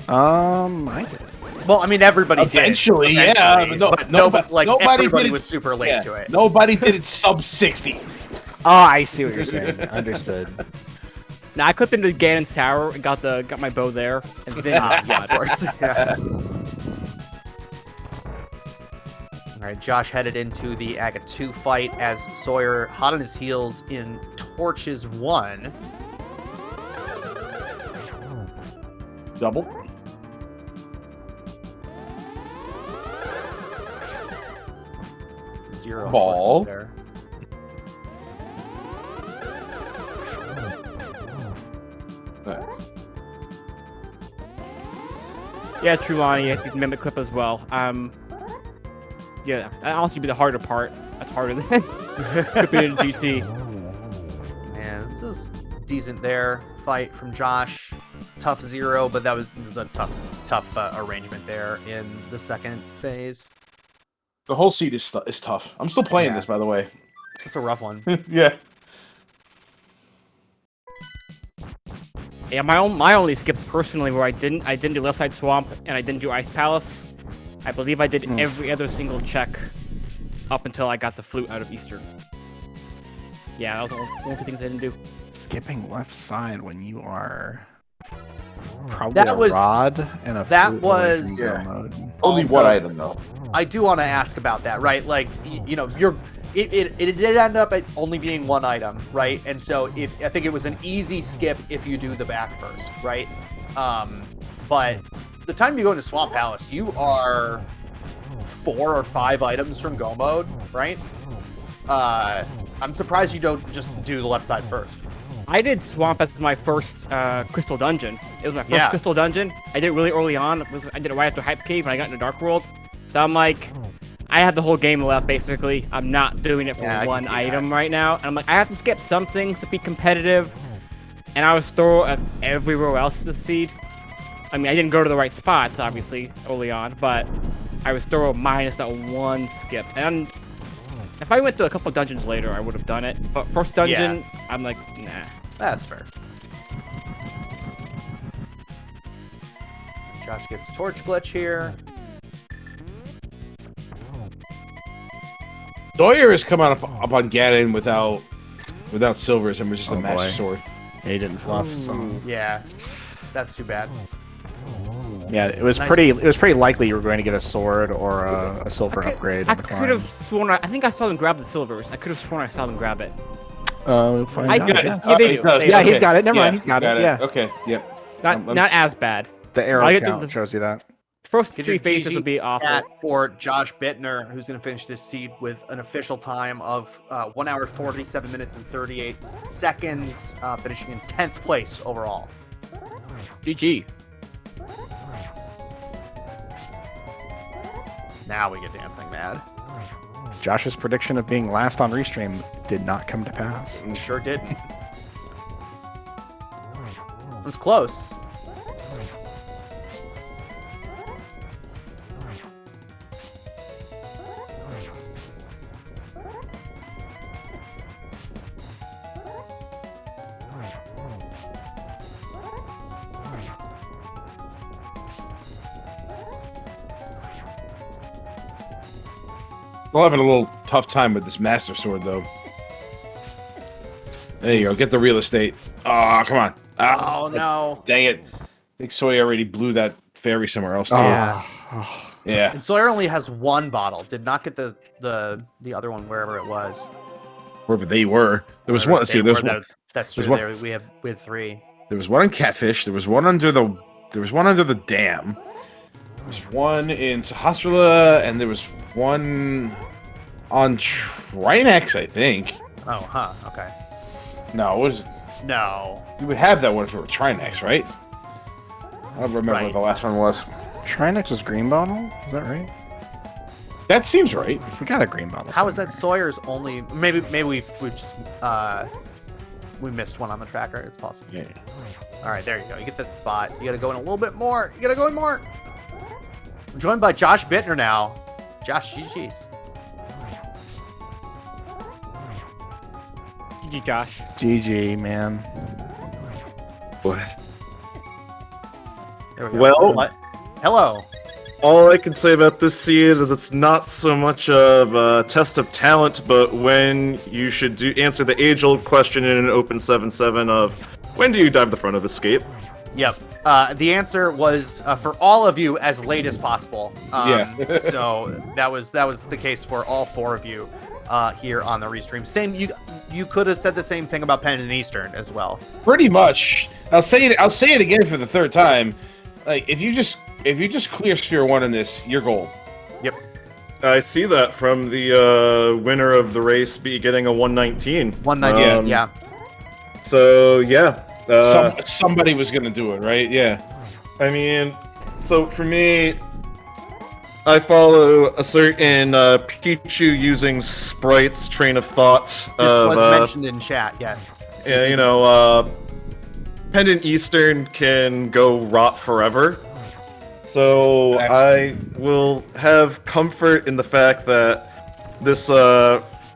Speaker 4: I did.
Speaker 1: Well, I mean, everybody
Speaker 2: eventually,
Speaker 1: did.
Speaker 2: Eventually, yeah.
Speaker 1: But nobody
Speaker 2: did it,
Speaker 1: was super late to it.
Speaker 2: Nobody did it sub 60.
Speaker 4: Oh, I see what you're saying. Understood.
Speaker 3: Now I clipped into Ganon's tower and got my bow there, and then
Speaker 1: of course. Yeah. All right, Josh headed into the Aga 2 fight as Sawyer hot on his heels in Torches 1.
Speaker 2: Double.
Speaker 1: Zero
Speaker 2: ball.
Speaker 1: There.
Speaker 3: Yeah, Trulawney, I think mimic clip as well. Yeah, that honestly be the harder part. That's harder than clipping in GT.
Speaker 1: And just decent there. Fight from Josh. Tough 0, but that was a tough arrangement there in the second phase.
Speaker 2: The whole seed is tough. I'm still playing this, by the way.
Speaker 1: It's a rough one.
Speaker 2: Yeah.
Speaker 3: Yeah, my only skips personally where I didn't do Left Side Swamp and I didn't do Ice Palace. I believe I did every other single check up until I got the flute out of Eastern. Yeah, that was the only things I didn't do.
Speaker 4: Skipping left side when you are probably a rod and a
Speaker 1: that
Speaker 4: flute
Speaker 1: was
Speaker 4: mode.
Speaker 2: Only one item though.
Speaker 1: I do want to ask about that, right? Like, you know, it did end up at only being one item, right? And so I think it was an easy skip if you do the back first, right? But the time you go into Swamp Palace, you are 4 or 5 items from Go mode, right? I'm surprised you don't just do the left side first.
Speaker 3: I did Swamp as my first Crystal Dungeon. It was my first Crystal Dungeon. I did it really early on. I did it right after Hype Cave, and I got into Dark World. So I'm like, I have the whole game left, basically. I'm not doing it for one item right now. And I'm like, I have to skip some things to be competitive. And I was thorough everywhere else in the seed. I mean, I didn't go to the right spots, obviously, early on, but I was thorough minus that one skip. And if I went to a couple dungeons later, I would have done it. But first dungeon, I'm like, nah.
Speaker 1: That's fair. Josh gets a torch glitch here.
Speaker 2: Sawyer has come up on Ganon without silvers and was just a master sword.
Speaker 4: He didn't fluff. So.
Speaker 1: Yeah, that's too bad.
Speaker 4: Yeah, it was pretty likely you were going to get a sword or a silver upgrade.
Speaker 3: I could have sworn. I think I saw them grab the silvers. I could have sworn I saw them grab it.
Speaker 4: We'll find out.
Speaker 3: Yeah, they do.
Speaker 4: Yeah, he's got it. Never mind, he's got it. Yeah.
Speaker 2: Okay. Yep.
Speaker 3: Not as bad.
Speaker 4: The arrow count shows you that.
Speaker 3: First 3 phases would be awful.
Speaker 1: For Josh Bittner, who's going to finish this seed with an official time of 1 hour 47 minutes and 38 seconds, finishing in 10th place overall.
Speaker 3: GG.
Speaker 1: Now we get Dancing Mad.
Speaker 4: Josh's prediction of being last on Restream did not come to pass.
Speaker 1: It sure didn't. It was close.
Speaker 2: We're having a little tough time with this Master Sword, though. There you go. Get the real estate. Oh, come on.
Speaker 1: Oh, no.
Speaker 2: Dang it. I think Sawyer already blew that fairy somewhere else, too.
Speaker 1: Yeah.
Speaker 2: Yeah.
Speaker 1: And Sawyer only has one bottle. Did not get the other one wherever it was.
Speaker 2: Wherever they were. There was one. Let's see. There's one.
Speaker 1: That's true.
Speaker 2: There's one.
Speaker 1: We had 3.
Speaker 2: There was one in Catfish. There was one under the. There was one under the dam. There was one in Sahasrara, and there was one on Trinex, I think.
Speaker 1: Oh, huh. Okay.
Speaker 2: No, what is it?
Speaker 1: No.
Speaker 2: You would have that one if it were Trinex, right? I don't remember what the last one was.
Speaker 4: Trinex was green bottle? Is that right?
Speaker 2: That seems right.
Speaker 4: We got a green bottle.
Speaker 1: How is that Sawyer's only? Maybe we just we missed one on the tracker. It's possible.
Speaker 2: Yeah.
Speaker 1: All right, there you go. You get that spot. You got to go in a little bit more. You got to go in more. I'm joined by Josh Bittner now. Josh, GG's.
Speaker 3: GG, Josh.
Speaker 4: GG, man.
Speaker 1: There we go.
Speaker 5: Well-
Speaker 1: What? Hello.
Speaker 5: All I can say about this seed is it's not so much of a test of talent, but when you should answer the age-old question in an open 7-7 of when do you dive the front of escape?
Speaker 1: Yep. The answer was for all of you as late as possible.
Speaker 2: Yeah.
Speaker 1: So that was the case for all 4 of you here on the restream. Same. You could have said the same thing about Penn and Eastern as well.
Speaker 2: Pretty much. I'll say it again for the 3rd time. Like if you just clear Sphere 1 in this, you're gold.
Speaker 1: Yep.
Speaker 5: I see that from the winner of the race getting a 119.
Speaker 1: 119. Yeah.
Speaker 5: So yeah.
Speaker 2: Somebody was gonna do it, right? Yeah.
Speaker 5: I mean, so for me, I follow a certain Pichu using sprites train of thought.
Speaker 1: This was mentioned in chat. Yes.
Speaker 5: Yeah, you know, Pendant Eastern can go rot forever. So I will have comfort in the fact that this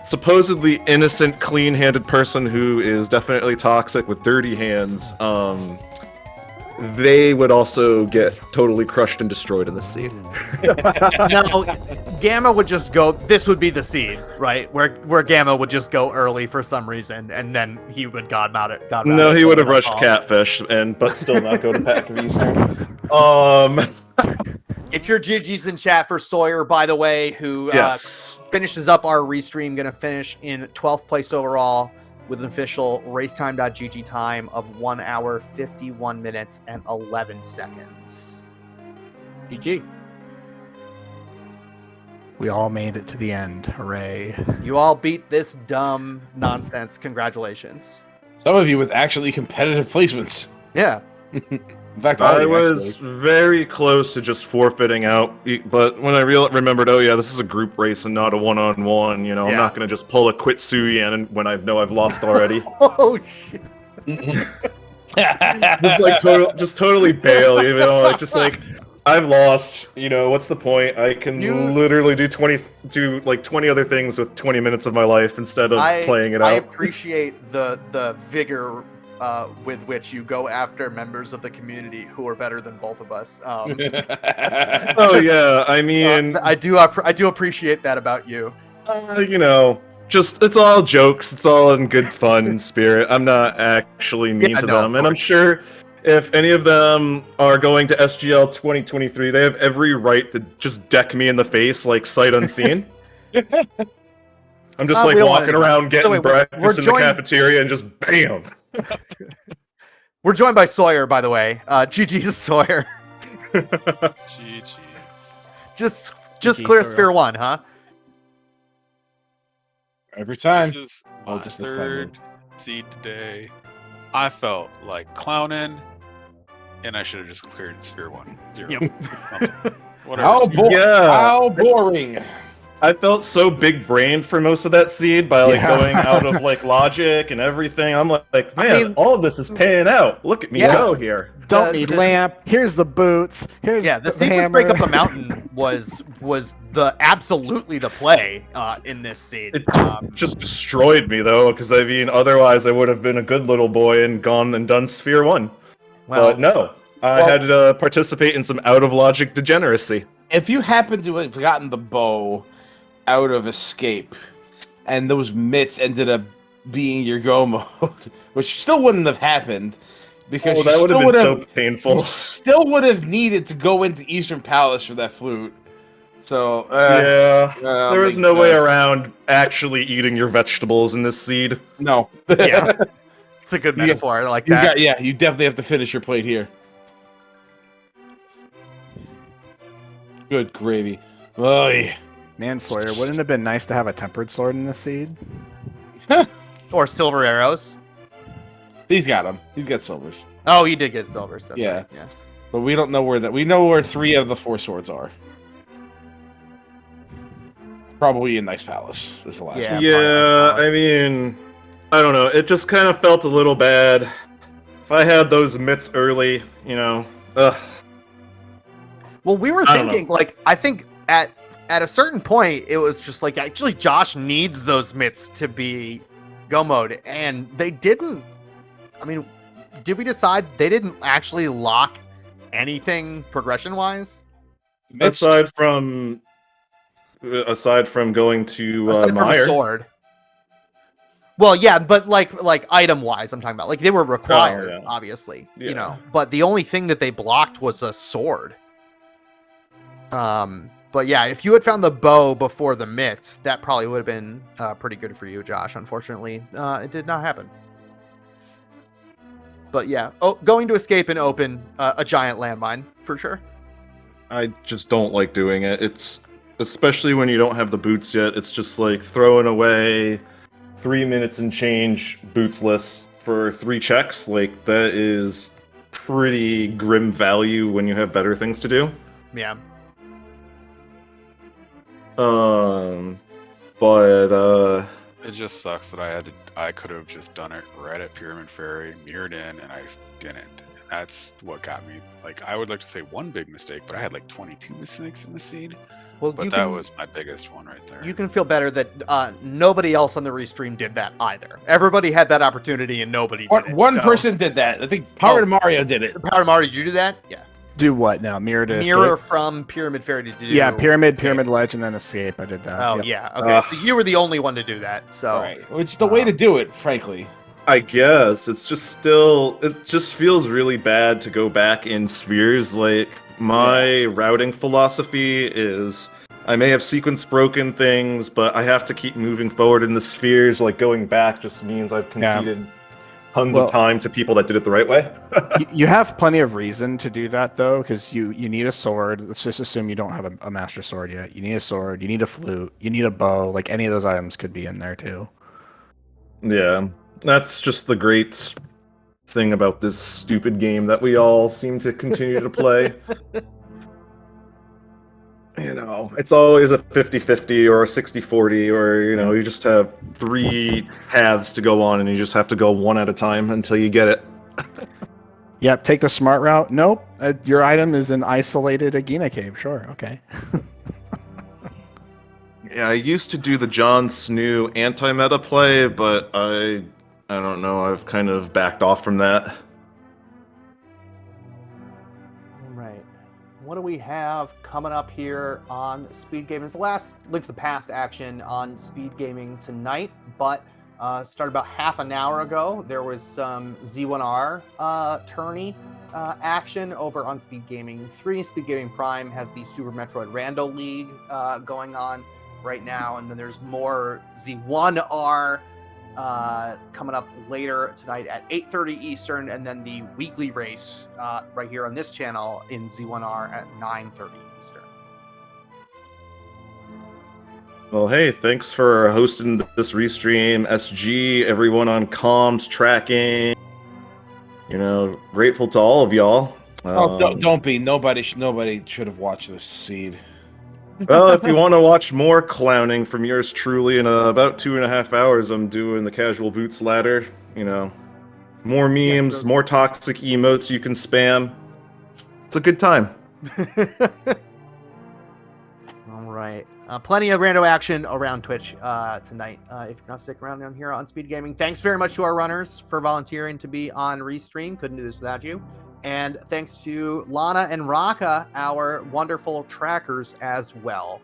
Speaker 5: supposedly innocent, clean-handed person who is definitely toxic with dirty hands, they would also get totally crushed and destroyed in this seed.
Speaker 1: No, Gamma would just go. This would be the seed, right? Where Gamma would just go early for some reason, and then he would godmount it.
Speaker 5: No, he would have rushed Catfish, but still not go to Pack of Eastern.
Speaker 1: Get your GGs in chat for Sawyer, by the way, who
Speaker 5: Yes.
Speaker 1: finishes up our restream. Going to finish in 12th place overall with an official racetime.gg time of 1 hour, 51 minutes, and 11 seconds.
Speaker 3: GG.
Speaker 4: We all made it to the end. Hooray.
Speaker 1: You all beat this dumb nonsense. Congratulations.
Speaker 2: Some of you with actually competitive placements.
Speaker 1: Yeah.
Speaker 2: In fact, all
Speaker 5: I
Speaker 2: of you,
Speaker 5: was
Speaker 2: actually.
Speaker 5: very close to just forfeiting out, but when I remembered, oh yeah, this is a group race and not a one-on-one, you know, I'm
Speaker 1: Yeah.
Speaker 5: not going to just pull a quit Suyan when I know I've lost already.
Speaker 1: Oh, shit.
Speaker 5: Just like totally bail, you know, like just like I've lost, you know, what's the point? I can literally do 20 other things with 20 minutes of my life instead of playing it out.
Speaker 1: I appreciate the vigor with which you go after members of the community who are better than both of us.
Speaker 5: Oh yeah, I mean,
Speaker 1: I do appreciate that about you.
Speaker 5: you know, just it's all jokes. It's all in good fun and spirit. I'm not actually mean to them, and I'm sure if any of them are going to SGL 2023, they have every right to just deck me in the face like sight unseen. I'm just like walking around getting breakfast in the cafeteria and just bam.
Speaker 1: We're joined by Sawyer, by the way. GG's Sawyer.
Speaker 6: GG's.
Speaker 1: Just
Speaker 3: GG,
Speaker 1: clear
Speaker 3: Sawyer.
Speaker 1: Sphere 1, huh?
Speaker 2: Every time.
Speaker 6: This is
Speaker 2: Oh,
Speaker 6: my
Speaker 2: just this time,
Speaker 6: third seed today. I felt like clowning, and I should have just cleared Sphere 1. 0.
Speaker 1: Yep.
Speaker 6: Something. Whatever.
Speaker 2: How,
Speaker 6: Sphere-
Speaker 2: how boring.
Speaker 5: I felt so big brained for most of that seed by like going out of like logic and everything. I'm like, man, all of this is paying out. Look at me go here.
Speaker 4: Don't need lamp. Here's the boots. Here's
Speaker 1: the sequence break up the mountain was absolutely the play in this seed.
Speaker 5: It just destroyed me though, because I mean, otherwise I would have been a good little boy and gone and done Sphere 1.
Speaker 1: Well,
Speaker 5: But no, I had to participate in some out of logic degeneracy.
Speaker 2: If you happen to have forgotten the bow, out of escape, and those mitts ended up being your go mode, which still wouldn't have happened because
Speaker 5: that would have been so painful.
Speaker 2: you still would have needed to go into Eastern Palace for that flute. So
Speaker 5: there was no way around actually eating your vegetables in this seed.
Speaker 2: No.
Speaker 1: Yeah. It's a good metaphor. I like that.
Speaker 2: You definitely have to finish your plate here. Good gravy. Oh, yeah.
Speaker 4: Man, Sawyer, wouldn't it have been nice to have a tempered sword in this seed?
Speaker 1: Or silver arrows.
Speaker 2: He's got them. He's got silvers.
Speaker 1: Oh, he did get silvers. That's
Speaker 2: Yeah.
Speaker 1: right. Yeah.
Speaker 2: But we don't know where that. We know where 3 of the 4 swords are. Probably in Nice Palace. Is the last one.
Speaker 5: Yeah, I mean, I don't know. It just kind of felt a little bad. If I had those mitts early, ugh.
Speaker 1: Well, we were
Speaker 5: I don't
Speaker 1: thinking, like, I think at a certain point, it was just like, actually, Josh needs those mitts to be go mode, and they didn't. I mean, did we decide they didn't actually lock anything progression-wise?
Speaker 5: Aside from going to
Speaker 1: Aside from a
Speaker 5: Meyer.
Speaker 1: sword. Well, yeah, but like item-wise, I'm talking about. Like, they were required,
Speaker 5: yeah.
Speaker 1: obviously,
Speaker 5: Yeah.
Speaker 1: But the only thing that they blocked was a sword. But yeah, if you had found the bow before the mitts, that probably would have been pretty good for you, Josh. Unfortunately, it did not happen. But yeah, going to escape and open a giant landmine for sure.
Speaker 5: I just don't like doing it. It's especially when you don't have the boots yet. It's just like throwing away 3 minutes and change bootsless for 3 checks. Like, that is pretty grim value when you have better things to do.
Speaker 1: Yeah.
Speaker 5: But
Speaker 6: It just sucks that I could have just done it right at Pyramid Ferry, mirrored in, and I didn't. That's what got me. Like, I would like to say one big mistake, but I had like 22 mistakes in the seed.
Speaker 1: Well,
Speaker 6: But that was my biggest one right there.
Speaker 1: You can feel better that nobody else on the restream did that either. Everybody had that opportunity and nobody did it.
Speaker 2: One
Speaker 1: so-
Speaker 2: person did that. I think Power to Mario did it.
Speaker 1: Power Mario, did you do that? Yeah.
Speaker 4: Do what now? Mirror to
Speaker 1: Mirror
Speaker 4: escape?
Speaker 1: from Pyramid Fairy to do.
Speaker 4: Yeah, pyramid ledge, and then escape. I did that.
Speaker 1: Oh
Speaker 4: Yep.
Speaker 1: yeah. Okay. So you were the only one to do that. So.
Speaker 2: All right. It's the way to do it, frankly.
Speaker 5: I guess it just feels really bad to go back in spheres. Like, my routing philosophy is I may have sequence broken things, but I have to keep moving forward in the spheres. Like, going back just means I've conceded tons of time to people that did it the right way.
Speaker 4: You have plenty of reason to do that, though, because you need a sword. Let's just assume you don't have a master sword yet. You need a sword, you need a flute, you need a bow. Like, any of those items could be in there, too.
Speaker 5: Yeah, that's just the great thing about this stupid game that we all seem to continue to play. It's always a 50-50 or a 60-40, or, you just have 3 paths to go on and you just have to go one at a time until you get it.
Speaker 4: Yep, take the smart route. Nope, your item is an isolated Agena cave. Sure, okay.
Speaker 5: Yeah, I used to do the Jon Snow anti-meta play, but I don't know, I've kind of backed off from that.
Speaker 1: Right. What do we have coming up here on Speed Gaming? It's the last Link to the Past action on Speed Gaming tonight, but started about half an hour ago. There was some Z1R tourney action over on Speed Gaming 3. Speed Gaming Prime has the Super Metroid Rando League going on right now, and then there's more Z1R coming up later tonight at 8:30 Eastern, and then the weekly race right here on this channel in Z1R at 9:30 Eastern.
Speaker 5: Well, hey, thanks for hosting this restream, SG, everyone on comms, tracking. Grateful to all of y'all.
Speaker 2: Don't be. Nobody should have watched this seed.
Speaker 5: Well, if you want to watch more clowning from yours truly, in about 2.5 hours, I'm doing the Casual Boots ladder. More memes, more toxic emotes you can spam. It's a good time.
Speaker 1: All right. Plenty of rando action around Twitch tonight. If you're not sticking around down here on Speed Gaming, thanks very much to our runners for volunteering to be on Restream. Couldn't do this without you. And thanks to Lana and Raka, our wonderful trackers as well.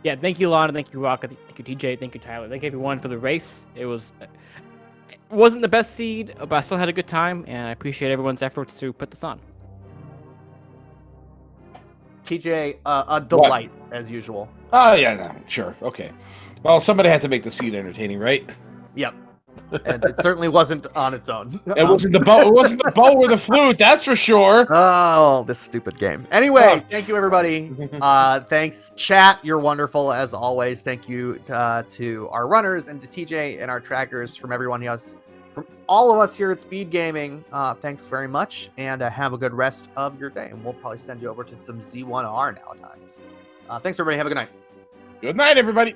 Speaker 3: Yeah, thank you, Lana. Thank you, Rocket. Thank you, TJ. Thank you, Tyler. Thank everyone for the race. It wasn't the best seed, but I still had a good time, and I appreciate everyone's efforts to put this on.
Speaker 1: TJ, a delight as usual.
Speaker 2: Oh yeah, no, sure, okay. Well, somebody had to make the scene entertaining, right?
Speaker 1: Yep. And it certainly wasn't on its own.
Speaker 2: It wasn't the bow. It wasn't the bow or the flute. That's for sure.
Speaker 1: Oh, this stupid game. Anyway, thank you, everybody. Thanks, chat. You're wonderful as always. Thank you to our runners and to TJ and our trackers, from everyone else, from all of us here at Speed Gaming. Thanks very much, and have a good rest of your day. And we'll probably send you over to some Z1R now times. Thanks, everybody. Have a good night.
Speaker 2: Good night, everybody.